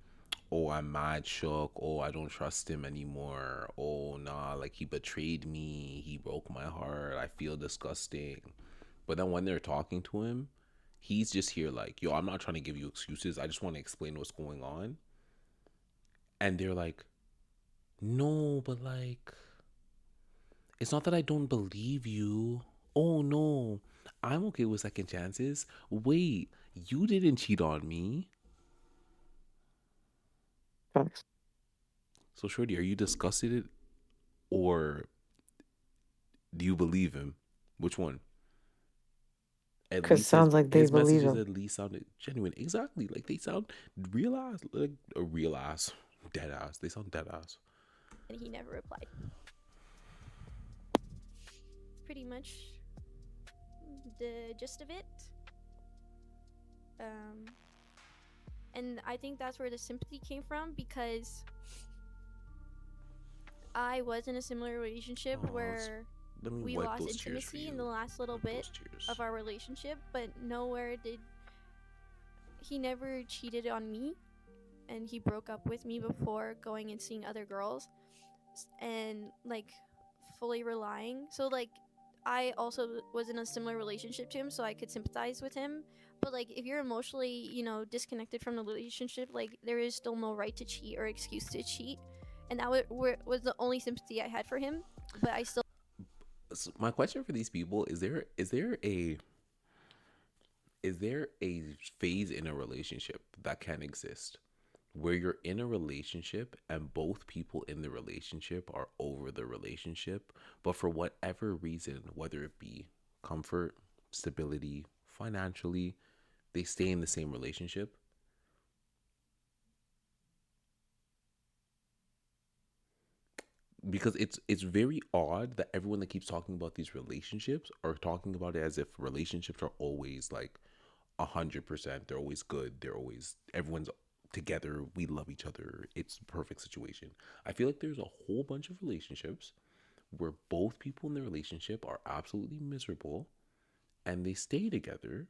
Oh, I'm mad shook. Oh, I don't trust him anymore. Oh, nah, like he betrayed me. He broke my heart. I feel disgusting. But then when they're talking to him, he's just here like, yo, I'm not trying to give you excuses. I just want to explain what's going on. And they're like, no, but like, it's not that I don't believe you. Oh, no, I'm okay with second chances. Wait, you didn't cheat on me. Facts. So, Shorty, are you disgusted or do you believe him? Which one? At Because least his sounds like they his believe messages him. at least sounded genuine. Exactly, like they sound real ass, like a real ass, dead ass. They sound dead ass. And he never replied. Pretty much the gist of it. And I think that's where the sympathy came from, because I was in a similar relationship Aw, where Let me we wipe lost those tears for intimacy in you. the last little Wipe bit those tears. of our relationship, but nowhere did he never cheated on me, and he broke up with me before going and seeing other girls and like fully relying. So like I also was in a similar relationship to him, so I could sympathize with him. But like if you're emotionally, disconnected from the relationship, like there is still no right to cheat or excuse to cheat. And that was the only sympathy I had for him. But I still So my question for these people is there a phase in a relationship that can exist where you're in a relationship and both people in the relationship are over the relationship, but for whatever reason, whether it be comfort, stability, financially, they stay in the same relationship? Because it's very odd that everyone that keeps talking about these relationships are talking about it as if relationships are always like 100%. They're always good. They're always everyone's together. We love each other. It's the perfect situation. I feel like there's a whole bunch of relationships where both people in the relationship are absolutely miserable and they stay together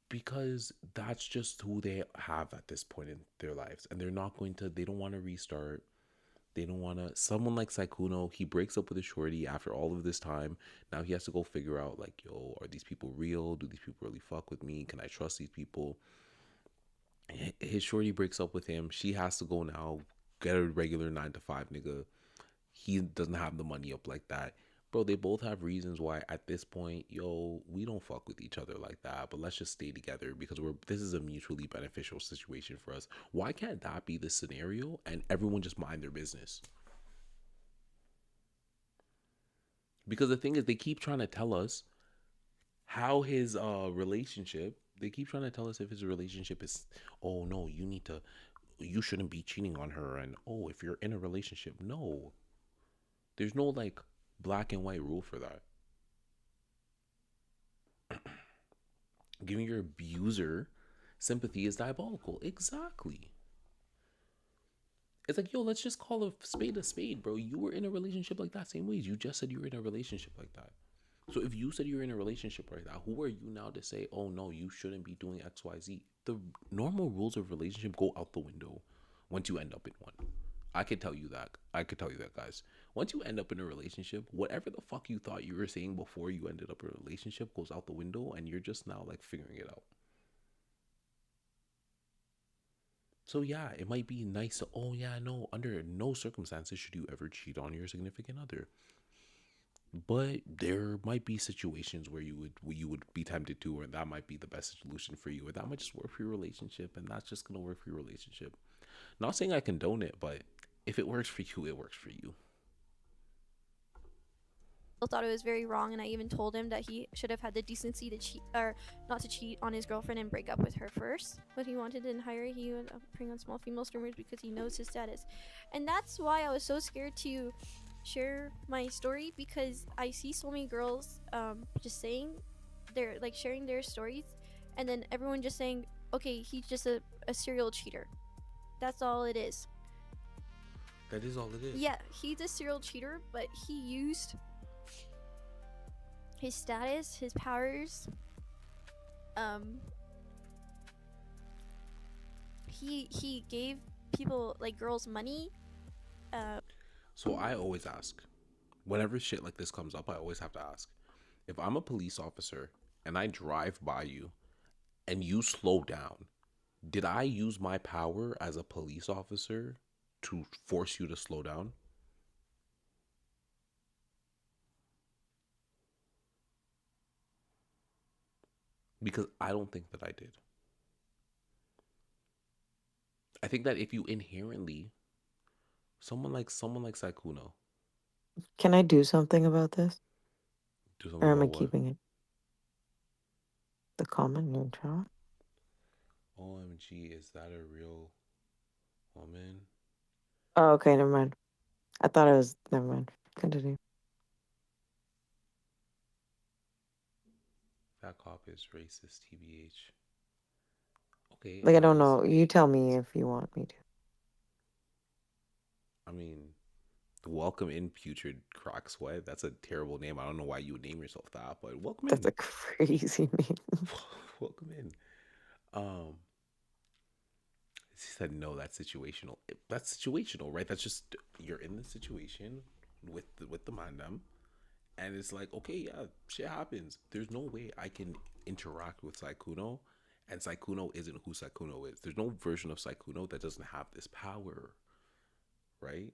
because that's just who they have at this point in their lives, and they don't want to restart. They don't want to. Someone like Sykkuno, he breaks up with a shorty after all of this time. Now he has to go figure out, like, yo, are these people real? Do these people really fuck with me? Can I trust these people? His shorty breaks up with him. She has to go now get a regular 9 to 5 nigga. He doesn't have the money up like that. Bro, they both have reasons why at this point, yo, we don't fuck with each other like that, but let's just stay together because this is a mutually beneficial situation for us. Why can't that be the scenario and everyone just mind their business? Because the thing is, they keep trying to tell us how his relationship, they keep trying to tell us if his relationship is, oh no, you shouldn't be cheating on her, and oh, if you're in a relationship, no. There's no like black and white rule for that. Giving your abuser sympathy is diabolical. Exactly. It's like, yo, let's just call a spade, bro. You were in a relationship like that same ways. You just said you were in a relationship like that. So if you said you're in a relationship right now, who are you now to say, oh no, you shouldn't be doing XYZ? The normal rules of relationship go out the window once you end up in one. I could tell you that. Guys. Once you end up in a relationship, whatever the fuck you thought you were saying before you ended up in a relationship goes out the window, and you're just now like figuring it out. So yeah, it might be nice to, oh yeah, no, under no circumstances should you ever cheat on your significant other. But there might be situations where you would be tempted to, or that might be the best solution for you, or that might just work for your relationship, and that's just gonna work for your relationship. Not saying I condone it, but if it works for you, it works for you. thought it was very wrong, and I even told him that he should have had the decency to cheat, or not to cheat on his girlfriend and break up with her first. But he wanted to hire, he would bring on small female streamers because he knows his status. And that's why I was so scared to share my story, because I see so many girls just saying, they're like sharing their stories, and then everyone just saying, okay, he's just a serial cheater. That's all it is. That is all it is. Yeah, he's a serial cheater, but he used his status, his powers. He gave people, like girls, money. So I always ask, whenever shit like this comes up, I always have to ask, if I'm a police officer and I drive by you and you slow down, did I use my power as a police officer to force you to slow down? Because I don't think that I did. I think that if you inherently someone like Sykkuno, Can I do something about this? do something Or am I about what? keeping it? The comment neutral? OMG, is that a real woman? Oh, okay, never mind. I thought it was. Never mind. Continue. That cop is racist, TBH. Okay, Like, I don't anyways. know. You tell me if you want me to. I mean, welcome in, putrid crock sweat. That's a terrible name. I don't know why you would name yourself that, but welcome That's in. a crazy name. Welcome in. Um, he said no. That's situational. That's situational, right? That's just you're in the situation with the mandem, and it's like, okay, yeah, shit happens. There's no way I can interact with Sykkuno, and Sykkuno isn't who Sykkuno is. There's no version of Sykkuno that doesn't have this power, right?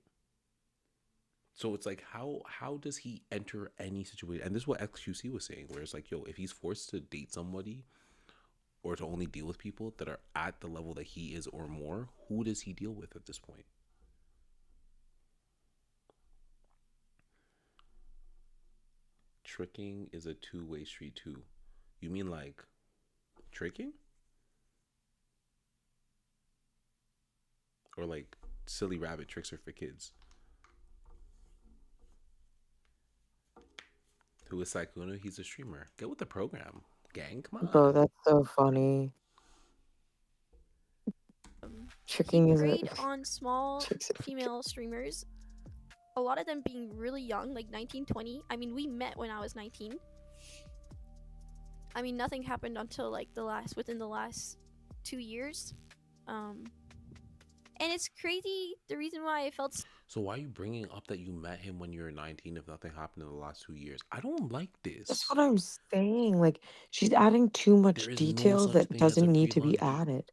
So it's like, how does he enter any situation? And this is what XQC was saying, where it's like, yo, if he's forced to date somebody or to only deal with people that are at the level that he is or more, who does he deal with at this point? Tricking is a two-way street too. You mean like tricking? Or like silly rabbit tricks are for kids? Who is Sykkuno? He's a streamer. Get with the program. Gang, come Bro, on. that's so funny. He Tricking is a. preyed on small Tricks are for kids. female streamers, a lot of them being really young, like 19, 20. I mean, we met when I was 19. I mean, nothing happened until like within the last 2 years. And it's crazy. The reason why I felt So why are you bringing up that you met him when you were 19 if nothing happened in the last 2 years? I don't like That's this. what I'm saying. Like, she's adding too much There is no detail such that thing as a doesn't need to be pre-run. added.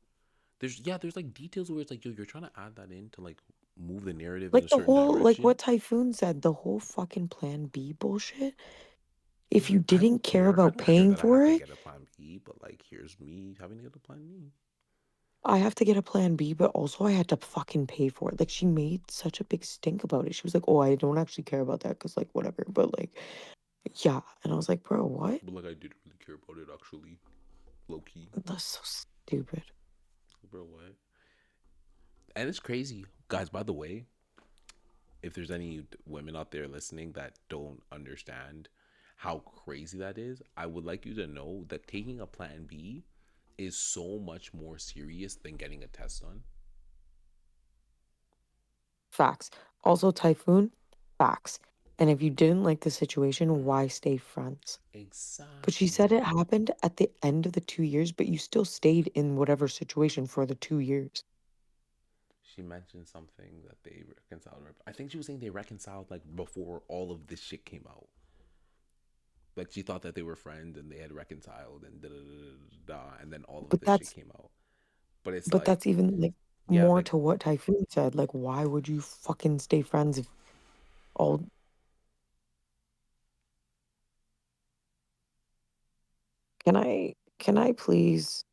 There's like details where it's like, yo, you're trying to add that in to like move the narrative in Like a the certain whole, like direction. what Typhoon said, the whole fucking Plan B bullshit. If you I didn't don't care care. I about don't care paying that I for have to it, get a plan B, but like here's me having to get a plan B. I have to get a Plan B, but also I had to fucking pay for it. Like, she made such a big stink about it. She was like, oh, I don't actually care about that because, like, whatever. But, like, yeah. And I was like, bro, what? But like I didn't really care about it actually. Low key. That's so stupid. Bro, what? And it's crazy. Guys, by the way, if there's any women out there listening that don't understand how crazy that is, I would like you to know that taking a plan B is so much more serious than getting a test done. Facts. Also, Typhoon, facts. And if you didn't like the situation, why stay friends? But she said Exactly. it happened at the end of the 2 years, but you still stayed in whatever situation for the 2 years. She mentioned something that they reconciled. I think she was saying they reconciled like before all of this shit came out. Like she thought that they were friends and they had reconciled and da da da da, and then all of But this shit that's came out. But it's but like, that's even like yeah, more like to what Typhoon said. Like, why would you fucking stay friends if all can I please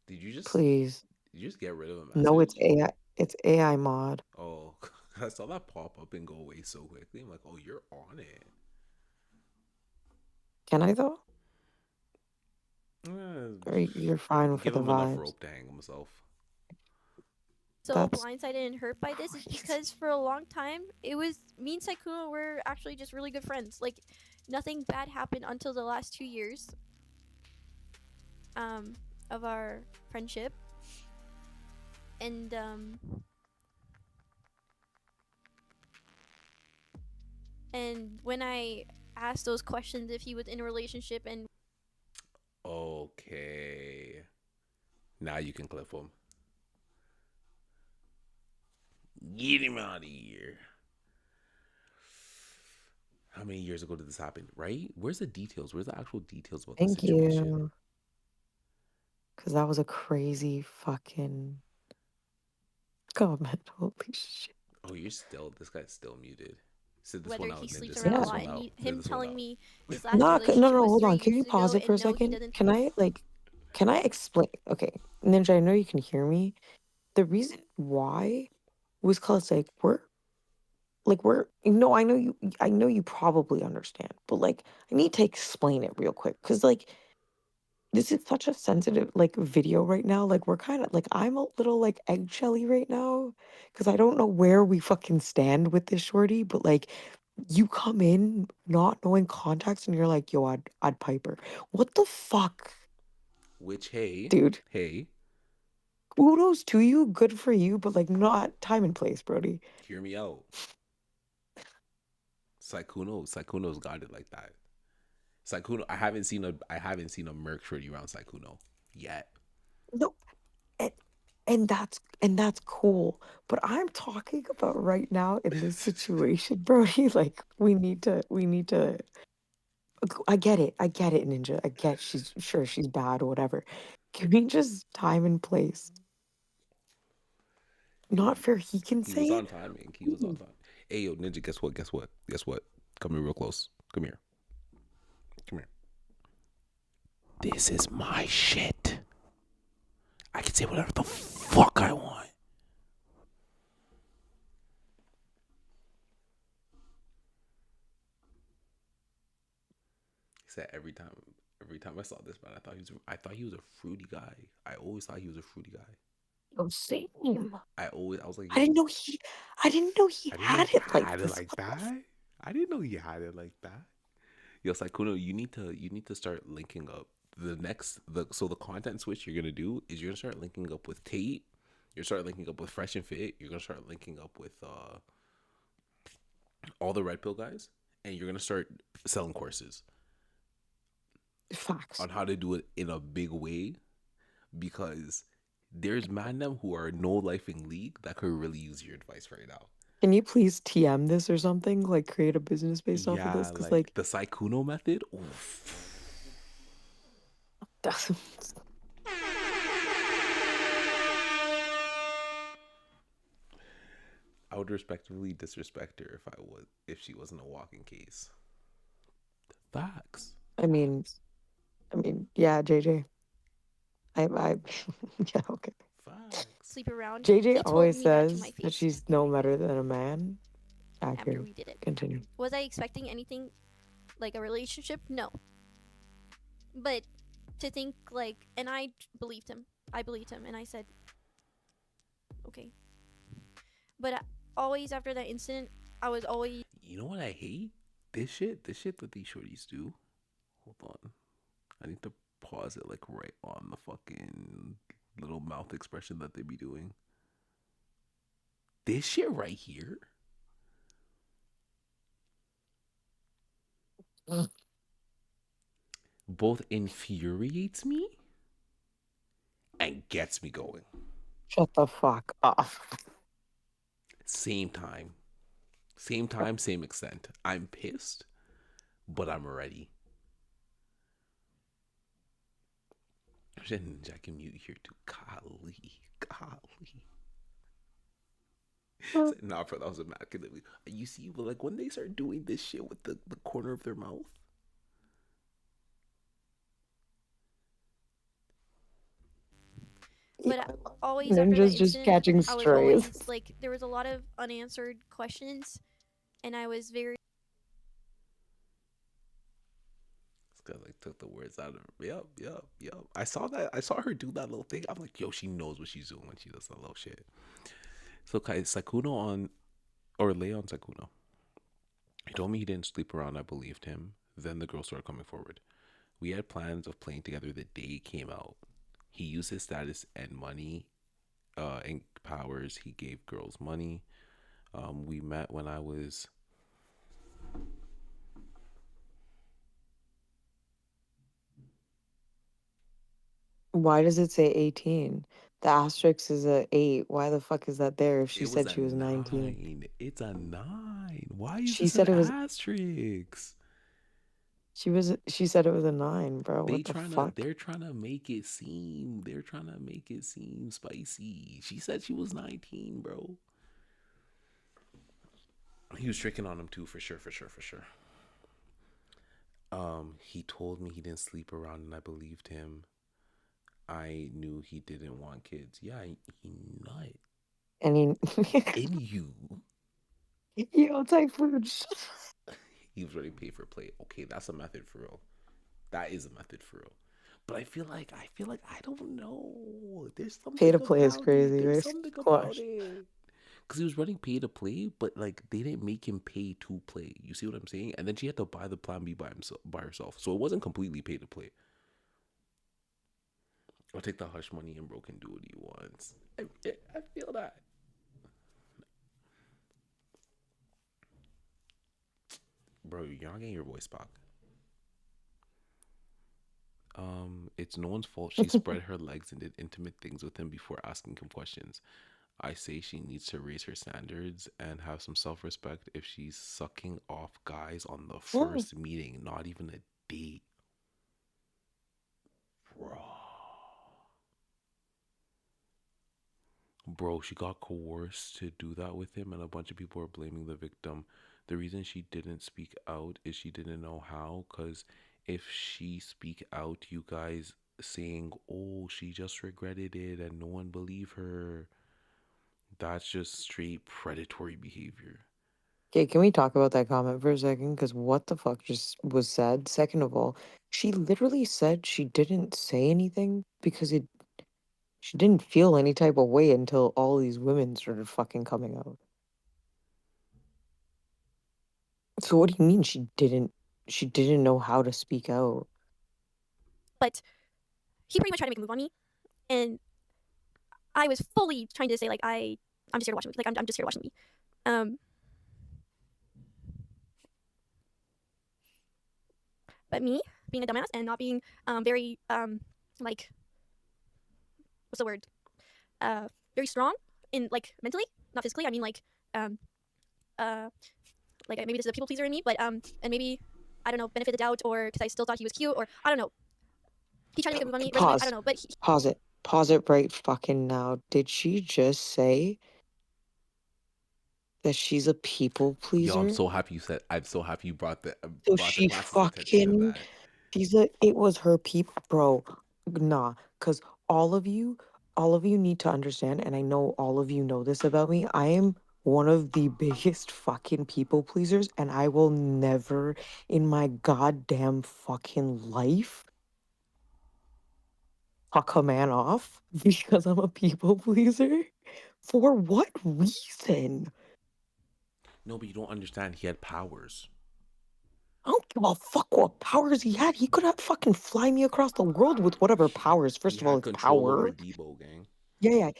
did you just please did you just get rid of a no, message? it's AI mod. Oh, I saw that pop up and go away so quickly. I'm like, oh, you're on it. Can I though? Eh, Or you're fine for give the him enough vibes? rope to hang himself. so That's blindsided and hurt by this is crazy. because for a long time, it was me and Sykkuno were actually just really good friends. Like, nothing bad happened until the last 2 years of our friendship. And when I asked those questions if he was in a relationship and Okay, now you can clip him. Get him out of here. How many years ago did this happen? Right? Where's the details? Where's the actual details about the thank situation? you. Because that was a crazy fucking comment. Holy shit. Oh, you're still. This guy's still muted. Sit this whether one out, he Ninja. sleeps Sit around a this lot, one and out. Sit him this one telling out. me his last No, relationship no, was hold 3 on. Can you years ago, pause it for a and no, he second? doesn't. Can I can I explain? Okay, Ninja, I know you can hear me. The reason why was because we're no, I know you probably understand, but like I need to explain it real quick because like this is such a sensitive like video right now. Like we're kind of like I'm a little like eggshelly right now because I don't know where we fucking stand with this shorty, but like you come in not knowing context and you're like, yo, I'd pipe her. What the fuck, Which, hey, dude? hey, Kudos to you, good for you, but like not time and place, Brody. hear me out. Sykkuno's got it like that. Sykkuno, I haven't seen a Merc shorty around Sykkuno yet. No, and, and that's cool. But I'm talking about right now in this situation, Brody. Like we need to. I get it, Ninja. I get she's bad or whatever. Give me just time and place. Yo, Not fair. He can he say was it. on timing. He was on time. Hey, yo, Ninja, guess what? Guess what? Guess what? Come here real close. Come here. Come here. This is my shit. I can say whatever the fuck I want. He said every time I saw this man, I thought he was a fruity guy. I always thought he was a fruity guy. Oh, same. I was like, I didn't yo, know I didn't know he I didn't know had he it like had it this. like that. I didn't know he had it like that. Yo, Sykkuno, you need to start linking up. So the content switch you're gonna do is you're gonna start linking up with Tate. You're gonna start linking up with Fresh and Fit. You're gonna start linking up with all the red pill guys, and you're gonna start selling courses Facts. on how to do it in a big way, because there's man them who are no life in league that could really use your advice right now. Can you please TM this or something? Like create a business based off of this? Yeah, Because like the Sykkuno method. Oof. I would respectively disrespect her if she wasn't a walking case. Facts. I mean, yeah, JJ. Yeah, okay. Facts. Sleep around. JJ He told always me that to my says that face she's no better than a man. after Accurate. we did it. Continue. Was I expecting anything like a relationship? No. But to think like, and I believed him. I believed him, and I said, okay. But always after that incident, I was always. You know what I hate? This shit that these shorties do. Hold on. I need to pause it like right on the fucking little mouth expression that they be doing. This shit right here. Both infuriates me and gets me going. Shut the fuck up. Same time. Same time, same extent. I'm pissed, but I'm ready. I can mute here too. Golly. Nah, bro, that was immaculate. You see, like when they start doing this shit with the corner of their mouth. But always after that Ninja's just incident, catching I was strays. always like, there was a lot of unanswered questions, and I was very. This guy like took the words out of her. Yep. I saw that. I saw her do that little thing. I'm like, yo, she knows what she's doing when she does that little shit. So Sykkuno lay on Sykkuno. He told me he didn't sleep around. I believed him. Then the girl started coming forward. We had plans of playing together the day it came out. He used his status and money and powers. He gave girls money. We met when I was. Why does it say 18? The asterisk is a 8. Why the fuck is that there if she said she was 19? 9. It's a 9. Why is She this said an it was asterisk? she said it was a 9, bro. What the fuck? They're trying to make it seem spicy. She said she was 19, bro. He was tricking on him too, for sure, for sure, for sure. He told me he didn't sleep around, and I believed him. I knew he didn't want kids. Yeah, he nut. And In you. yo, Typhoon. He was ready to pay for play. Okay, that's a method for real. That is a method for real. But I feel like I don't know. There's Pay something to play is about it. crazy. There's Right? something about Watch. it. Because he was running pay to play, but like they didn't make him pay to play. You see what I'm saying? And then she had to buy the plan B by herself. So it wasn't completely pay to play. I'll take the hush money and bro can do what he wants. I feel that. Bro, you're not getting your voice back. It's no one's fault she spread her legs and did intimate things with him before asking him questions. I say she needs to raise her standards and have some self-respect if she's sucking off guys on the first meeting, not even a date. Bro, she got coerced to do that with him, and a bunch of people are blaming the victim. The reason she didn't speak out is she didn't know how, because if she speak out, you guys saying, oh, she just regretted it and no one believe her, that's just straight predatory behavior. Okay, can we talk about that comment for a second? Because what the fuck just was said? Second of all, she literally said she didn't say anything because she didn't feel any type of way until all these women started fucking coming out. So what do you mean she didn't know how to speak out? But he pretty much tried to make a move on me, and I was fully trying to say like I'm just here to watch the movie. Like I'm just here to watch the movie. But me being a dumbass and not being very like what's the word? Very strong in like mentally, not physically. I mean like like maybe this is a people pleaser in me, but and maybe I don't know, benefit the doubt, or because I still thought he was cute, or I don't know. He tried to make a move on me. Pause. I don't know, but Pause it. Pause it right fucking now. Did she just say that she's a people pleaser? Yo, I'm so happy you said. I'm so happy you brought the So brought the she classes attention to that. it was her people, bro. Nah, because all of you need to understand, and I know all of you know this about me. I am one of the biggest fucking people pleasers, and I will never in my goddamn fucking life fuck a man off because I'm a people pleaser. For what reason? No, but you don't understand. He had powers. I don't give a fuck what powers he had. He could have fucking fly me across the world with whatever powers. First He of all, had it's control over power. Debo, gang. Yeah.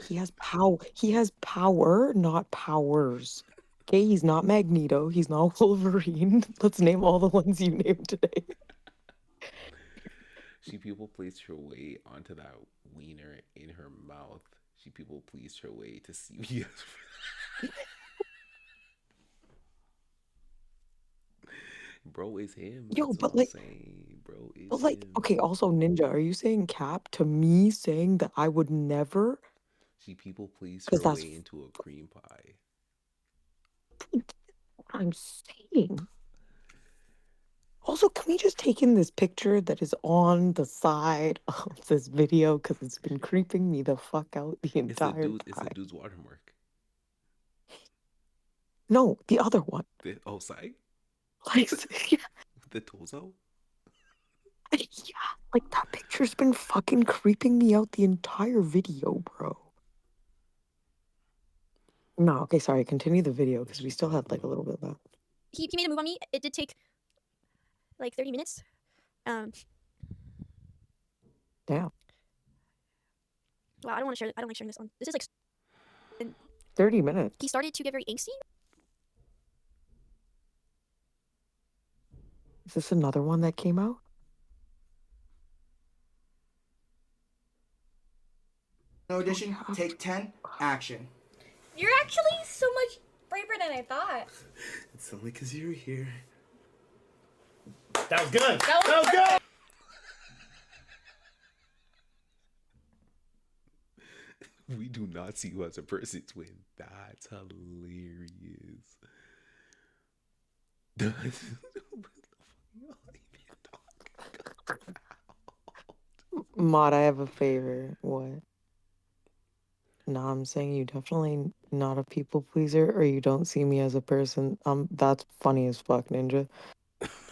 He has power. He has power, not powers. Okay, he's not Magneto. He's not Wolverine. Let's name all the ones you named today. She people pleased her way onto that wiener in her mouth. She people pleased her way to CVS. Bro is him. Yo, That's but what I'm like, saying. Bro is him. okay. Also, Ninja, are you saying cap to me saying that I would never? She people pleased Because her that's way into a cream pie. what I'm saying. Also, can we just take in this picture that is on the side of this video because it's been creeping me the fuck out the entire time? It's a dude's watermark. No, the other one. Oh, Psych? Like, yeah, The Tozo? like that picture's been fucking creeping me out the entire video, bro. No, okay, sorry. Continue the video because we still had like a little bit left. he made a move on me. It did take like 30 minutes. Damn. Wow, I don't want to share. I don't like sharing this on. This is like 30 minutes. he started to get very angsty. Is this another one that came out? No audition, take 10, action. You're actually so much braver than I thought. It's only because you're here. That was good. That was good. We do not see you as a person, twin. That's hilarious. Mod, I have a favor. What? No, I'm saying you definitely not a people pleaser, or you don't see me as a person. That's funny as fuck, Ninja.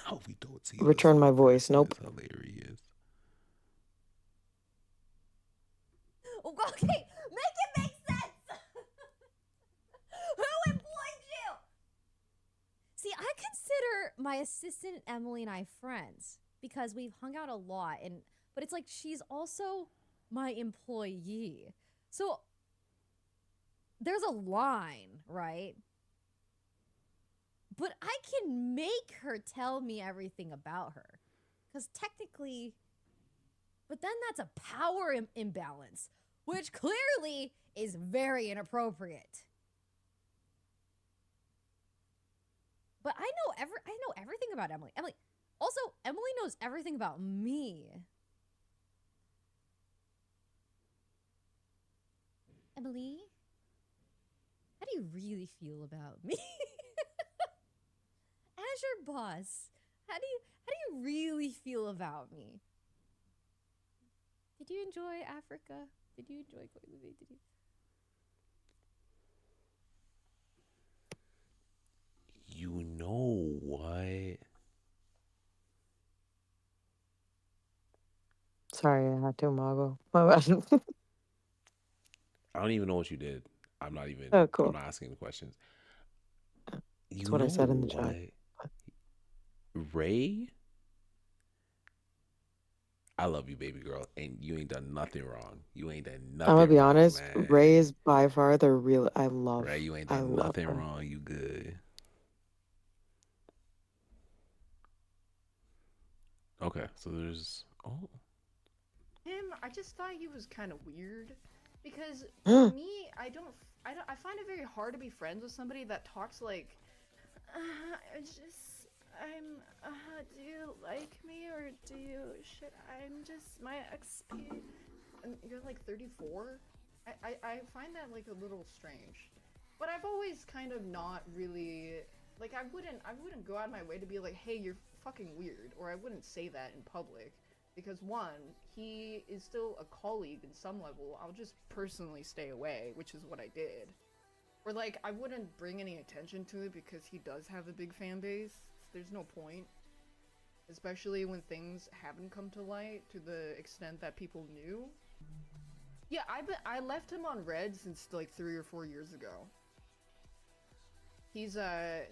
No, we don't see you as Return a my voice. person. Nope. It's hilarious. Okay, make it make sense. Who employed you? See, I consider my assistant Emily and I friends because we've hung out a lot, but it's like she's also my employee. So there's a line, right? But I can make her tell me everything about her. Because technically, but then that's a power imbalance, which clearly is very inappropriate. But I know everything about Emily. Emily knows everything about me. Emily, how do you really feel about me? As your boss, how do you really feel about me? Did you enjoy Africa? Did you enjoy going with me? Did you? You know what? Sorry, I had to, Mago. My bad. I don't even know what you did. I'm not even. Oh, I'm cool. not asking the questions. That's You what I know said in the chat. what? Ray, I love you, baby girl, and you ain't done nothing wrong. You ain't done I'm nothing gonna be wrong, honest. Ray man. is by far the real. Ray, you ain't I done love nothing her. wrong. You good. Okay, so there's Him, I just thought he was kind of weird, because for me, I find it very hard to be friends with somebody that talks like, do you like me or my XP, and you're like 34? I find that like a little strange, but I've always kind of not really, like I wouldn't go out of my way to be like, hey, you're fucking weird, or I wouldn't say that in public. Because one, he is still a colleague in some level. I'll just personally stay away, which is what I did. Or like, I wouldn't bring any attention to it because he does have a big fan base. There's no point. Especially when things haven't come to light to the extent that people knew. Yeah, I left him on red since like 3 or 4 years ago. He's I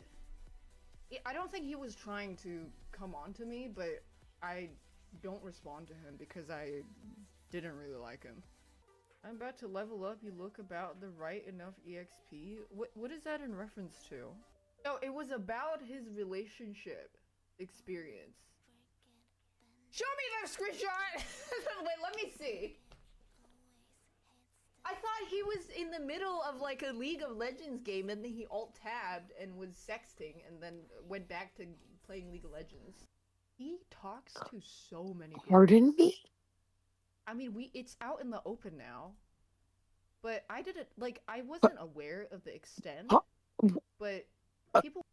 don't think he was trying to come on to me, but I don't respond to him because I didn't really like him. I'm about to level up. You look about the right enough EXP. What is that in reference to? No, it was about his relationship experience. Show me that screenshot! Wait, let me see. I thought he was in the middle of like a League of Legends game and then he alt-tabbed and was sexting and then went back to playing League of Legends. He talks to so many people. Pardon me? I mean, it's out in the open now. But I didn't, like, I wasn't aware of the extent. But people...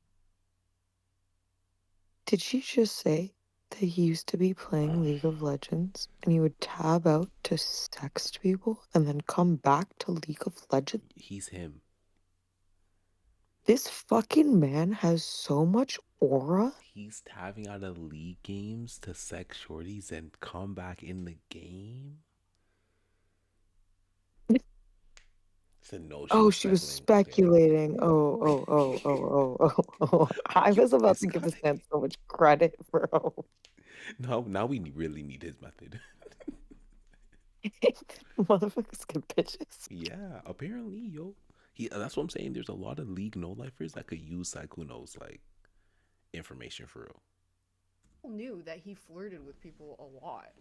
Did she just say that he used to be playing League of Legends and he would tab out to sext people and then come back to League of Legends? he's him. This fucking man has so much aura. He's tabbing out of league games to sex shorties and come back in the game. Said no. She was speculating. Oh. I was about to give this man so much credit, bro. No, now we really need his method. Motherfuckers get bitches. Yeah, apparently, yo. That's what I'm saying. There's a lot of league no-lifers that could use Sykkuno's like information for real. People knew that he flirted with people a lot.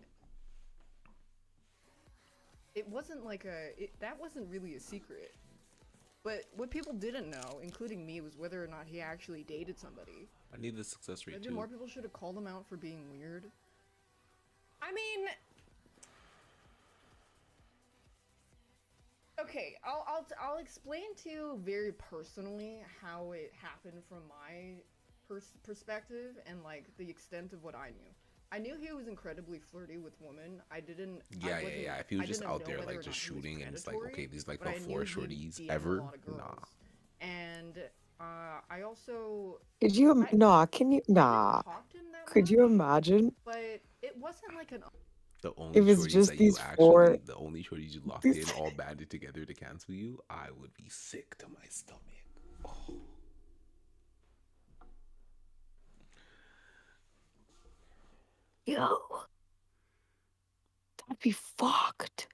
It wasn't like that wasn't really a secret. But what people didn't know, including me, was whether or not he actually dated somebody. I need the success rate Maybe too. more people should have called him out for being weird. I mean... okay, I'll explain to you very personally how it happened from my perspective and like the extent of what I knew. I knew he was incredibly flirty with women. I didn't. Yeah, I yeah, wasn't, yeah. If he was I just didn't out know there whether like or just not he was shooting and it's like, predatory, okay, these like but the I four knew he shorties DM'd a ever. lot of girls. Nah. And I also Could you nah? Can you nah? talk to him that Could you much, imagine? but it wasn't like an. The It only was shorties just that you these four. the only shorties you locked These, in all banded together to cancel you, I would be sick to my stomach. Oh. yo, that'd be fucked.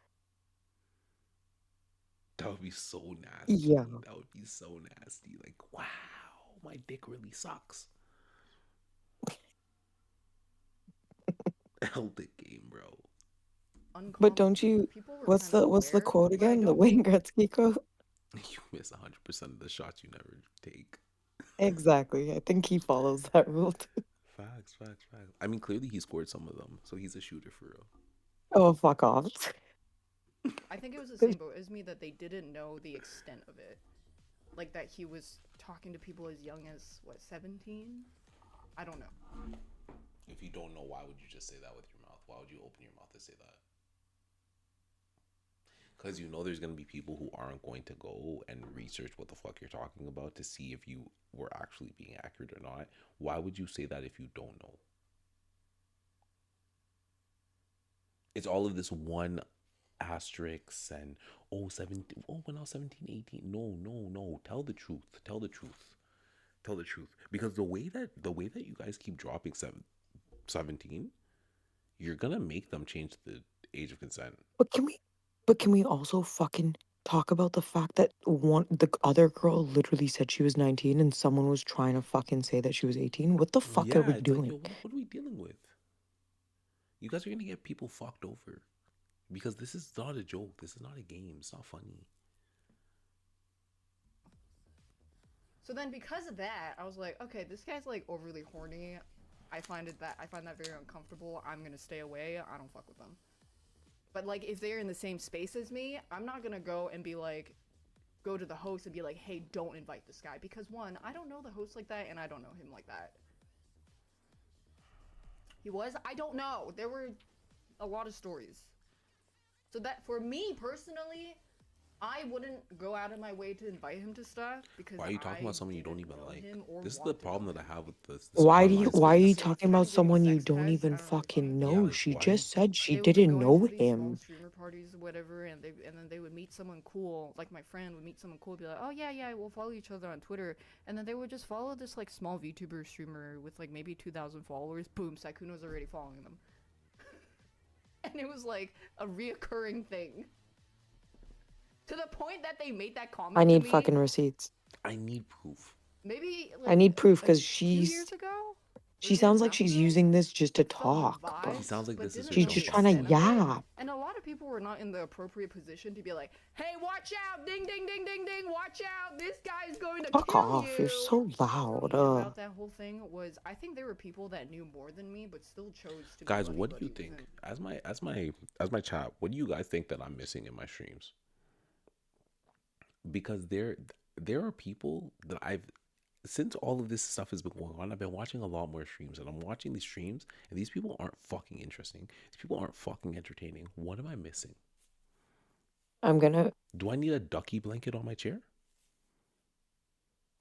That would be so nasty. Yeah. That would be so nasty. Like, wow, my dick really sucks. Held the game, bro. But don't you? What's the quote again? The Wayne Gretzky quote. You miss 100% of the shots you never take. Exactly. I think he follows that rule too. Facts. I mean, clearly he scored some of them, so he's a shooter for real. Oh, fuck off. I think it was the same boat as me that they didn't know the extent of it. Like that he was talking to people as young as, what, 17? I don't know. If you don't know, why would you just say that with your mouth? Why would you open your mouth to say that? Because you know there's going to be people who aren't going to go and research what the fuck you're talking about to see if you were actually being accurate or not. Why would you say that if you don't know? It's all of this one asterisks and when I was 17, 18. No. Tell the truth. Because the way that you guys keep dropping 17, you're gonna make them change the age of consent. But can we also fucking talk about the fact that the other girl literally said she was 19 and someone was trying to fucking say that she was 18? What the fuck are we It's doing? like, yo, what are we dealing with? You guys are gonna get people fucked over. Because this is not a joke. This is not a game. It's not funny. So then because of that, I was like, okay, this guy's like overly horny. I find that very uncomfortable. I'm gonna stay away. I don't fuck with them. But like if they're in the same space as me, I'm not gonna go and be like, go to the host and be like, hey, don't invite this guy. Because one, I don't know the host like that and I don't know him like that. I don't know. There were a lot of stories. So that, for me personally, I wouldn't go out of my way to invite him to stuff because why are you talking about someone you don't even like? This is the problem that I have with this. Why are you talking about someone you don't even fucking know? like, She why- just said she They would be didn't going know to these small him. streamer parties or whatever, and then they would meet someone cool. Like my friend would meet someone cool, be like, oh yeah, we'll follow each other on Twitter, and then they would just follow this like small VTuber streamer with like maybe 2,000 followers. Boom, Sykkuno's already following them, and it was like a reoccurring thing. To the point that they made that comment. I need to me, fucking receipts. I need proof. Maybe I need proof because few years ago. she sounds like she's using this just to talk, bro. He sounds like this is her She's jump just off trying to point. yap. And a lot of people were not in the appropriate position to be like, hey, watch out, ding, ding, ding, ding, ding, watch out, this guy's going to Fuck kill off, you. you're so loud. About that whole thing was, I think there were people that knew more than me, but still chose to. Guys, what do you think? As my chat, what do you guys think that I'm missing in my streams? Because there are people that since all of this stuff has been going on, I've been watching a lot more streams, and I'm watching these streams, and these people aren't fucking interesting. These people aren't fucking entertaining. What am I missing? Do I need a ducky blanket on my chair?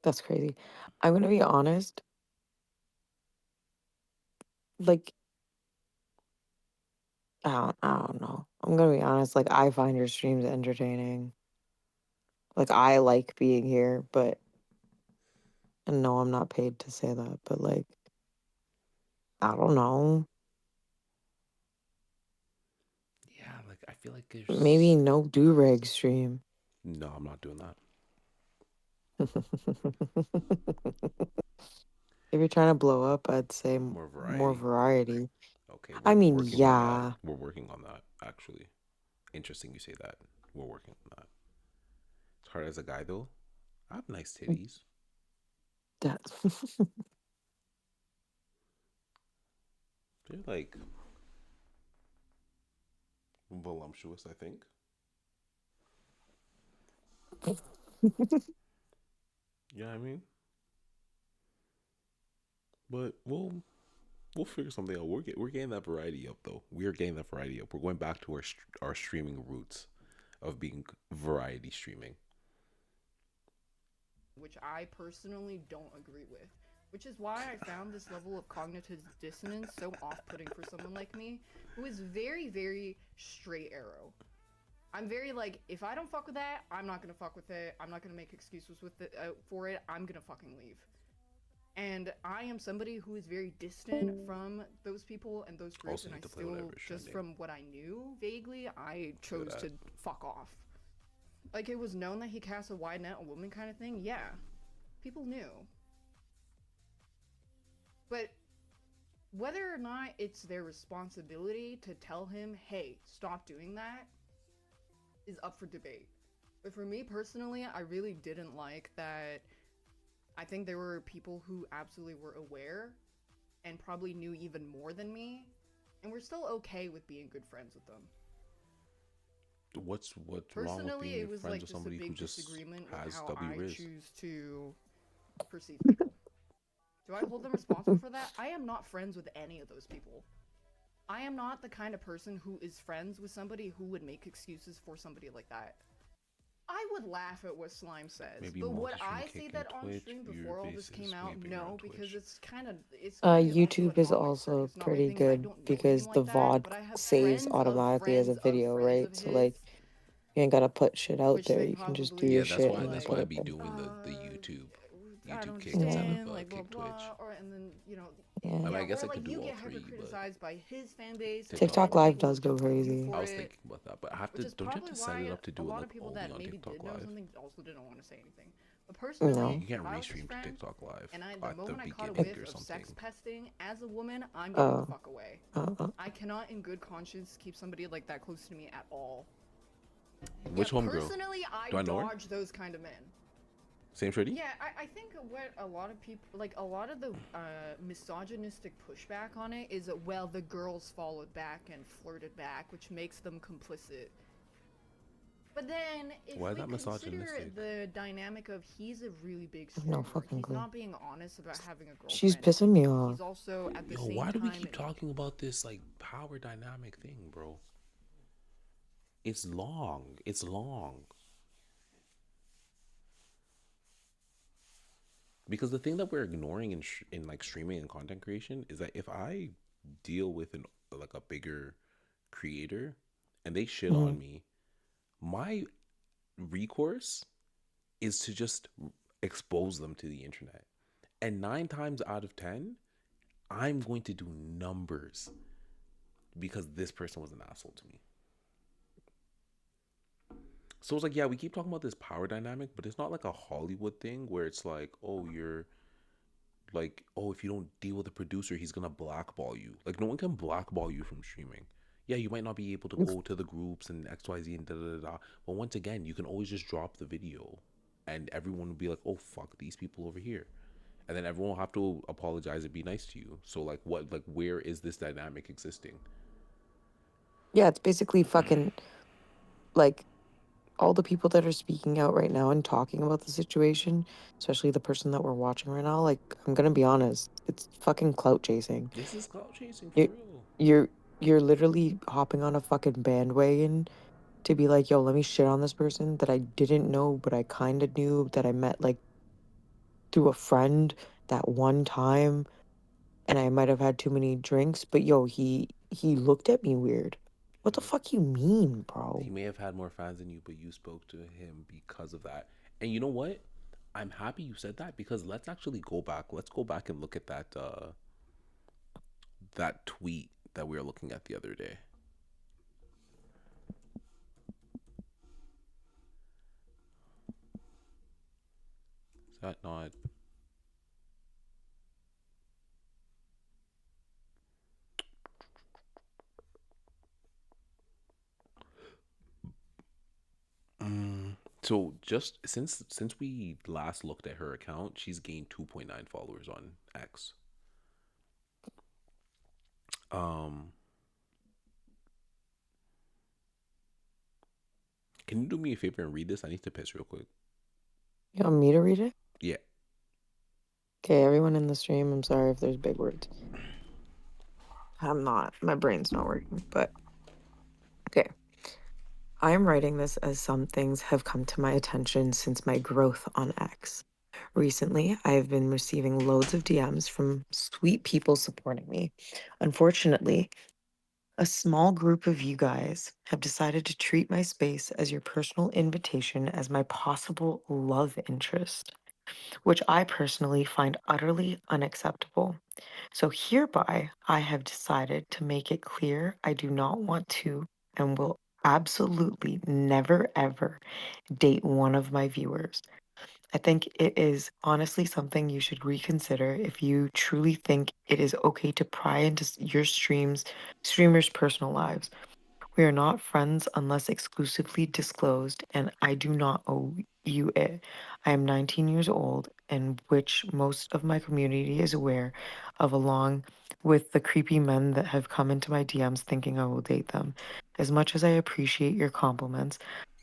That's crazy. I'm gonna be honest. Like, I don't know. I'm gonna be honest. Like, I find your streams entertaining. Like, I like being here, but and no, I'm not paid to say that. But like, I don't know. Yeah, like I feel like there's Maybe no do-rag stream. No, I'm not doing that. If you're trying to blow up, I'd say More more variety. Okay, I mean, working on yeah. that. We're working on that, actually. Interesting you say that. We're working on that. As hard as a guy, though, I have nice titties. That They're like voluptuous, I think. You know what I mean? But we'll figure something out. We're getting that variety up though. We're getting that variety up. We're going back to our streaming roots of being variety streaming. which I personally don't agree with. Which is why I found this level of cognitive dissonance so off-putting for someone like me, who is very, very straight arrow. I'm very like, if I don't fuck with that, I'm not gonna fuck with it. I'm not gonna make excuses with it for it. I'm gonna fucking leave. And I am somebody who is very distant from those people and those groups, Also and need I to play still, whatever's just trending. from what I knew vaguely, I chose to fuck off. Like, it was known that he cast a wide net on women kind of thing. Yeah, people knew. But whether or not it's their responsibility to tell him, hey, stop doing that, is up for debate. But for me personally, I really didn't like that. I think there were people who absolutely were aware and probably knew even more than me, and we're still okay with being good friends with them. What's wrong with Personally, being it was friends like with just a somebody who big just disagreement with has how W I Riz? choose to perceive people. Do I hold them responsible for that? I am not friends with any of those people. I am not the kind of person who is friends with somebody who would make excuses for somebody like that. I would laugh at what Slime says, Maybe but would multi-stream I kick say in that on Twitch, stream viewer before all base this came is out? way bigger No, on because Twitch. it's kind of also YouTube a is topic, also it's not my pretty thing, and I good don't know because him the like that, VOD but I have saves friends of automatically as a friends of video, friends right? of So like his, you ain't gotta put shit out which there. they You can just do probably your Yeah, would that's shit be why and that's like, why I put be it up. doing the I YouTube don't kicks instead understand, of like blah kick Twitch. blah, or and then Yeah. I mean, I yeah, guess or I could like do you all get hyper three, but criticized by his fan base, and TikTok then Live people does go jump on you crazy. for I was it. thinking about that, but I have Which to. is Don't you have probably to set it why up to a do it lot like of people only that on maybe TikTok did know Live? something also didn't want to say anything. But No. personally, You can't if I was his restream to friend, TikTok Live and the at the moment I caught a beginning whiff or of sex something. pesting as a woman, I'm getting the Uh, fuck away. uh, I cannot, in good conscience, keep somebody like that close to me at all. Which Yeah, homegirl? personally, I Do I know her? dodge those kind of men. Same shorty? Yeah, I think what a lot of people, like a lot of the misogynistic pushback on it is that, well, the girls followed back and flirted back, which makes them complicit. But then, if Why is we that consider misogynistic? the dynamic of he's a really big I have no streamer, fucking he's clue. not being honest about having a girlfriend. She's pissing me off. He's also at the Yo, same why do we time keep talking about this like power dynamic thing, bro? It's long. It's long. Because the thing that we're ignoring in like streaming and content creation is that if I deal with like a bigger creator and they shit Mhm. on me, my recourse is to just expose them to the internet. And 9 times out of 10, I'm going to do numbers because this person was an asshole to me. So it's like, yeah, we keep talking about this power dynamic, but it's not like a Hollywood thing where it's like, oh, you're like, oh, if you don't deal with the producer, he's gonna blackball you. Like, no one can blackball you from streaming. Yeah, you might not be able to go to the groups and XYZ and da da da da. But once again, you can always just drop the video and everyone will be like, oh, fuck these people over here. And then everyone will have to apologize and be nice to you. So, like, what, like, where is this dynamic existing? Yeah, it's basically fucking like all the people that are speaking out right now and talking about the situation, especially the person that we're watching right now. Like, I'm gonna be honest, it's fucking clout chasing. This is clout chasing for You, real. you're literally hopping on a fucking bandwagon to be like, yo, let me shit on this person that I didn't know, but I kind of knew that I met like through a friend that one time, and I might have had too many drinks, but yo, he looked at me weird. What the fuck you mean, bro? He may have had more fans than you, but you spoke to him because of that. And you know what? I'm happy you said that because let's actually go back. Let's go back and look at that tweet that we were looking at the other day. Is that not? So just since we last looked at her account, she's gained 2.9 followers on X. Can you do me a favor and read this? I need to piss real quick. You want me to read it? Yeah. Okay, everyone in the stream, I'm sorry if there's big words. My brain's not working, but okay. I am writing this as some things have come to my attention since my growth on X. Recently, I have been receiving loads of DMs from sweet people supporting me. Unfortunately, a small group of you guys have decided to treat my space as your personal invitation as my possible love interest, which I personally find utterly unacceptable. So hereby, I have decided to make it clear I do not want to and will absolutely never ever date one of my viewers. I think it is honestly something you should reconsider if you truly think it is okay to pry into your streamers' personal lives. We are not friends unless exclusively disclosed, and I do not owe you it. I am 19 years old, and which most of my community is aware of, along with the creepy men that have come into my DMs thinking I will date them. As much as I appreciate your compliments,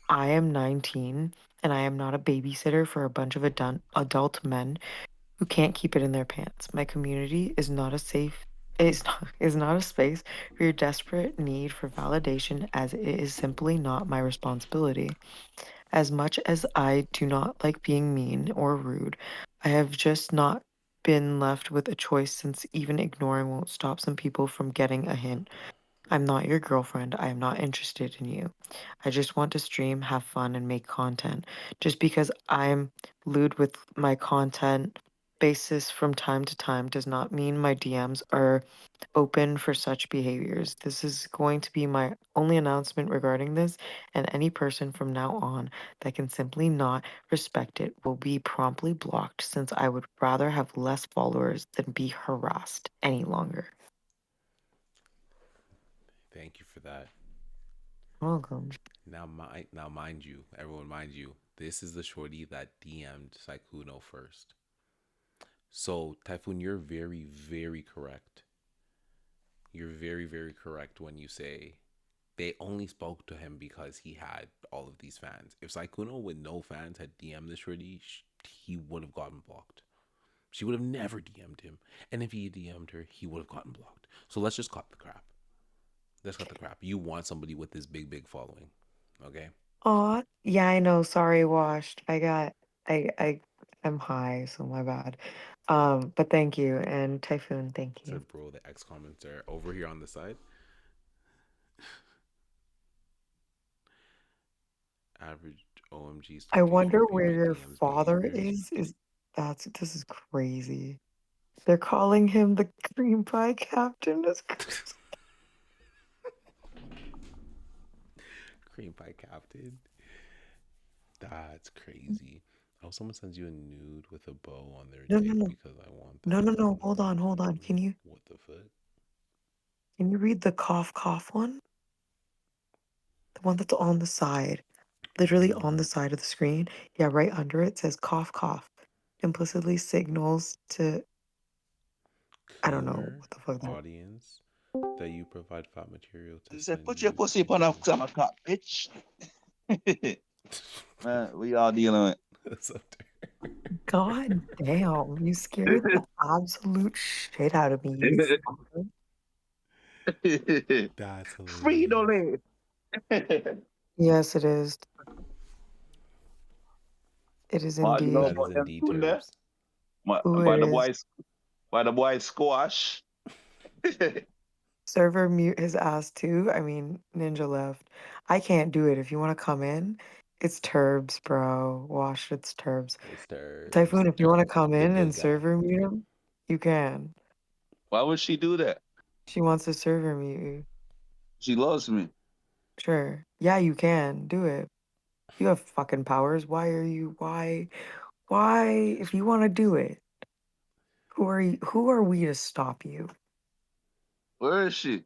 I am 19 and I am not a babysitter for a bunch of adult men who can't keep it in their pants. My community is not a safe is not a space for your desperate need for validation, as it is simply not my responsibility. As much as I do not like being mean or rude, I have just not been left with a choice, since even ignoring won't stop some people from getting a hint. I'm not your girlfriend. I am not interested in you. I just want to stream, have fun, and make content. Just because I'm lewd with my content basis from time to time does not mean my DMs are open for such behaviors. This is going to be my only announcement regarding this, and any person from now on that can simply not respect it will be promptly blocked, since I would rather have less followers than be harassed any longer. Thank you for that. Welcome. Now, mind you, everyone, mind you, this is the shorty that DM'd Sykkuno first. So, Typhoon, you're very, very correct. You're very, very correct when you say they only spoke to him because he had all of these fans. If Sykkuno with no fans had DM'd this shorty, he would have gotten blocked. She would have never DM'd him. And if he DM'd her, he would have gotten blocked. So let's just cut the crap. Let's cut the crap. You want somebody with this big, big following. Okay? Aw, yeah, I know. Sorry, washed. I'm high, so my bad. But thank you, and Typhoon, thank Sir, you. bro, the X comments are over here on the side. Average OMGs I 24 wonder where favorite your DMs father behaviors. this is crazy. They're calling him the cream pie captain. That's crazy. Cream pie captain. That's crazy. Oh, someone sends you a nude with a bow on their No, no, dick no, because I want no, that. no, no. Hold on, hold on. What the fuck? Can you read the cough one? The one that's on the side, literally on the side of the screen. Yeah, right under it says cough cough. Implicitly signals to, I don't know Clear what the fuck that. audience that you provide fat material to Say, send put your nudes pussy to. upon a summer cock, bitch. Man, we all dealing with. That's so God damn, you scared the absolute shit out of me, you fucker. That's Free hilarious. Dolly. Yes, it is. It is Man, you know indeed. That is about them indeed tune there? terms. Who By it the is. boys, by the boys squash. Server mute his ass too. I mean, Ninja left. I can't do it. If you want to come in, it's Turbs, bro. Wash, it's Turbs. It's terms. Typhoon, if you want to come The in and good guy. server mute him, you can. Why would she do that? She wants to server mute you. She loves me. Sure. Yeah, you can. Do it. You have fucking powers. Why, if you want to do it, who are we to stop you? Where is she?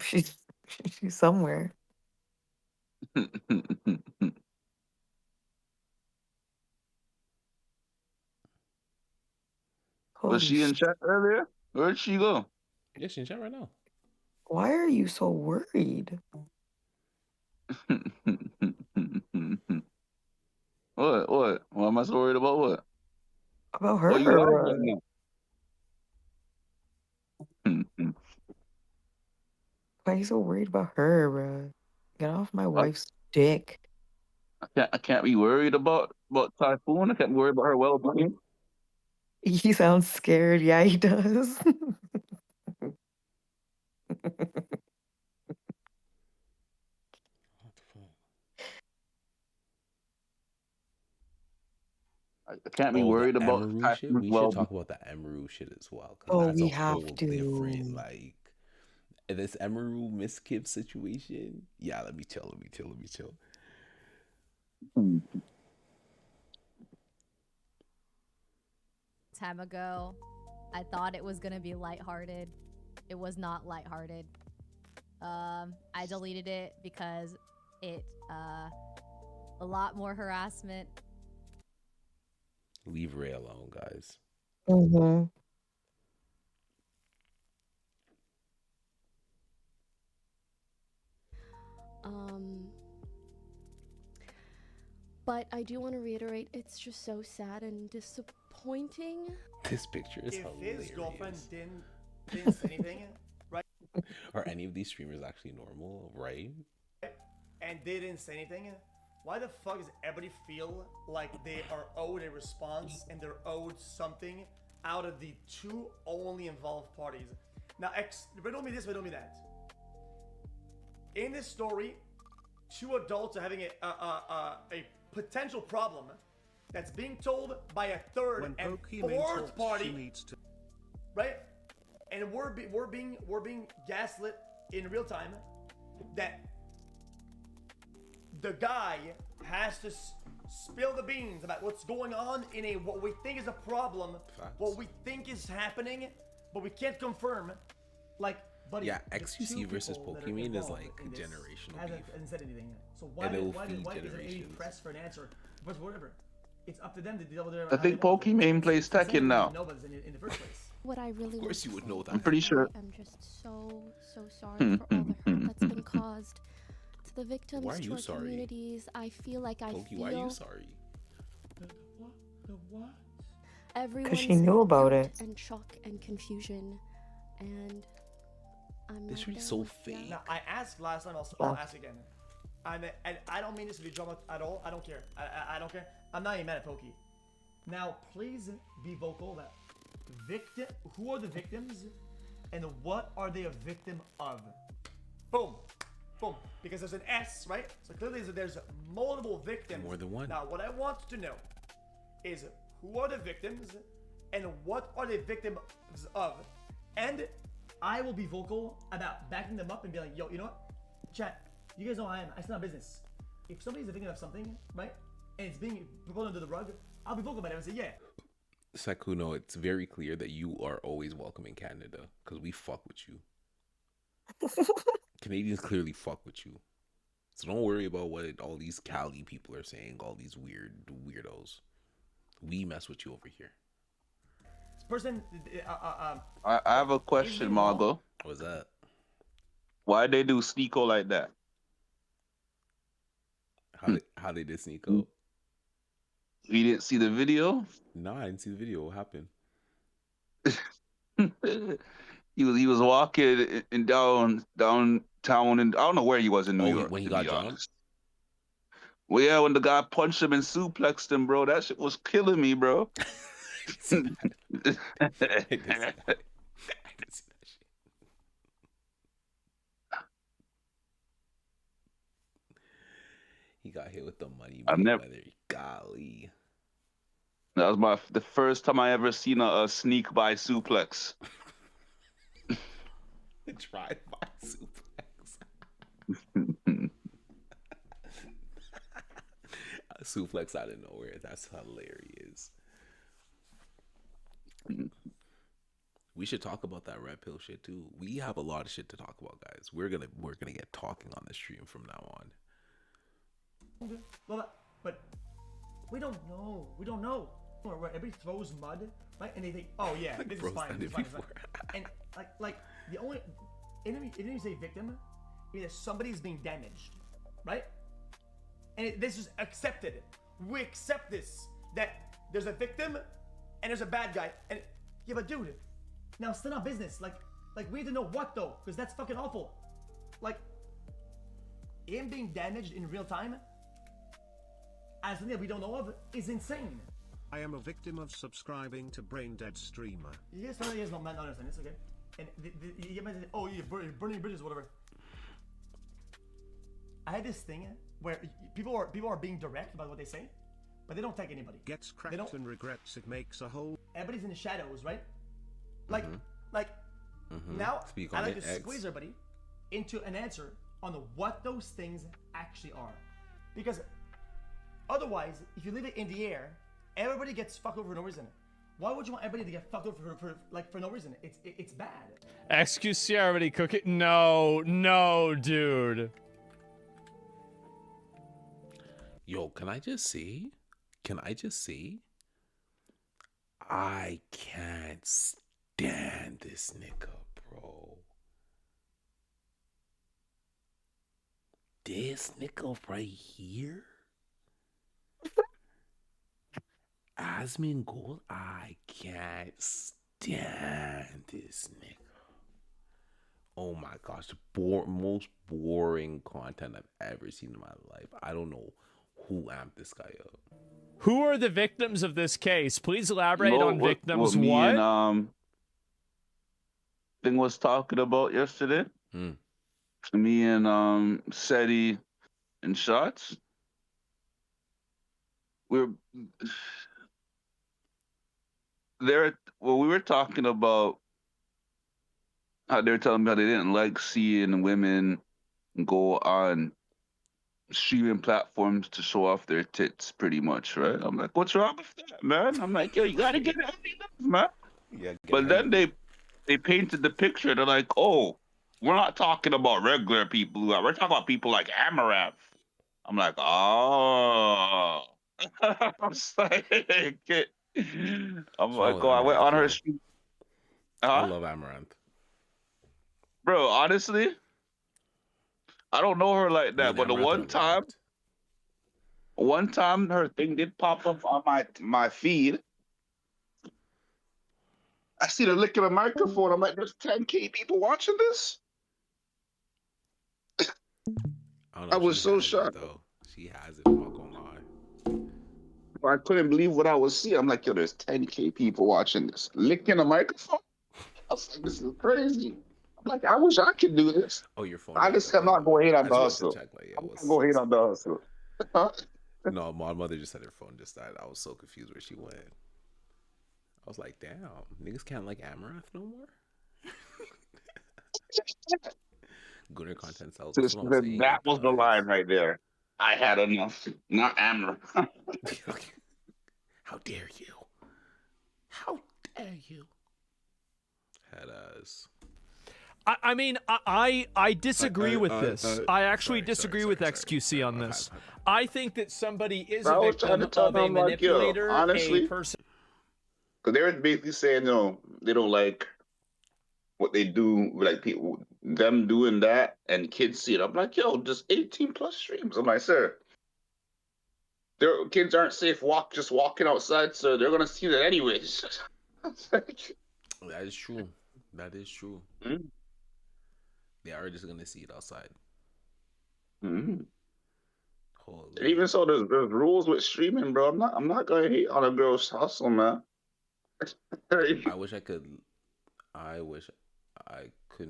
She's she's somewhere. Was Holy she in shit. chat earlier? Where'd she go? Yeah, she's in chat right now. Why are you so worried? What? What? Why am I so worried about what? About What you laughing her. at now? Why are you so worried about her, bro? Get off my I, wife's dick. I can't be worried about Typhoon. I can't be worried about her well-being. He sounds scared. Yeah, he does. I can't be Oh, the worried about Emerald shit. Typhoon's We should well-being. talk about the Emerald shit as well, because Oh, that's we a have whole different to. like this Emerald Miss Kib situation. Yeah, let me chill. Let me chill. Let me chill. Time ago, I thought it was gonna be lighthearted. It was not lighthearted. I deleted it because it a lot more harassment. Leave Ray alone, guys. Mm-hmm. But I do want to reiterate, it's just so sad and disappointing. This picture is If hilarious. his girlfriend didn't say anything, right? Are any of these streamers actually normal, right? And they didn't say anything, why the fuck does everybody feel like they are owed a response and they're owed something out of the two only involved parties? Now, riddle me this, riddle me that. In this story, two adults are having a potential problem that's being told by a third and fourth party, right? And we're being gaslit in real time that the guy has to spill the beans about what's going on in what we think is a problem, what we think is happening, but we can't confirm. Like, buddy, yeah, XQC versus Pokemon is like generational beef. Hasn't said anything. So why is there any press for an answer? But whatever, it's up to them to deal with their. I think Pokemon plays Tekken now. In the first place. What I really Of course you would know that. I'm pretty sure. I'm just so sorry for all the hurt that's been caused to the victims, Why are you to our sorry? communities. I feel like Pokey, why are you sorry? The what? Everyone's she knew about hurt it. and shock and confusion, and I'm This not really there so with fake. Now, I asked last time, I'll ask again. And I don't mean this to be drama at all. I don't care. I don't care. I'm not even mad at Pokey. Now, please be vocal that who are the victims and what are they a victim of? Boom. Boom. Because there's an S, right? So clearly there's multiple victims. More than one. Now, what I want to know is who are the victims and what are they victims of? And I will be vocal about backing them up and be like, yo, you know what? Chat, you guys know I am. I stand on business. If somebody's a victim of something, right, and it's being pulled under the rug, I'll be vocal about it and say, yeah. Sykkuno, it's very clear that you are always welcome in Canada because we fuck with you. Canadians clearly fuck with you. So don't worry about what all these Cali people are saying, all these weirdos. We mess with you over here. This person, I have a question, Margot. What's that? Why they do Sneeko like that? How they did Sneeko? You didn't see the video? No, I didn't see the video. What happened? He was walking in downtown, and I don't know where he was in New York. When he to got be drunk? honest. Well, yeah, when the guy punched him and suplexed him, bro, that shit was killing me, bro. I didn't see that shit. He got hit with the money. Golly. That was the first time I ever seen a sneak by suplex. Drive by suplex. Suplex out of nowhere. That's hilarious. We should talk about that red pill shit too. We have a lot of shit to talk about, guys. We're gonna get talking on the stream from now on. But we don't know. We don't know. Everybody throws mud, right? And they think, oh yeah, this is fine. This is fine. And like the only it didn't even say victim. It means that somebody's being damaged. right? And this is accepted. We accept this, that there's a victim and there's a bad guy. And yeah, but dude, now it's still not business. Like we need to know what though, because that's fucking awful. Like, him being damaged in real time, as something that we don't know of, is insane. I am a victim of subscribing to Brain Dead Streamer. You guys don't understand this, okay? And you might say, oh, you're burning bridges, whatever. I had this thing where people are being direct about what they say, but they don't tag anybody. Gets cracked and regrets it makes a whole. Everybody's in the shadows, right? Like, now Speak I on like it, to squeeze everybody into an answer on what those things actually are, because otherwise, if you leave it in the air, everybody gets fucked over for no reason. Why would you want everybody to get fucked over for no reason? It's bad. XQC already cooking? No, dude. Yo, can I just see? I can't stand this nigga, bro. This nigga right here? Asmongold, I can't stand this nigga. Oh my gosh, most boring content I've ever seen in my life. I don't know who amped this guy up. Who are the victims of this case? Please elaborate on victims. What me What? and thing was talking about yesterday. Me and Seti and Shots. We were talking about how they were telling me how they didn't like seeing women go on streaming platforms to show off their tits, pretty much, right? I'm like, what's wrong with that, man? I'm like, yo, you gotta get out of enough, man. Yeah. But then they painted the picture. They're like, oh, we're not talking about regular people. We're talking about people like Amaranth. I'm like, oh. I'm like, oh, I went on her stream. I love Amaranth. Bro, honestly, I don't know her like that, but the one time her thing did pop up on my feed. I see her licking a microphone. I'm like, there's 10K people watching this? I was so shocked. She has it, I'm not gonna lie. I couldn't believe what I was seeing. I'm like, yo, there's 10K people watching this. Licking a microphone? I was like, this is crazy. I'm like, I wish I could do this. Oh, your phone. I'm not going to hate on the hustle. I'm not going to hate on the hustle. No, my mother just said her phone just died. I was so confused where she went. I was like, damn, niggas can't like Amaranth no more? Gooder content sells. That was the line right there. I had enough. Not Amaranth. How dare you? How dare you? Had us. I mean, I disagree with this. I actually disagree with XQC on this. I think that somebody is a victim of a manipulator, honestly, a person. Because they were basically saying, no, they don't like what they do, like people, them doing that, and kids see it. I'm like, yo, just 18 plus streams. I'm like, sir, their kids aren't safe just walking outside, so they're gonna see that anyways. That is true. That is true. Mm-hmm. They are just gonna see it outside. Mm-hmm. And even so, there's rules with streaming, bro. I'm not gonna hate on a girl's hustle, man. I wish I could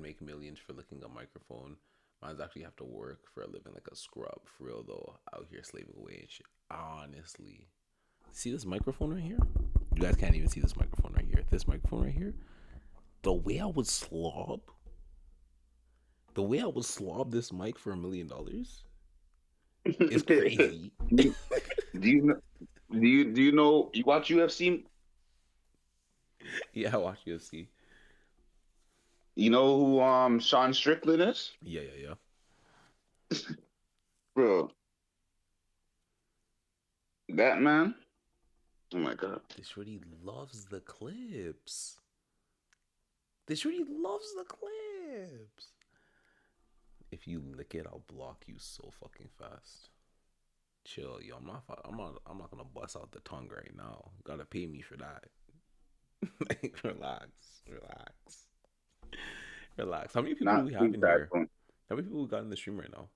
make millions for licking a microphone. Mine's actually have to work for a living like a scrub, for real though, out here slaving away and shit. Honestly. See this microphone right here? You guys can't even see this microphone right here. This microphone right here. The way I would slob this mic for $1 million is crazy. Do you know you watch UFC? Yeah, I watch UFC. You know who Sean Strickland is? Yeah. Bro. That man. Oh my god. This really loves the clips. If you lick it, I'll block you so fucking fast. Chill, yo. I'm not gonna bust out the tongue right now. Gotta pay me for that. Like, relax. How many people do we have in here? How many people we got in the stream right now?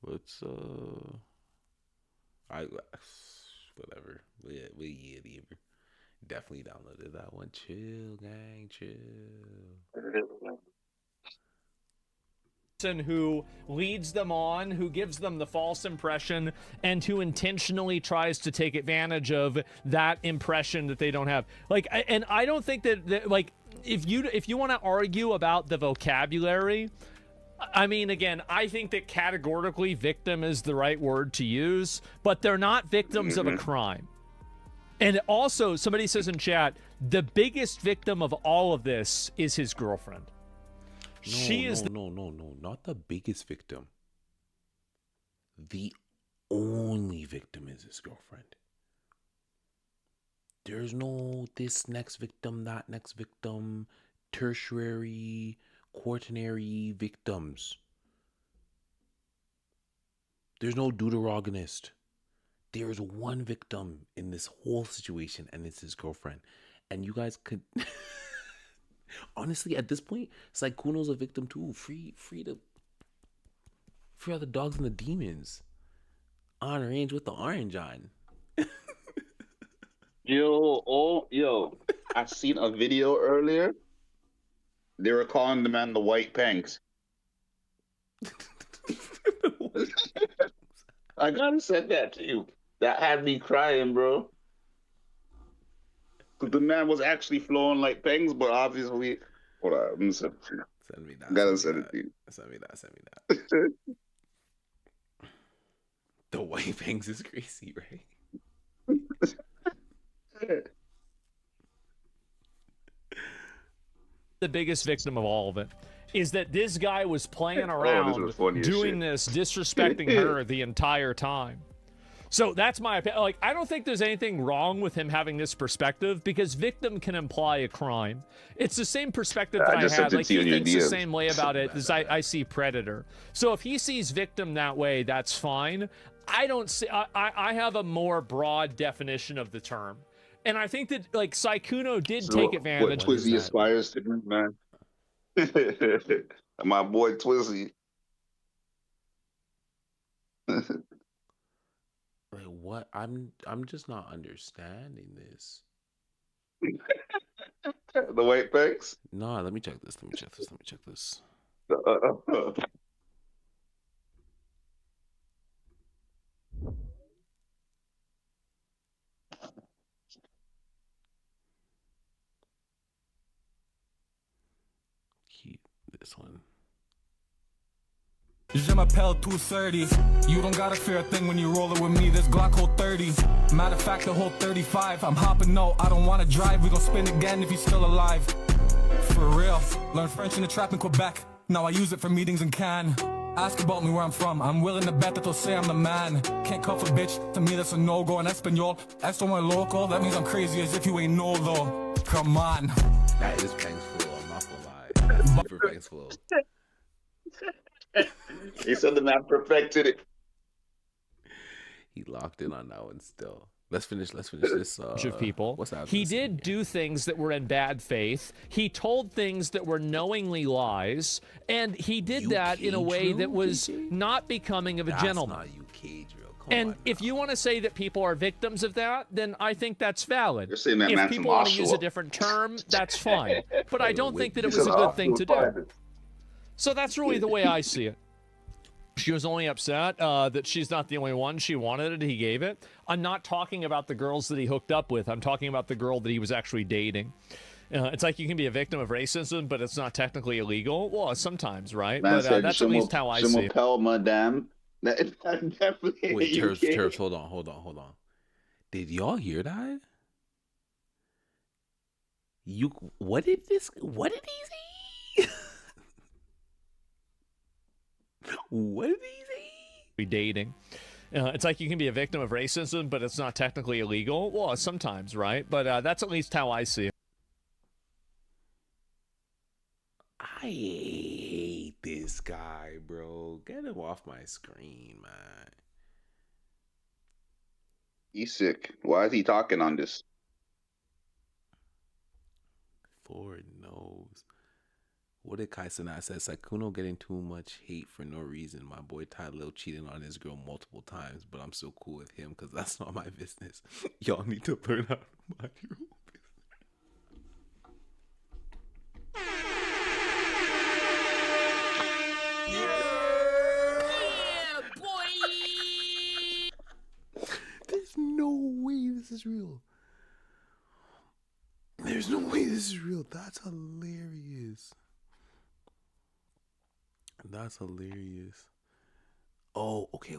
Let's whatever. We definitely downloaded that one. Chill, gang, chill. Who leads them on, who gives them the false impression, and who intentionally tries to take advantage of that impression that they don't have. Like, and I don't think that like, if you want to argue about the vocabulary, I mean, again, I think that categorically victim is the right word to use, but they're not victims of a crime. And also, somebody says in chat, the biggest victim of all of this is his girlfriend. No, not the biggest victim. The only victim is his girlfriend. There's no this next victim, that next victim, tertiary, quaternary victims. There's no deuteragonist. There's one victim in this whole situation, and it's his girlfriend. And you guys could... Honestly, at this point, Sykkuno's a victim too. Free all the dogs and the demons. On range with the orange on. Yo, I seen a video earlier. They were calling the man the white panks. I gotta send that to you. That had me crying, bro. Because the man was actually flowing like pengs, but obviously... Hold on, I'm gonna send it to you. Send me that. Gotta send it to you. Send me that. The white pangs is crazy, right? The biggest victim of all of it is that this guy was playing around doing this, disrespecting her the entire time. So that's my opinion. Like, I don't think there's anything wrong with him having this perspective, because victim can imply a crime. It's the same perspective that I had. Like, he thinks the same way about it as I see predator. So if he sees victim that way, that's fine. I don't see. I have a more broad definition of the term, and I think that like Sykkuno did take advantage. What Twizzy aspires to do, man. My boy Twizzy. Like, what? I'm just not understanding this. The white panks? No, let me check this. Let me check this. Keep this one. Je m'appelle 230. You don't gotta fear a thing when you roll it with me. This Glock hold 30. Matter of fact, the whole 35. I'm hopping, no, I don't wanna drive. We gon' spin again if he's still alive. For real. Learn French in the trap in Quebec. Now I use it for meetings in Cannes. Ask about me where I'm from. I'm willing to bet that they'll say I'm the man. Can't cuff a bitch. To me, that's a no-go in Espanol. Esto muy loco. That means I'm crazy as if you ain't know, though. Come on. That is painful. I'm not gonna lie. That's super painful. He said the man perfected it. He locked in on that one still. Let's finish this. Of people. What's that? He did do things that were in bad faith. He told things that were knowingly lies, and he did that in a way that was not becoming of a gentleman. That's not UK drill. And if you want to say that people are victims of that, then I think that's valid. You're saying that if man's people from want to use a Oshawa. different term, that's fine. But I don't think that it was a good thing to do. So that's really the way I see it. She was only upset that she's not the only one. She wanted it. He gave it. I'm not talking about the girls that he hooked up with. I'm talking about the girl that he was actually dating. It's like you can be a victim of racism, but it's not technically illegal. Well, sometimes, right? Man But said, that's at least how I Je see it. m'appelle madame. That definitely Wait, UK. Terps, hold on. Did y'all hear that? What did he say? What did he say? Be dating. It's like you can be a victim of racism, but it's not technically illegal. Well, sometimes, right? But that's at least how I see it. I hate this guy, bro. Get him off my screen, man. He's sick. Why is he talking on this? Lord knows. What did Kaisana said? Sykkuno getting too much hate for no reason. My boy Ty Lil cheating on his girl multiple times, but I'm still cool with him because that's not my business. Y'all need to learn how to mind your own Yeah, boy. There's no way this is real. There's no way this is real. That's hilarious. That's hilarious. Oh, okay.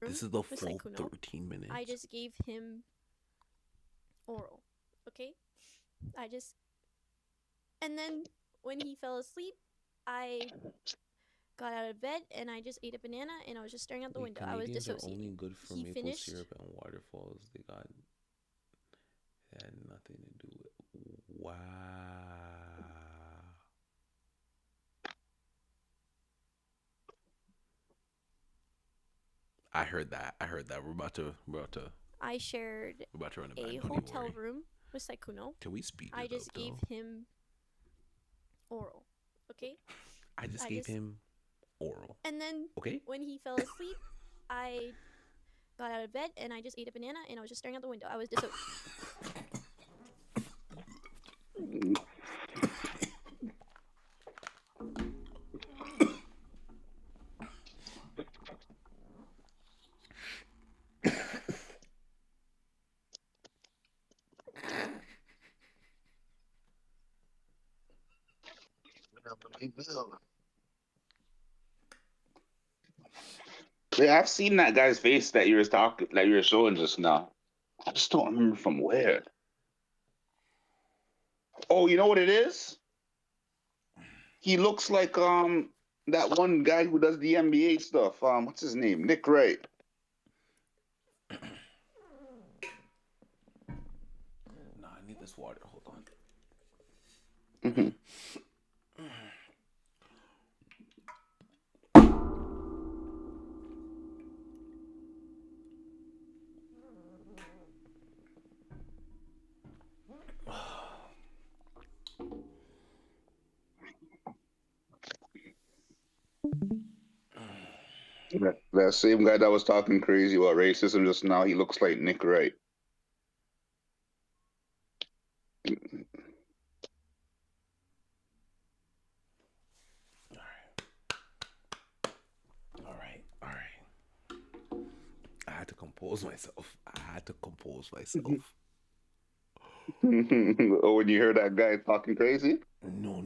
This is the with full Sykkuno. 13 minutes. I just gave him oral. Okay? And then when he fell asleep, I got out of bed and I just ate a banana and I was just staring out the window. I was Canadians are dissociating. only good for He maple finished. syrup and waterfalls. They had nothing to do with. Wow. I heard that. We're about to. I shared We're about to run it a back. Don't even hotel worry. room with Sykkuno. Can we speed I it just up, gave though? him oral. Okay? I just gave him oral. And then Okay? when he fell asleep, I got out of bed and I just ate a banana and I was just staring out the window. I was dissociating. Yeah, I've seen that guy's face that you were talking, that you were showing just now. I just don't remember from where. Oh, you know what it is? He looks like that one guy who does the NBA stuff. What's his name? Nick Wright. Nah, I need this water. Hold on. Mm-hmm. That same guy that was talking crazy about racism just now, he looks like Nick Wright. All right. I had to compose myself. Oh, when you hear that guy talking crazy? No.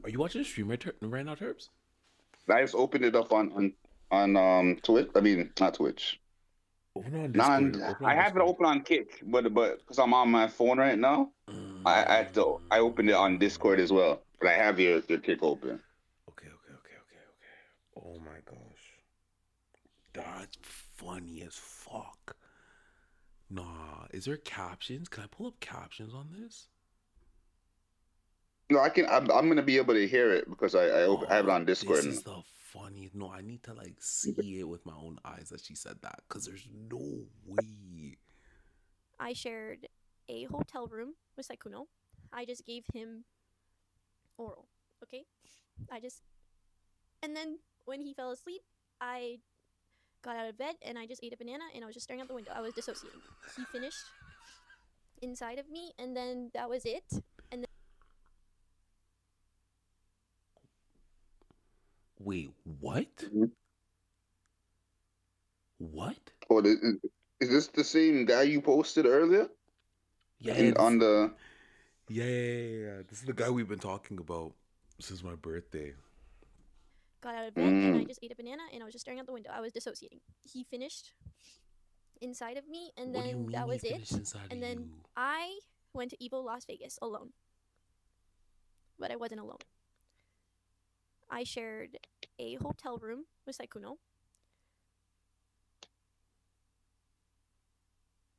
Are you watching the stream right now, Terps? I just opened it up on Twitch. I mean, not Twitch. Open on Discord. Discord. I have it open on Kick, but because I'm on my phone right now, I opened it on Discord as well. But I have your Kick open. Okay. Oh my gosh. That's funny as fuck. Nah, is there captions? Can I pull up captions on this? No, I can. I'm gonna be able to hear it because I have it on Discord. This is the funniest. No, I need to like see it with my own eyes that she said that because there's no way. I shared a hotel room with Sykkuno. I just gave him oral. Okay? And then when he fell asleep, I got out of bed and I just ate a banana and I was just staring out the window. I was dissociating. He finished inside of me and then that was it. And then Wait, what? What? Oh, is this the same guy you posted earlier? Yeah, Yeah. This is the guy we've been talking about since my birthday. Got out of bed and I just ate a banana and I was just staring out the window. I was dissociating. He finished inside of me and then that was it. And then I went to Evo Las Vegas alone. But I wasn't alone. I shared a hotel room with Sykkuno.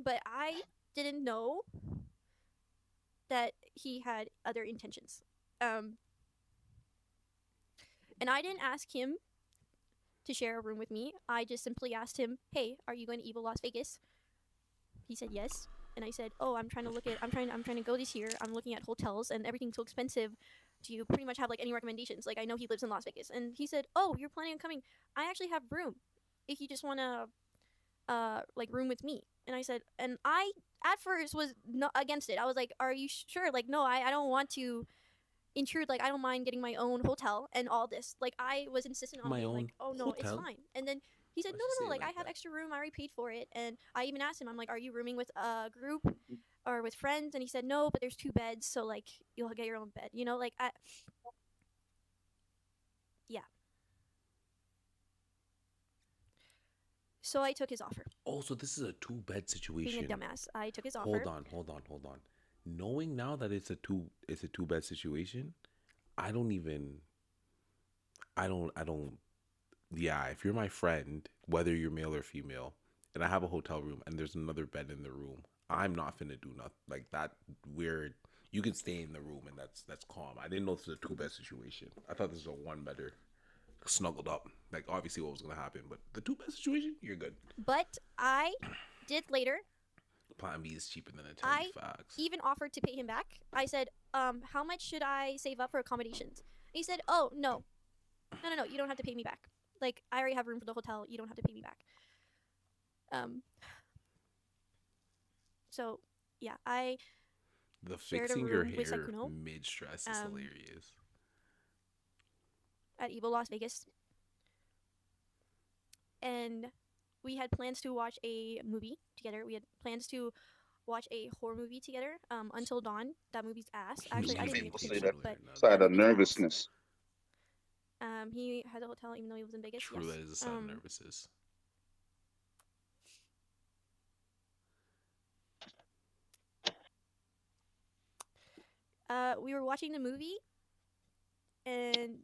But I didn't know that he had other intentions. And I didn't ask him to share a room with me. I just simply asked him, "Hey, are you going to Evil Las Vegas?" He said yes. And I said, "Oh, I'm trying to go this year. I'm looking at hotels and everything's so expensive. Do you pretty much have like any recommendations?" Like, I know he lives in Las Vegas. And he said, "Oh, you're planning on coming. I actually have room if you just want to like room with me." And I said, and I at first was not against it. I was like, "Are you sure?" Like, "No, I don't want to intrude. Like, I don't mind getting my own hotel and all this." Like, I was insistent on My being own like, "Oh no, it's hotel? fine." And then he said, Why'd "No, you say no, no. it Like, I like have that? extra room. I already paid for it." And I even asked him, I'm like, "Are you rooming with a group or with friends?" And he said, "No, but there's 2 beds, so like you'll get your own bed." You know, like yeah. So I took his offer. Oh, so this is a 2-bed Being situation. a dumbass, I took his offer. Hold on. Knowing now that it's a 2-bed situation, I don't even. I don't. Yeah, if you're my friend, whether you're male or female, and I have a hotel room and there's another bed in the room, I'm not finna do nothing like that. Weird. You can stay in the room and that's calm. I didn't know this was a 2-bed situation. I thought this was a 1-bedder, snuggled up. Like, obviously what was gonna happen, but the 2-bed situation, you're good. But I did later. Plan B is cheaper than a I Fax. even offered to pay him back. I said, "How much should I save up for accommodations?" And he said, "Oh, no. No, you don't have to pay me back. Like, I already have room for the hotel. You don't have to pay me back." So, yeah, I The shared a fixing your room with hair Sykkuno mid stress is hilarious. at Evil Las Vegas. And we had plans to watch a movie together. We had plans to watch a horror movie together. Until Dawn. That movie's ass. Actually, I didn't even get to finish it, but Side that of movie's ass. nervousness. He has a hotel even though he was in Vegas. True, Yes. that is a sign of nervousness. We were watching the movie, and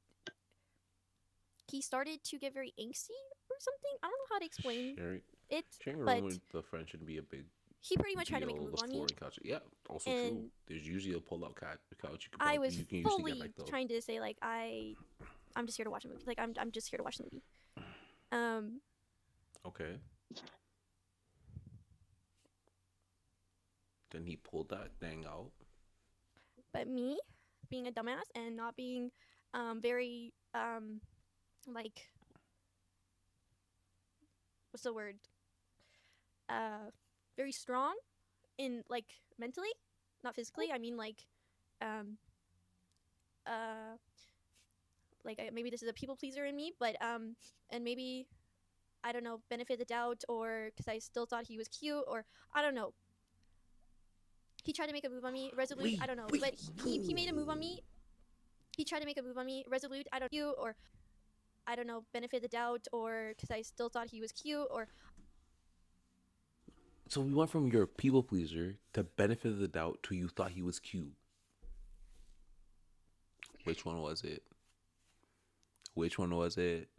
he started to get very angsty or something. I don't know how to explain it, Sharing a but room with a friend shouldn't be a big. he pretty much tried to make a move on me. Couch. Yeah, also And true. There's usually a pull-out couch. You can I was you can usually fully get like the. trying to say like I'm just here to watch a movie. Like I'm just here to watch the movie. Okay. Then he pulled that thing out. But me, being a dumbass and not being very like what's the word? Very strong in like mentally, not physically. I mean like maybe this is a people pleaser in me, but and maybe I don't know, benefit of the doubt, or because I still thought he was cute, or I don't know. He tried to make a move on me, resolute. I don't know, but he made a move on me. He tried to make a move on me, resolute. I don't know, or I don't know, benefit of the doubt, or because I still thought he was cute, or. So we went from your people pleaser to benefit of the doubt to you thought he was cute. Which one was it? Which one was it?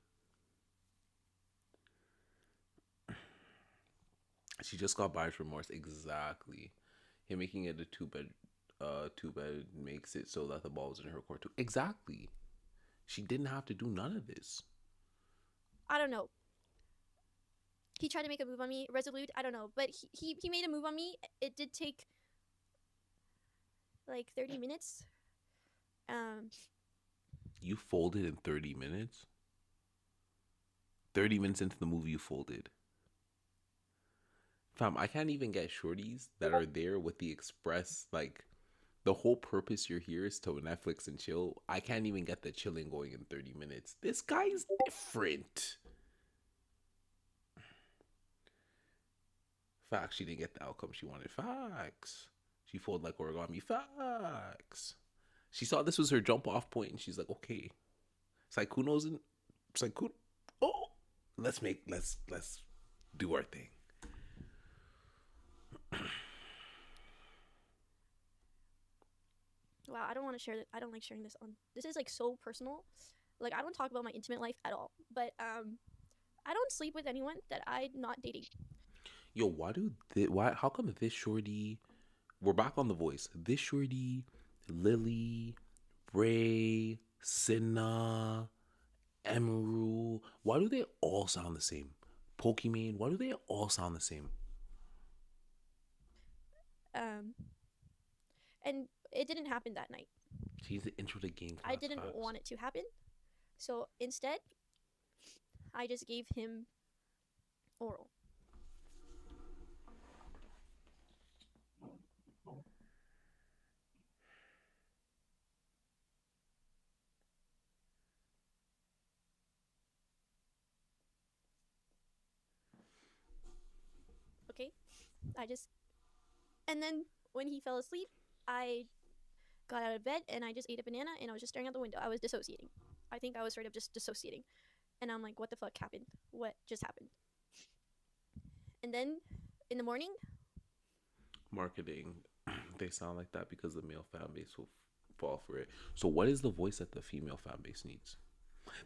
She just got buyer's remorse. Exactly. Him making it a 2-bed makes it so that the ball was in her court too. Exactly. She didn't have to do none of this. I don't know. He tried to make a move on me, resolute. I don't know, but he made a move on me. It did take like 30 minutes. You folded in 30 minutes? 30 minutes into the movie, you folded. Fam, I can't even get shorties that are there with the express, like, the whole purpose you're here is to Netflix and chill. I can't even get the chilling going in 30 minutes. This guy's different. Facts, she didn't get the outcome she wanted. Facts. She folded like origami. Facts. She saw this was her jump off point and she's like, okay. Sykkuno's in Sykkuno. Oh, let's do our thing. Wow, I don't want to share that. I don't like sharing this on. This is like so personal. Like I don't talk about my intimate life at all. But I don't sleep with anyone that I'm not dating. Yo, why? How come this shorty? We're back on The Voice. This shorty Lily, Ray, Cinna, Emerald. Why do they all sound the same? Pokemon, why do they all sound the same? And it didn't happen that night. She's the intro to game class. I didn't facts. want it to happen. So instead, I just gave him oral. Okay? And then when he fell asleep, I got out of bed and I just ate a banana and I was just staring out the window. I was dissociating. I think I was straight up just dissociating. And I'm like, what the fuck happened? What just happened? And then in the morning, marketing, they sound like that because the male fan base will fall for it. So what is the voice that the female fan base needs?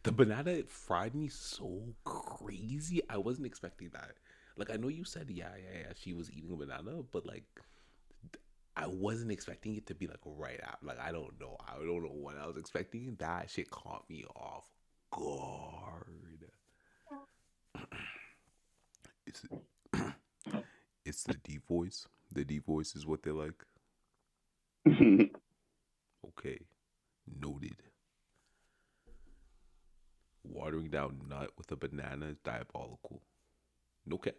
The banana fried me so crazy. I wasn't expecting that. Like, I know you said yeah, she was eating a banana, but like, I wasn't expecting it to be like right out. Like, I don't know what I was expecting. That shit caught me off guard. It's the deep voice. The deep voice is what they like. Okay, noted. Watering down nut with a banana is diabolical. No cap.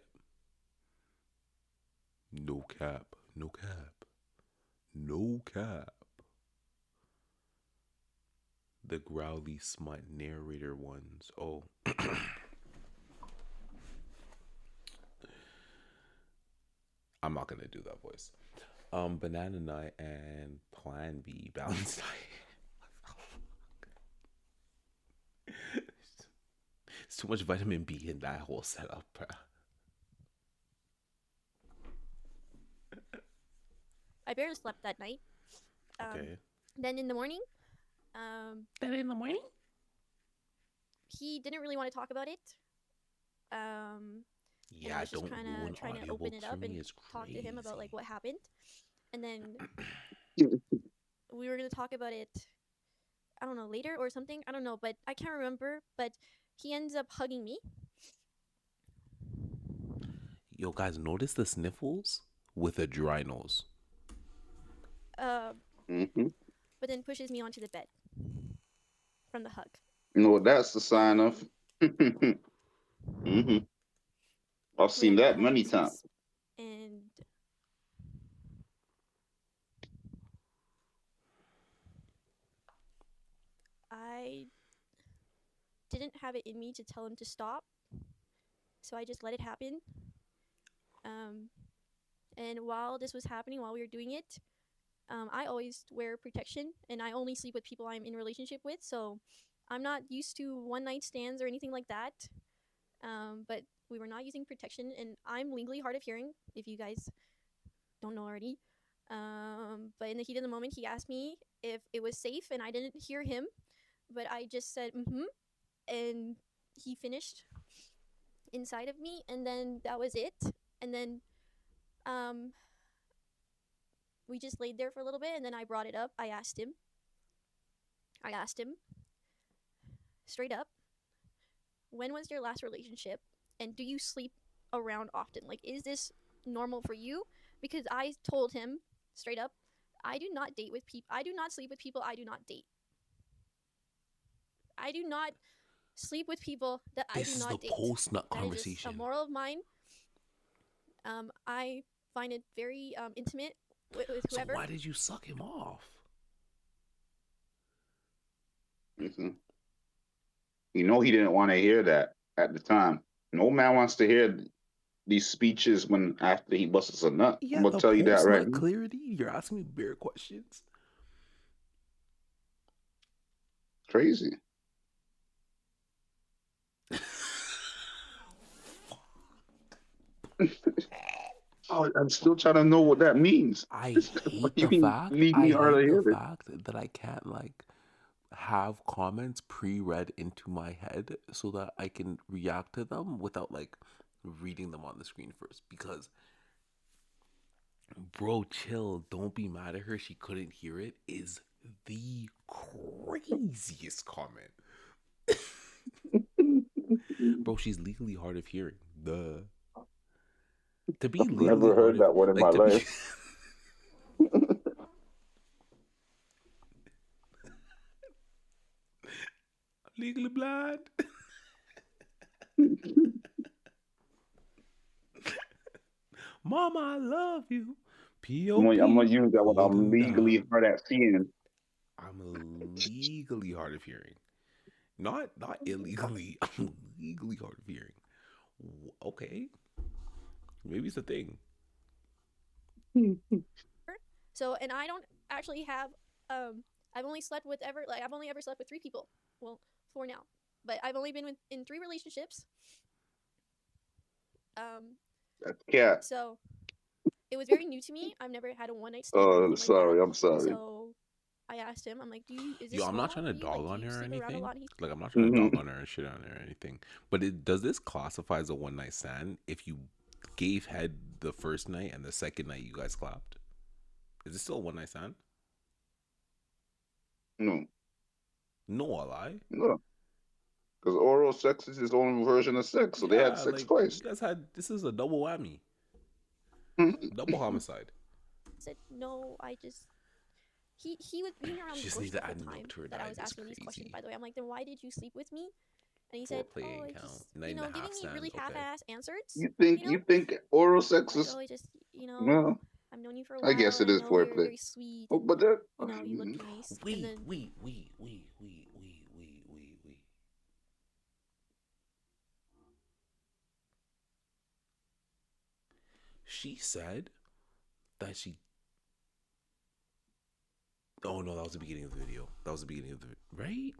No cap. No cap. No cap. The growly smut narrator ones. Oh. I'm not gonna do that voice. Banana nut and Plan B balanced diet. It's too much vitamin B in that whole setup, bro. I barely slept that night. Okay. Then in the morning, he didn't really want to talk about it. Yeah, I was just don't kind ruin of trying to open it audiobooks up for me. and It's talk to him about like crazy. what happened. And then we were gonna talk about it. I don't know, later or something. I don't know, but I can't remember. But he ends up hugging me. Yo, guys, notice the sniffles with a dry nose. But then pushes me onto the bed from the hug. You know what that's the sign of? I've seen that many times. And I didn't have it in me to tell him to stop. So I just let it happen. And while this was happening, while we were doing it, I always wear protection and I only sleep with people I'm in a relationship with. So I'm not used to one night stands or anything like that. But we were not using protection and I'm legally hard of hearing, if you guys don't know already. But in the heat of the moment, he asked me if it was safe and I didn't hear him, but I just said, and he finished inside of me, and then that was it. And then we just laid there for a little bit, and then I brought it up. I asked him straight up, when was your last relationship, and do you sleep around often? Like, is this normal for you? Because I told him straight up, I do not date with people. I do not sleep with people I do not date. I do not sleep with people that I do not date. This is the post-nut That is just conversation. a moral of mine. I find it very intimate with whoever. So why did you suck him off? You know he didn't want to hear that at the time. No man wants to hear these speeches when after he busts a nut. Yeah, I'm gonna the tell you that right post-nut now. clarity. You're asking me bare questions. Crazy. Oh, I'm still trying to know what that means. I hate You the mean fact. leave I me hard to hate hear the it? fact that I can't like have comments pre-read into my head so that I can react to them without like reading them on the screen first. Because Bro, chill. Don't be mad at her. She couldn't hear it. Is the craziest comment. Bro, she's legally hard of hearing. Duh. To be I've legally never hard heard of, that one in my like, to be life. legally blind. Mama, I love you. I'm gonna P.O.P. use that one. I'm Holding legally down. hard at seeing. I'm legally hard of hearing. Not illegally. I'm legally hard of hearing. Okay. Maybe it's a thing. So, and I don't actually have. I've only slept with I've only ever slept with 3 people. Well, 4 now, but I've only been in 3 relationships. That's cat. So it was very new to me. I've never had a one night stand or anything like that. I'm sorry. So I asked him, I'm like, is this Yo, I'm not normal trying for to you? dog Like, on do you her or sleep around a anything. lot? He's Like, I'm not trying to dog on her and shit on her or anything. But does this classify as a one night stand if you gave head the first night and the second night you guys clapped? Is it still a one night stand? No. No, a lie. No. Because oral sex is his own version of sex, so they had sex like, twice. You guys had, this is a double whammy. Double homicide. I said, no, I just. He was being around Just the need bush to the add whole milk time to her that I diet. was It's asking these questions, crazy. by the way. I'm like, then why did you sleep with me? And he said, Foreplay oh, ain't it count. just, Night and a giving half me stand. really Okay. half-ass answers. You think oral sex Like, is oh, I just, well? I've known you for a I while, guess it and I is know you're foreplay. very sweet, Oh, and but that you look nice. And then We. She said that she. Oh no, that was the beginning of the video. That was the beginning of the right.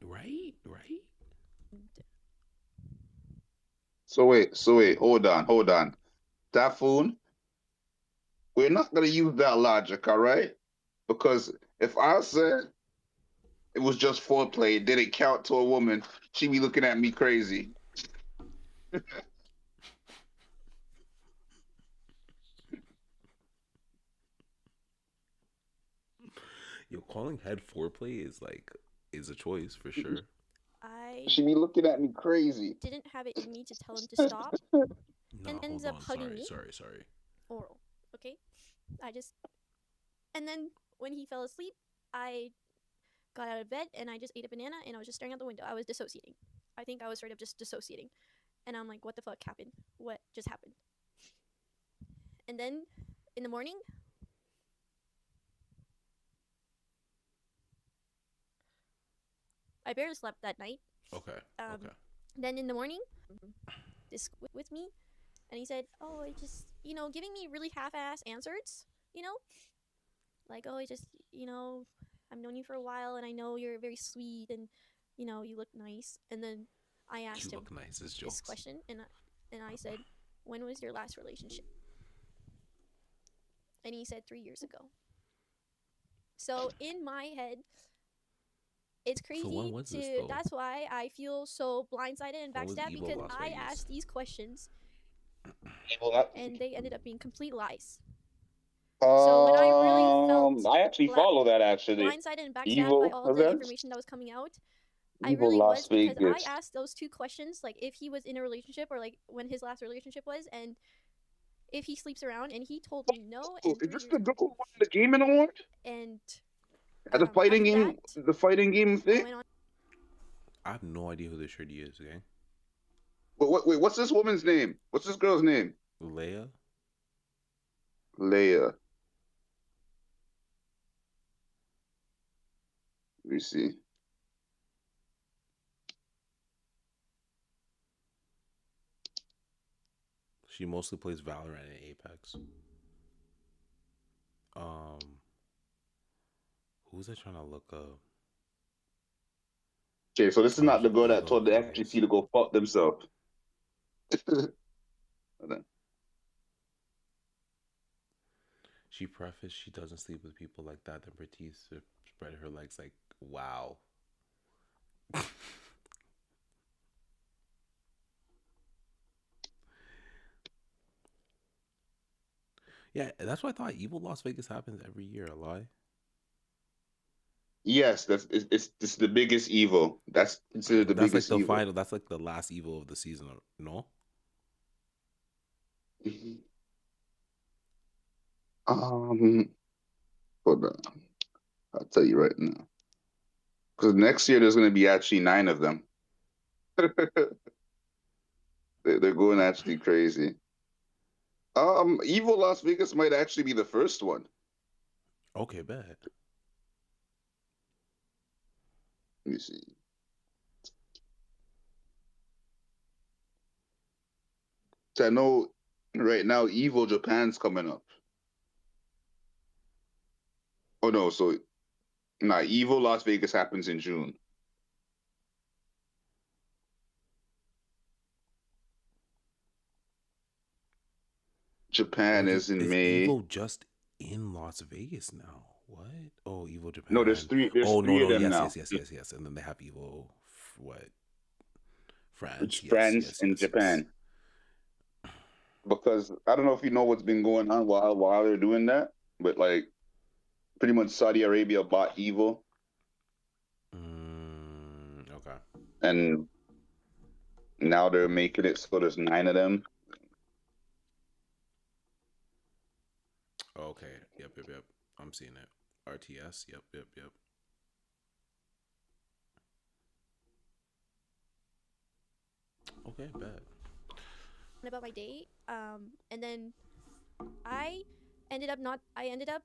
So wait, hold on. That phone, we're not gonna use that logic, all right? Because if I said it was just foreplay, it didn't count to a woman, she'd be looking at me crazy. Yo, calling head foreplay is a choice for sure. She'd be looking at me crazy. didn't have it in me to tell him to stop, and ends up hugging me. Sorry. Oral. Okay, and then when he fell asleep, I got out of bed and I just ate a banana and I was just staring out the window. I was dissociating. I think I was straight up just dissociating, and I'm like, what the fuck happened? What just happened? And then in the morning, I barely slept that night. Okay. Then in the morning, this with me, and he said, "Oh, it just giving me really half-ass answers, like, oh, it just I've known you for a while, and I know you're very sweet, and you look nice." And then I asked him this question, and I said, "When was your last relationship?" And he said 3 years ago. So in my head, it's crazy when was this, though? that's why I feel so blindsided and When was backstabbed, Evo because Las I Vegas? asked these questions and they ended up being complete lies. So when I really felt I actually follow that actually. blindsided and backstabbed by all the information that was coming out, I Evil really Las was, because I Vegas. asked those 2 questions, like if he was in a relationship or like when his last relationship was, and if he sleeps around, and he told me no. And Is this the girl who won the gaming award? And At the fighting after game, the fighting game I thing. went on. I have no idea who this shirty is, gang. Wait, what's this woman's name? What's this girl's name? Leia. Let me see. She mostly plays Valorant and Apex. Who's I trying to look up? Okay, so this is not the girl that Evo told the FGC to go fuck themselves. She prefaced she doesn't sleep with people like that. Then Batiste spread her legs like, wow. Yeah, that's why I thought Evil Las Vegas happens every year. A lie. Yes, it's the biggest evil. That's considered the That's like biggest the evil. final. That's like the last Evil of the season. No. Mhm. Um, hold on. I'll tell you right now. Because next year there's going to be actually 9 of them. They're going actually crazy. Evil Las Vegas might actually be the first one. Okay, bad. Let me see. So I know right now Evil Japan's coming up. Oh no, so nah, Evil Las Vegas happens in June. Japan is in Is May. Evil just in Las Vegas now? What? Oh, Evil No, Japan. there's Oh no three of no them yes now. yes yes yes yes. And then they have Evil what? It's France. Yes France yes and yes yes. Japan. Because I don't know if you know what's been going on while they're doing that, but like pretty much Saudi Arabia bought Evil, Okay. and now they're making it so there's 9 of them. Okay. Yep. I'm seeing it. RTS. Yep. Okay, bad. About my date, and then I I ended up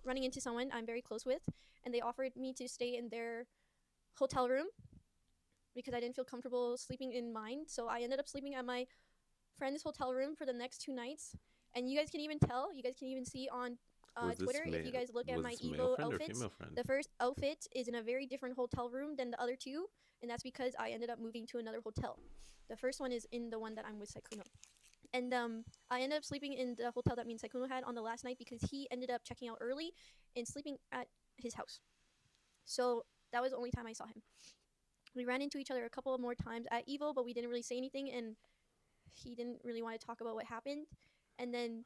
running into someone I'm very close with, and they offered me to stay in their hotel room because I didn't feel comfortable sleeping in mine. So I ended up sleeping at my friend's hotel room for the next 2 nights. And you guys can even tell, you guys can even see on Twitter, if you guys look at my male Evo friend or outfits, female friend? the first outfit is in a very different hotel room than the other two, and that's because I ended up moving to another hotel. The first one is in the one that I'm with Sykkuno. And I ended up sleeping in the hotel that me and Sykkuno had on the last night because he ended up checking out early and sleeping at his house. So that was the only time I saw him. We ran into each other a couple of more times at Evo, but we didn't really say anything, and he didn't really want to talk about what happened. And then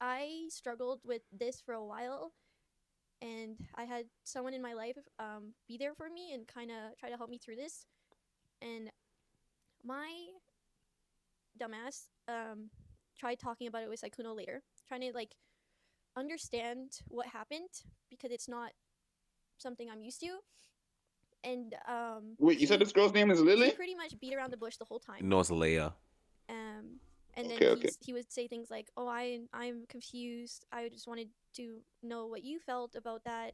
I struggled with this for a while, and I had someone in my life be there for me and kind of try to help me through this. And my dumbass tried talking about it with Sykkuno later, trying to like understand what happened because it's not something I'm used to. And Wait, you said this girl's name is he Lily? pretty much beat around the bush the whole time. No, it's Leia. And then Okay. he would say things like, "Oh, I'm confused. I just wanted to know what you felt about that."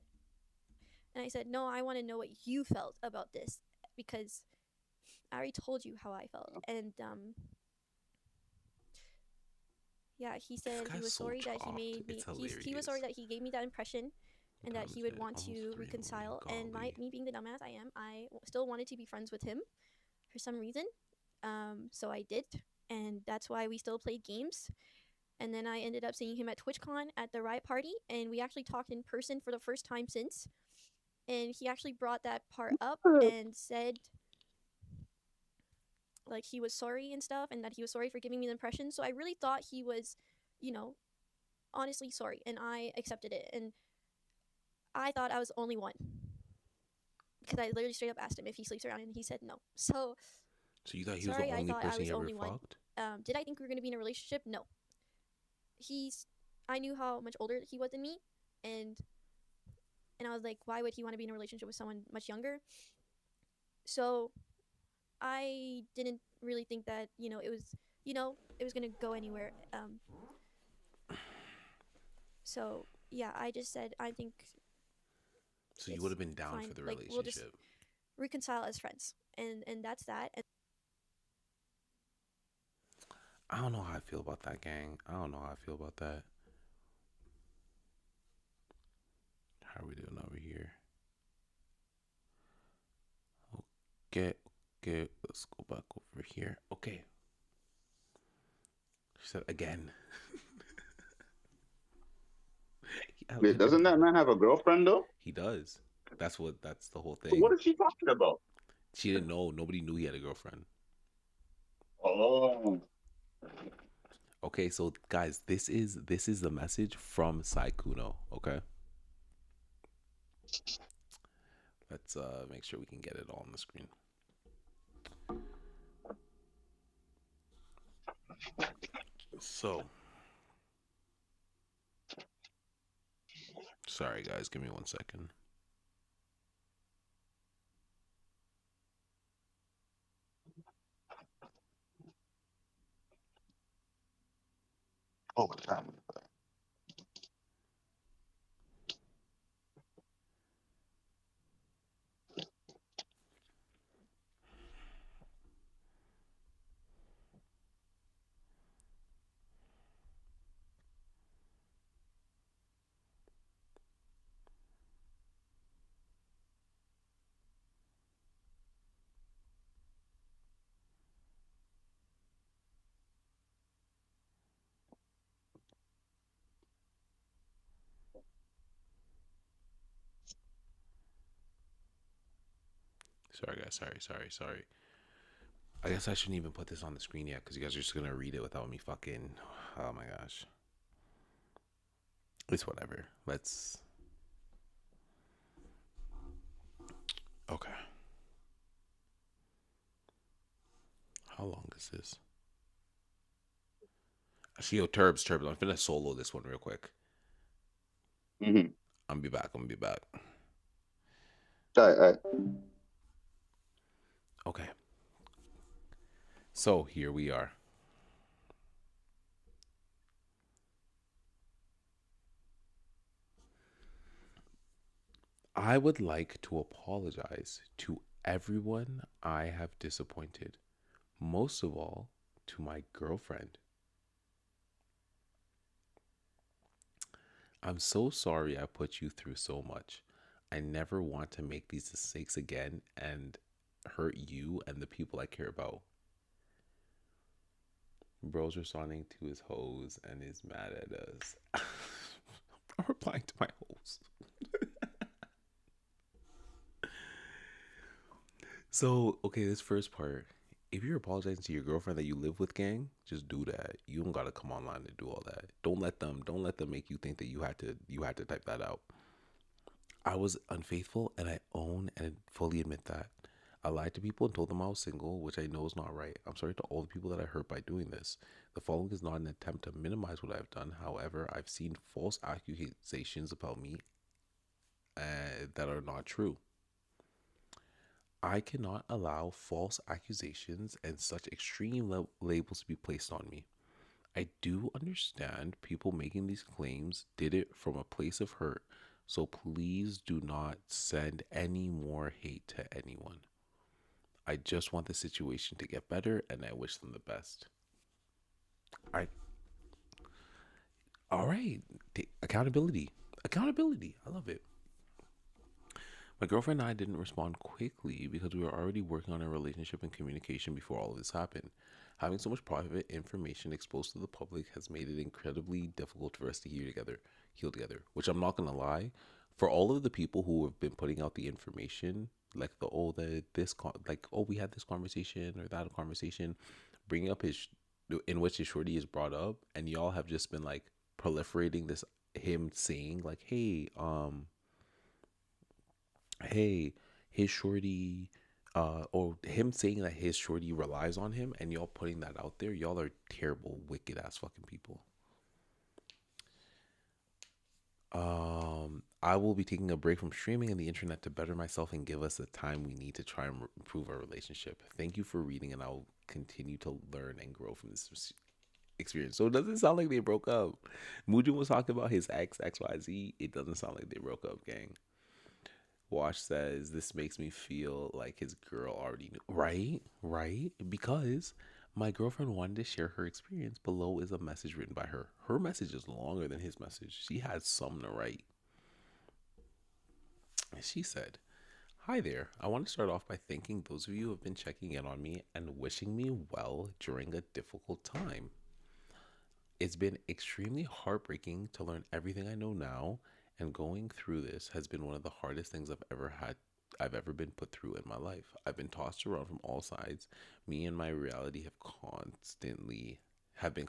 And I said, "No, I want to know what you felt about this because I already told you how I felt." And yeah, he said he was sorry that he made me. He was sorry that he gave me that impression, and that he would want to reconcile. And me being the dumbass I am, I still wanted to be friends with him for some reason. So I did, and that's why we still played games. And then I ended up seeing him at TwitchCon at the Riot Party, and we actually talked in person for the first time since. And he actually brought that part up and said like he was sorry and stuff, and that he was sorry for giving me the impression. So I really thought he was, honestly sorry, and I accepted it. And I thought I was the only one because I literally straight up asked him if he sleeps around, and he said no. So you thought he was sorry, the I only thought I person was you the ever only one. fucked? Did I think we were gonna be in a relationship? No. I knew how much older he was than me, and I was like, why would he want to be in a relationship with someone much younger? So I didn't really think that it was gonna go anywhere. So yeah, I just said I think. So you would have been down fine. for the Like, relationship. we'll just reconcile as friends, and that's that. And I don't know how I feel about that, gang. I don't know how I feel about that. How are we doing over here? Okay, let's go back over here. Okay. She said again. Wait, doesn't that man have a girlfriend though? He does. That's the whole So thing. what is she talking about? She didn't know. Nobody knew he had a girlfriend. Oh. Okay, so guys, this is the message from Sykkuno. Okay, let's make sure we can get it all on the screen. So, sorry guys, give me 1 second. Oh, time. Sorry guys, sorry. I guess I shouldn't even put this on the screen yet because you guys are just gonna read it without me fucking. Oh my gosh. It's whatever. Let's. Okay. How long is this? Actually, yo, Turbs. I'm finna solo this one real quick. Mm-hmm. I'm gonna be back. All right. Okay. So here we are. I would like to apologize to everyone I have disappointed, most of all to my girlfriend. I'm so sorry I put you through so much. I never want to make these mistakes again and hurt you and the people I care about. Bro's responding to his hoes and is mad at us. I'm replying to my hoes. So, okay, this first part. If you're apologizing to your girlfriend that you live with, gang, just do that. You don't gotta come online to do all that. Don't let them make you think that you had to type that out. I was unfaithful and I own and fully admit that. I lied to people and told them I was single, which I know is not right. I'm sorry to all the people that I hurt by doing this. The following is not an attempt to minimize what I've done. However, I've seen false accusations about me that are not true. I cannot allow false accusations and such extreme labels to be placed on me. I do understand people making these claims did it from a place of hurt, so please do not send any more hate to anyone. I just want the situation to get better and I wish them the best. I All right, accountability. Accountability. I love it. My girlfriend and I didn't respond quickly because we were already working on a relationship and communication before all of this happened. Having so much private information exposed to the public has made it incredibly difficult for us to heal together. Which I'm not gonna lie, for all of the people who have been putting out the information, like we had this conversation or that conversation, bringing up in which his shorty is brought up, and y'all have just been like proliferating this him saying like, hey, his shorty, or him saying that his shorty relies on him, and y'all putting that out there. Y'all are terrible, wicked ass fucking people. I will be taking a break from streaming and the internet to better myself and give us the time we need to try and improve our relationship. Thank you for reading, and I'll continue to learn and grow from this experience. So it doesn't sound like they broke up. Mujin was talking about his ex, XYZ. It doesn't sound like they broke up, gang. Wash says, this makes me feel like his girl already knew. Right? Because my girlfriend wanted to share her experience. Below is a message written by her. Her message is longer than his message. She had something to write. She said, hi there. I want to start off by thanking those of you who have been checking in on me and wishing me well during a difficult time. It's been extremely heartbreaking to learn everything I know now, and going through this has been one of the hardest things I've ever been put through in my life. I've been tossed around from all sides. Me and my reality have constantly have been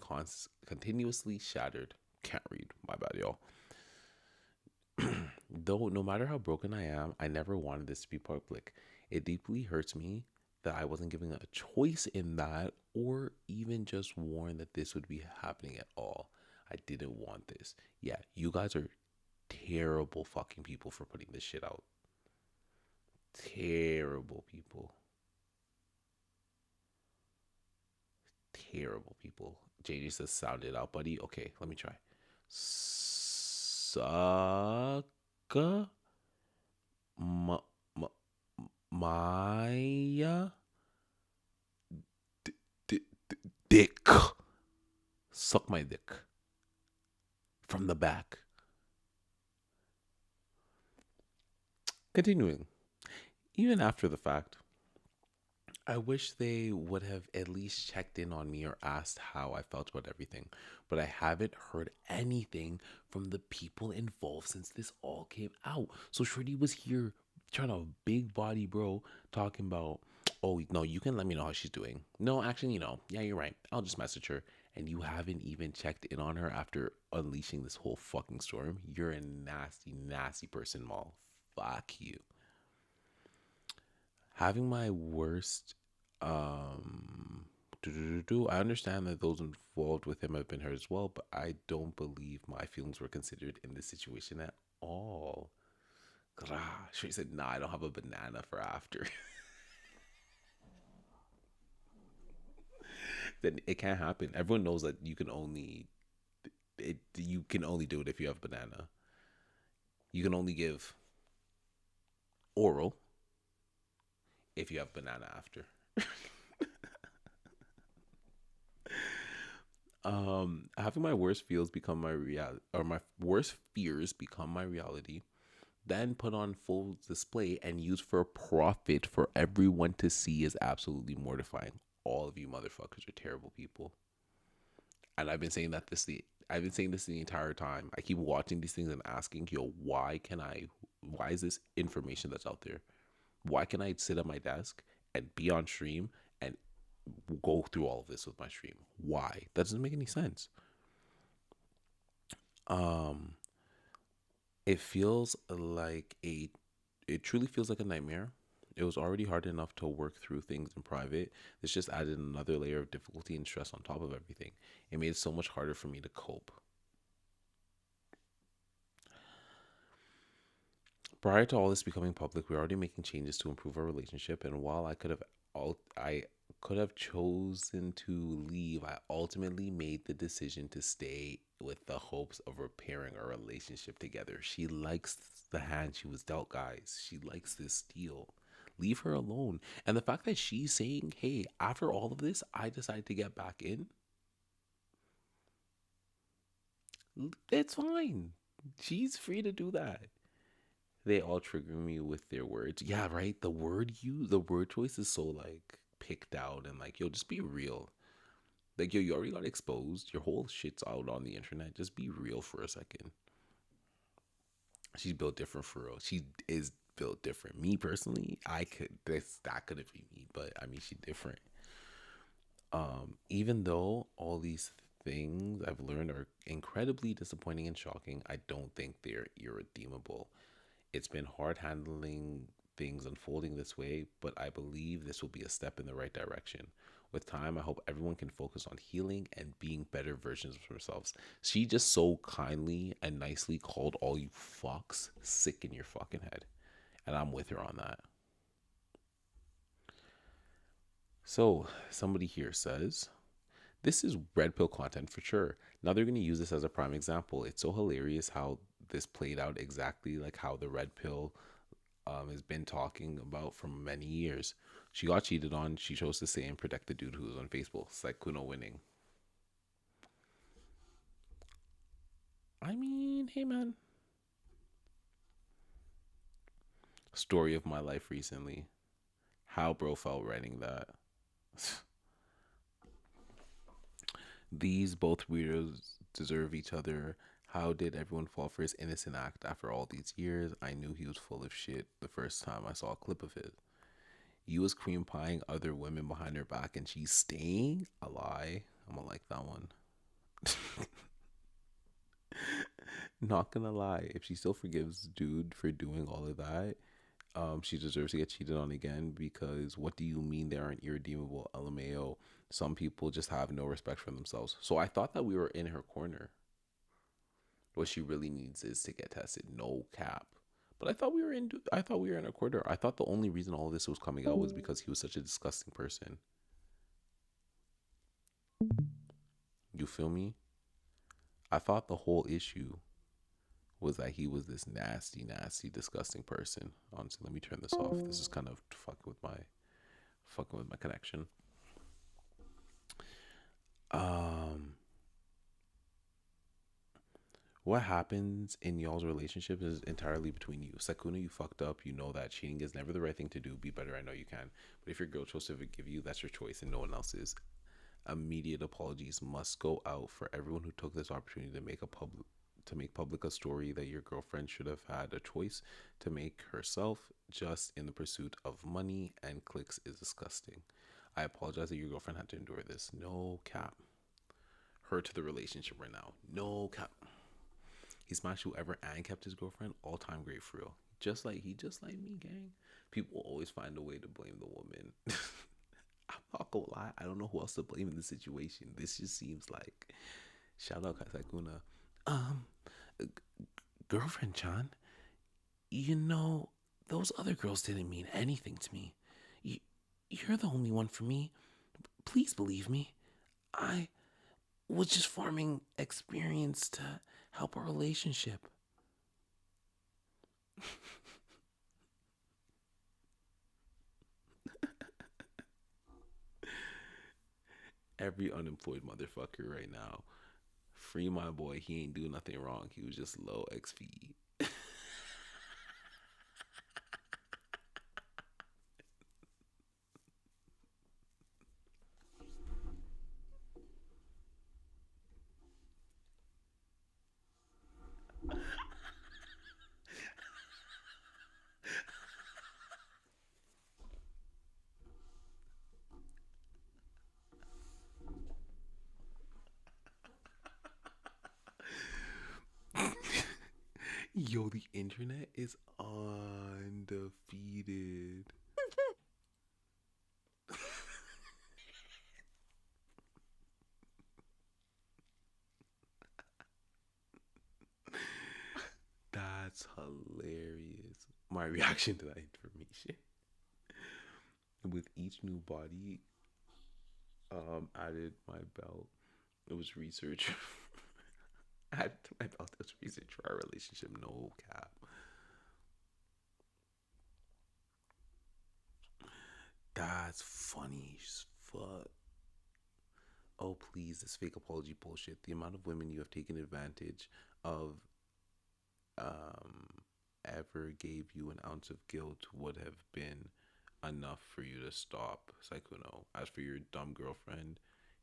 continuously shattered. Can't read. My bad, y'all. Though, no matter how broken I am, I never wanted this to be public. It deeply hurts me that I wasn't given a choice in that, or even just warned that this would be happening at all. I didn't want this. Yeah, you guys are terrible fucking people for putting this shit out. Terrible people. Terrible people. JJ says, sound it out, buddy. Okay, let me try. Saga? Maya? Dick. Suck my dick. From the back. Continuing. Even after the fact, I wish they would have at least checked in on me or asked how I felt about everything, but I haven't heard anything from the people involved since this all came out. So Shreddy was here trying to big body bro talking about, oh no, you can let me know how she's doing. No, actually, yeah, you're right. I'll just message her. And you haven't even checked in on her after unleashing this whole fucking storm. You're a nasty, nasty person, Maul. Fuck you. Having my worst I understand that those involved with him have been hurt as well, but I don't believe my feelings were considered in this situation at all. She said, nah, I don't have a banana for after. Then it can't happen. Everyone knows that you can only do it if you have banana. You can only give oral if you have banana after. Having my worst fears become my reality, or my worst fears become my reality, then put on full display and used for profit for everyone to see is absolutely mortifying. All of you motherfuckers are terrible people. And I've been saying this the entire time. I keep watching these things and asking, yo, why is this information that's out there? Why can I sit at my desk and be on stream and go through all of this with my stream? Why? That doesn't make any sense. It truly feels like a nightmare. It was already hard enough to work through things in private. This just added another layer of difficulty and stress on top of everything. It made it so much harder for me to cope. Prior to all this becoming public, we were already making changes to improve our relationship, and while I could have chosen to leave, I ultimately made the decision to stay with the hopes of repairing our relationship together. She likes the hand she was dealt, guys. She likes this deal. Leave her alone. And the fact that she's saying, hey, after all of this, I decided to get back in, it's fine. She's free to do that. They all trigger me with their words. Yeah, right? The word choice is so like picked out and like, yo, just be real. Like, yo, you already got exposed. Your whole shit's out on the internet. Just be real for a second. She's built different for real. She is built different. Me personally, that could have been me, but I mean, she's different. Even though all these things I've learned are incredibly disappointing and shocking, I don't think they're irredeemable. It's been hard handling things unfolding this way, but I believe this will be a step in the right direction. With time, I hope everyone can focus on healing and being better versions of themselves. She just so kindly and nicely called all you fucks sick in your fucking head. And I'm with her on that. So, somebody here says, this is red pill content for sure. Now they're going to use this as a prime example. It's so hilarious how this played out exactly like how the red pill has been talking about for many years. She got cheated on. She chose to stay and protect the dude who was on Facebook. Sykkuno winning. I mean, hey man. Story of my life recently. How bro felt writing that. These both weirdos deserve each other. How did everyone fall for his innocent act after all these years? I knew he was full of shit the first time I saw a clip of it. You was cream pieing other women behind her back and she's staying? A lie. I'm gonna like that one. Not gonna lie, if she still forgives dude for doing all of that, she deserves to get cheated on again, because what do you mean they aren't irredeemable? LMAO. Some people just have no respect for themselves. So I thought that we were in her corner. What she really needs is to get tested. No cap. But I thought we were in a corner. I thought the only reason all of this was coming out was because he was such a disgusting person. You feel me? I thought the whole issue was that he was this nasty, nasty, disgusting person. Honestly, let me turn this off. This is kind of fucking with my connection. What happens in y'all's relationship is entirely between you. Sykkuno, you fucked up. You know that cheating is never the right thing to do. Be better. I know you can. But if your girl chose to forgive you, that's your choice and no one else's. Immediate apologies must go out for everyone who took this opportunity to make public a story that your girlfriend should have had a choice to make herself just in the pursuit of money and clicks is disgusting. I apologize that your girlfriend had to endure this. No cap. Her to the relationship right now. No cap. He smashed whoever and kept his girlfriend. All time great for real. Just like me, gang. People always find a way to blame the woman. I'm not gonna lie, I don't know who else to blame in this situation. This just seems like, shout out Sykkuno. Girlfriend Chan, you know, those other girls didn't mean anything to me. You're the only one for me. Please believe me. I was just farming experience to help our relationship. Every unemployed motherfucker right now, free my boy. He ain't do nothing wrong. He was just low XP. Yo, the internet is undefeated. That's hilarious. My reaction to that information. With each new body added my belt, it was research. Added to my belt, it was research for our relationship. No cap. That's funny as fuck. Oh, please, this fake apology bullshit. The amount of women you have taken advantage of ever gave you an ounce of guilt would have been enough for you to stop. Sykkuno. As for your dumb girlfriend,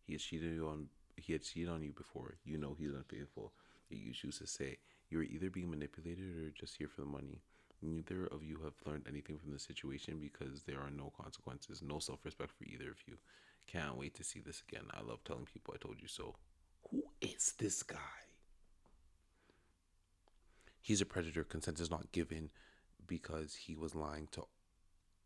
he had cheated on you before. You know he's unfaithful. You choose to say you were either being manipulated or just here for the money. Neither of you have learned anything from the situation because there are no consequences, no self-respect for either of you. Can't wait to see this again. I love telling people I told you so. Who is this guy? He's a predator. Consent is not given because he was lying to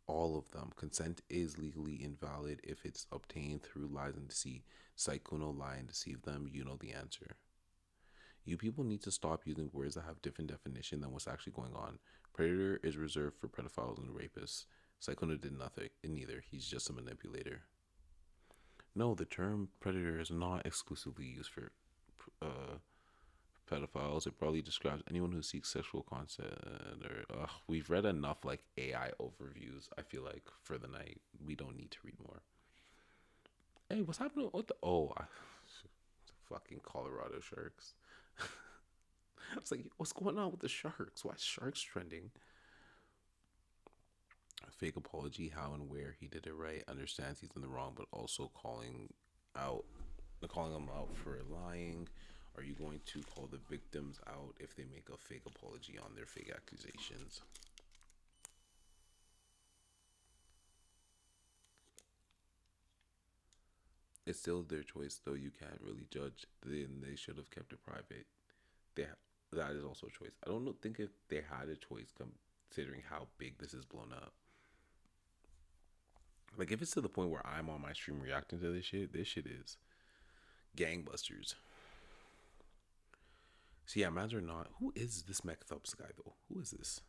all of them. Consent is legally invalid if it's obtained through lies and deceit. Sykkuno lie and deceive them. You know the answer. You people need to stop using words that have different definition than what's actually going on. Predator is reserved for pedophiles and rapists. Sykkuno did nothing, and neither. He's just a manipulator. No, the term predator is not exclusively used for pedophiles. It probably describes anyone who seeks sexual consent. Or we've read enough like AI overviews. I feel like for the night we don't need to read more. Hey, what's happening with the fucking Colorado Sharks? I was like, what's going on with the Sharks? Why is Sharks trending? Fake apology, how and where he did it right. Understands he's in the wrong, but also calling them out for lying. Are you going to call the victims out if they make a fake apology on their fake accusations? It's still their choice, though. You can't really judge. Then they should have kept it private. That is also a choice. I don't think if they had a choice, considering how big this is blown up. Like, if it's to the point where I'm on my stream reacting to this shit is gangbusters. So yeah, imagine or not. Who is this Mech Thups guy though? Who is this?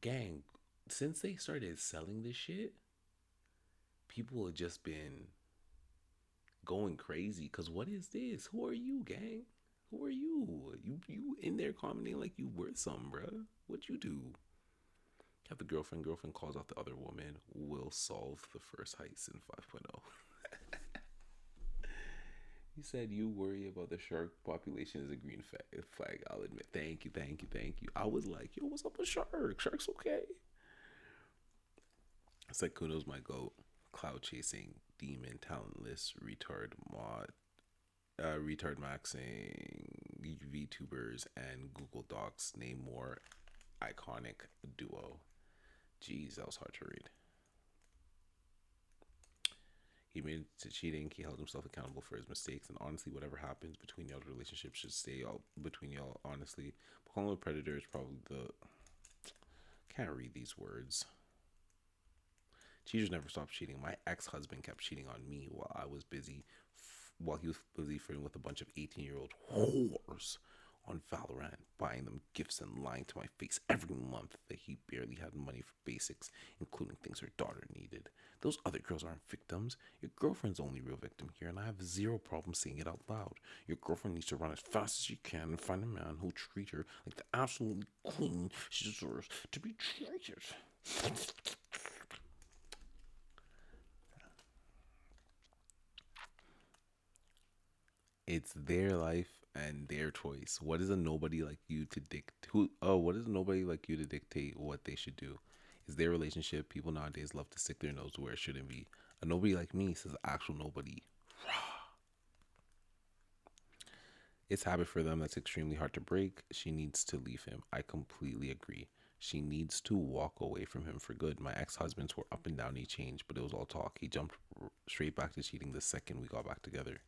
Gang, since they started selling this shit, people have just been going crazy. Cause what is this? Who are you, gang? Who are you? You in there commenting like you worth something, bruh. What you do? Have the girlfriend calls out the other woman. Will solve the first heist in 5.0. He said, you worry about the shark population is a green flag. I'll admit. Thank you. I was like, yo, what's up with shark? Shark's okay. Sykkuno's my goat. Cloud chasing, demon, talentless, retard maxing, VTubers, and Google Docs name more iconic duo. Jeez, that was hard to read. He admitted to cheating. He held himself accountable for his mistakes. And honestly, whatever happens between y'all, the relationship should stay out between y'all, honestly. But calling him a predator is probably the... Can't read these words. Cheaters never stopped cheating. My ex-husband kept cheating on me while he was busy flirting with a bunch of 18-year-old whores on Valorant, buying them gifts and lying to my face every month that he barely had money for basics, including things her daughter needed. Those other girls aren't victims. Your girlfriend's the only real victim here, and I have zero problem saying it out loud. Your girlfriend needs to run as fast as she can and find a man who'll treat her like the absolute queen she deserves to be treated. It's their life and their choice. What is a nobody like you to what is nobody like you to dictate what they should do? It's their relationship. People nowadays love to stick their nose where it shouldn't be. A nobody like me says actual nobody. It's habit for them that's extremely hard to break. She needs to leave him. I completely agree. She needs to walk away from him for good. My ex-husbands were up and down. He changed, but it was all talk. He jumped straight back to cheating the second we got back together.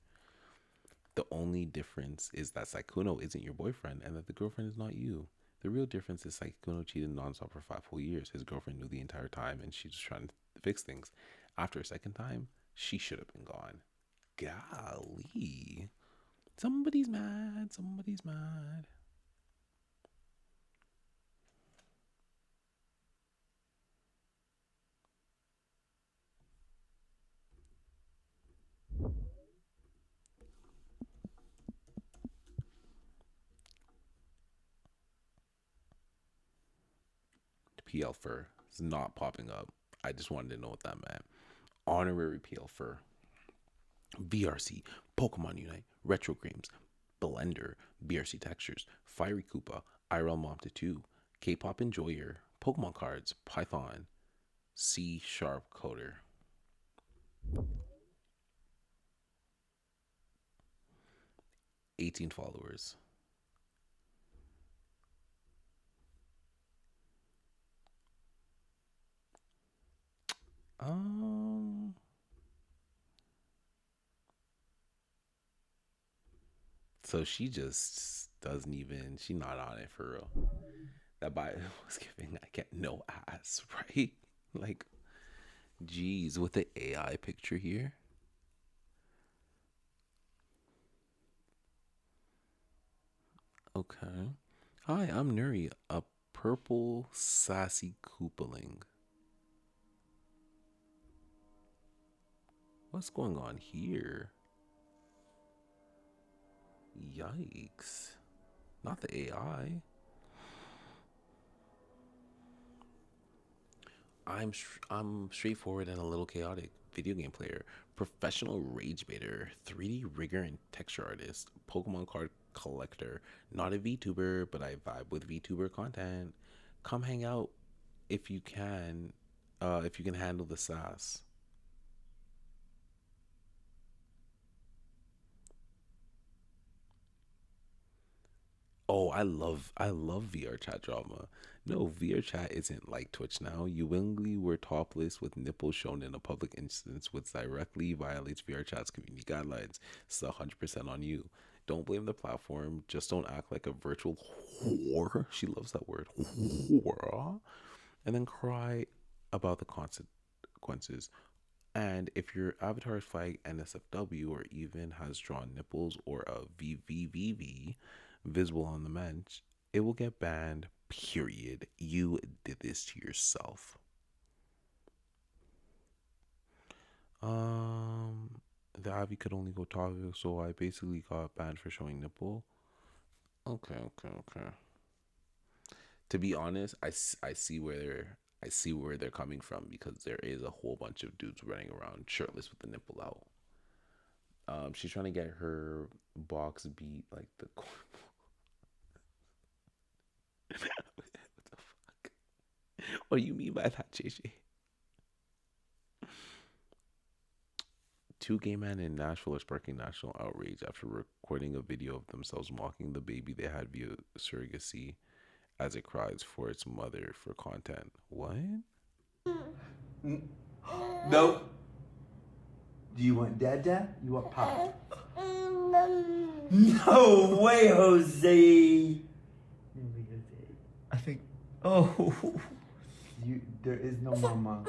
The only difference is that Sykkuno isn't your boyfriend and that the girlfriend is not you. The real difference is Sykkuno cheated nonstop for 5 whole years. His girlfriend knew the entire time and she was trying to fix things. After a second time, she should have been gone. Golly. Somebody's mad. Somebody's mad. PL fur is not popping up. I just wanted to know what that meant. Honorary PL fur. VRC, Pokemon Unite, Retro Games, Blender, BRC Textures, Fiery Koopa, IRL Mom to 2, K-Pop Enjoyer, Pokemon Cards, Python, C# Coder. $18 followers. So she just doesn't even, she's not on it for real. That bio was giving, I get no ass, right? Like, geez, with the AI picture here. Okay. Hi, I'm Nuri, a purple sassy Koopaling. What's going on here? Yikes. Not the AI. I'm straightforward and a little chaotic. Video game player, professional rage baiter, 3D rigger and texture artist, Pokemon card collector. Not a VTuber, but I vibe with VTuber content. Come hang out if you can handle the sass. Oh, I love VR chat drama. No, VR chat isn't like Twitch now. You willingly were topless with nipples shown in a public instance, which directly violates VR chat's community guidelines. It's 100% on you. Don't blame the platform. Just don't act like a virtual whore. She loves that word, whore. And then cry about the consequences. And if your avatar is flagged NSFW or even has drawn nipples or a VVVV visible on the bench, it will get banned, period. You did this to yourself. The Avi could only go topic, so I basically got banned for showing nipple. Okay. To be honest, I see where they're coming from, because there is a whole bunch of dudes running around shirtless with the nipple out. She's trying to get her box beat like the. What the fuck? What do you mean by that, JJ? Two gay men in Nashville are sparking national outrage after recording a video of themselves mocking the baby they had via surrogacy as it cries for its mother for content. What? No. Do you want Dada? You want Pop? No way, Jose. I think. Oh. There is no mama.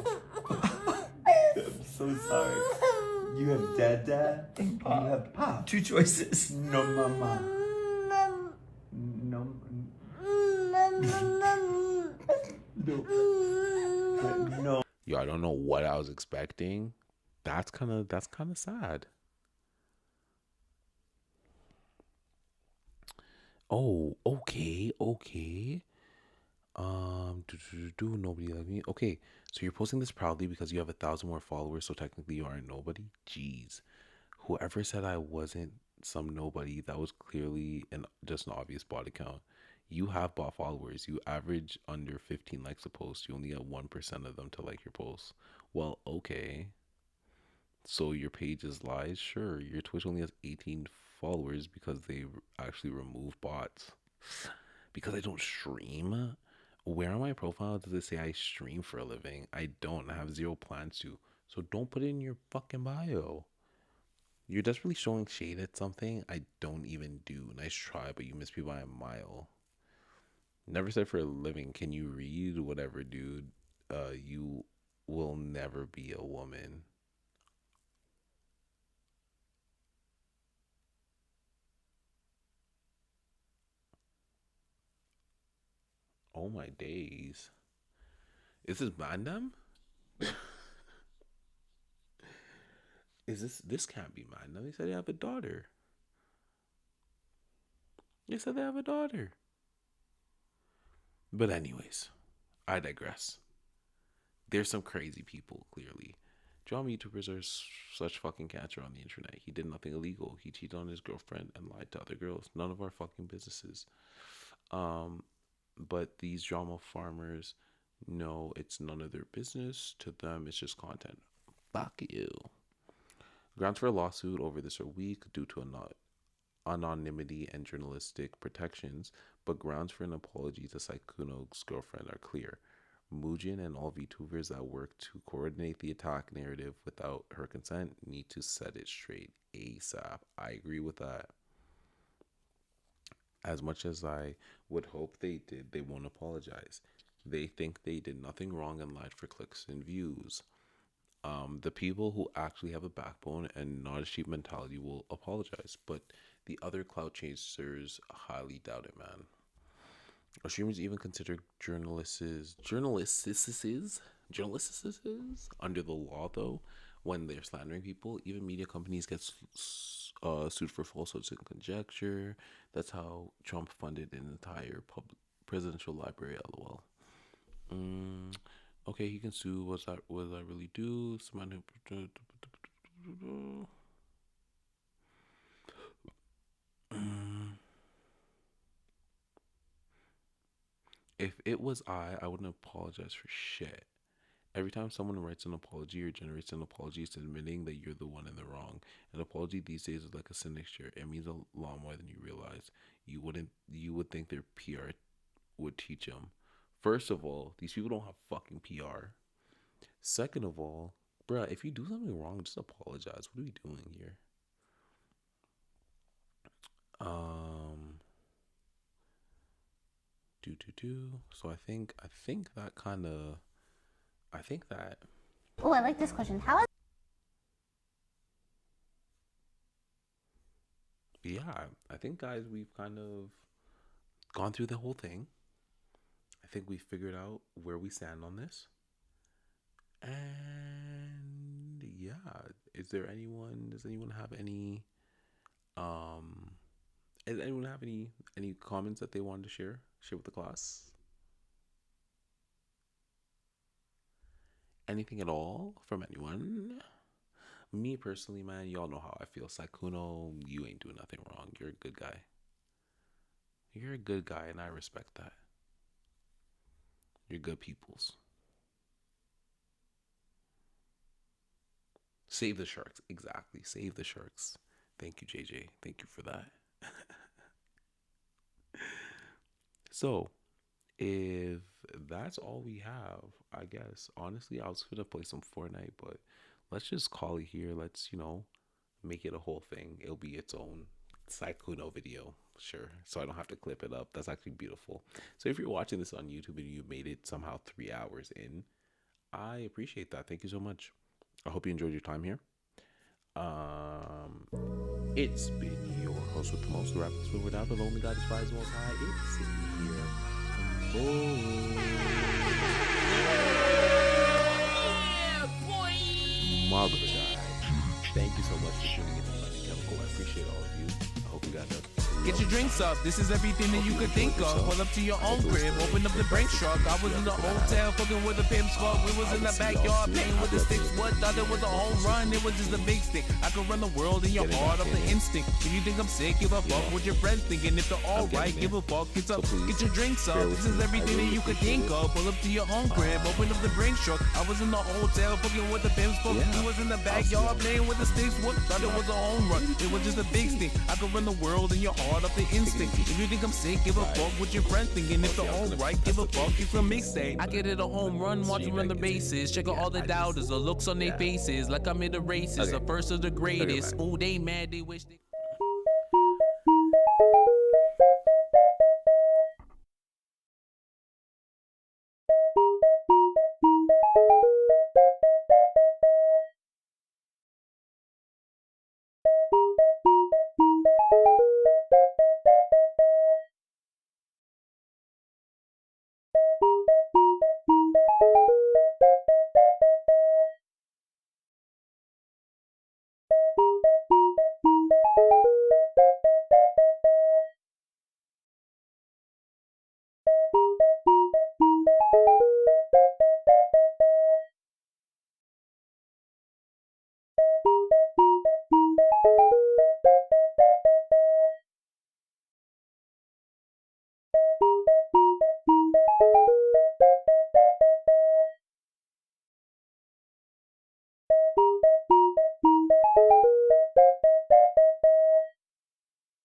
I'm so sorry. You have Dada and Pop. You have Pop. Two choices. No mama. No. No. Yo, I don't know what I was expecting. That's kind of sad. Oh, okay. Nobody like me. Okay, so you're posting this proudly because you have 1,000 more followers, so technically you aren't nobody. Jeez, whoever said I wasn't some nobody, that was clearly just an obvious bot account. You have bot followers. You average under 15 likes a post. You only get 1% of them to like your posts. Well, okay. So your page is lies? Sure. Your Twitch only has 18 followers because they actually remove bots. Because I don't stream? Where on my profile does it say I stream for a living? I don't. I have zero plans to. So don't put it in your fucking bio. You're desperately showing shade at something I don't even do. Nice try, but you missed me by a mile. Never said for a living. Can you read? Whatever, dude. You will never be a woman. Oh my days. Is this Mandem? This can't be Mandem. They said they have a daughter. They said they have a daughter. But anyways, I digress. There's some crazy people, clearly. Drama YouTubers are such fucking cancer on the internet. He did nothing illegal. He cheated on his girlfriend and lied to other girls. None of our fucking businesses. But these drama farmers know it's none of their business. To them, it's just content. Fuck you. Grounds for a lawsuit over this are weak due to anonymity and journalistic protections, but grounds for an apology to Sykkuno's girlfriend are clear. Muujin and all VTubers that work to coordinate the attack narrative without her consent need to set it straight ASAP. I agree with that. As much as I would hope they did, they won't apologize. They think they did nothing wrong and lied for clicks and views. The people who actually have a backbone and not a sheep mentality will apologize, but the other clout chasers highly doubt it, man. Are streamers even considered journalists under the law, though, when they're slandering people? Even media companies get sued for falsehoods and conjecture. That's how Trump funded an entire presidential library, lol. Okay, he can sue. What does that really do? If it was I wouldn't apologize for shit. Every time someone writes an apology or generates an apology, it's admitting that you're the one in the wrong. An apology these days is like a signature. It means a lot more than you realize. You would think their PR would teach them. First of all, these people don't have fucking PR. Second of all, bruh, if you do something wrong, just apologize. What are we doing here? So I think that kind of, I think that. Oh, I like this question. How is Yeah, I think, guys, we've kind of gone through the whole thing. I think we figured out where we stand on this. And yeah, does anyone have any comments that they wanted to share with the class? Anything at all from anyone? Me personally, man, y'all know how I feel. Sykkuno, you ain't doing nothing wrong. You're a good guy. You're a good guy, and I respect that. You're good peoples. Save the sharks. Exactly. Save the sharks. Thank you, JJ. Thank you for that. So, if that's all we have, I guess, honestly, I was going to play some Fortnite, but let's just call it here. Let's, make it a whole thing. It'll be its own Sykkuno video. Sure. So I don't have to clip it up. That's actually beautiful. So if you're watching this on YouTube and you made it somehow 3 hours in, I appreciate that. Thank you so much. I hope you enjoyed your time here. It's been your host with the most, the rappers with without the lonely guy despised most high. It's here. Marvel the guy. Thank you so much for tuning in to Bloody Chemical. I appreciate all of you. I hope you got enough. Get your drinks up, this is everything that you could think of. Pull up to your own crib, open up the Brinks truck. I was in the hotel, fucking with a pimp's fuck. We was in the backyard, playing with the sticks. What? Thought it was a home run, it was just a big stick. I could run the world in your heart of the instinct. If you think I'm sick, give a fuck what your friends thinking. If they're alright, give a fuck. Get up, get your drinks up. This is everything that you could think of. Pull up to your own crib, open up the Brinks truck. I was in the hotel, fucking with the pimp's fuck. We was in the backyard, playing with the sticks. What? Thought it was a home run, it was just a big stick. I could run the world in your heart of the instinct. If you think I'm sick, give a fuck what your friends thinking. If they're alright, give a fuck. It's a mixtape. I get it a home run, watch them run the bases. Check out all the doubters, the looks on their faces, like I'm in the races. The first of the greatest. Ooh, they mad, they wish they.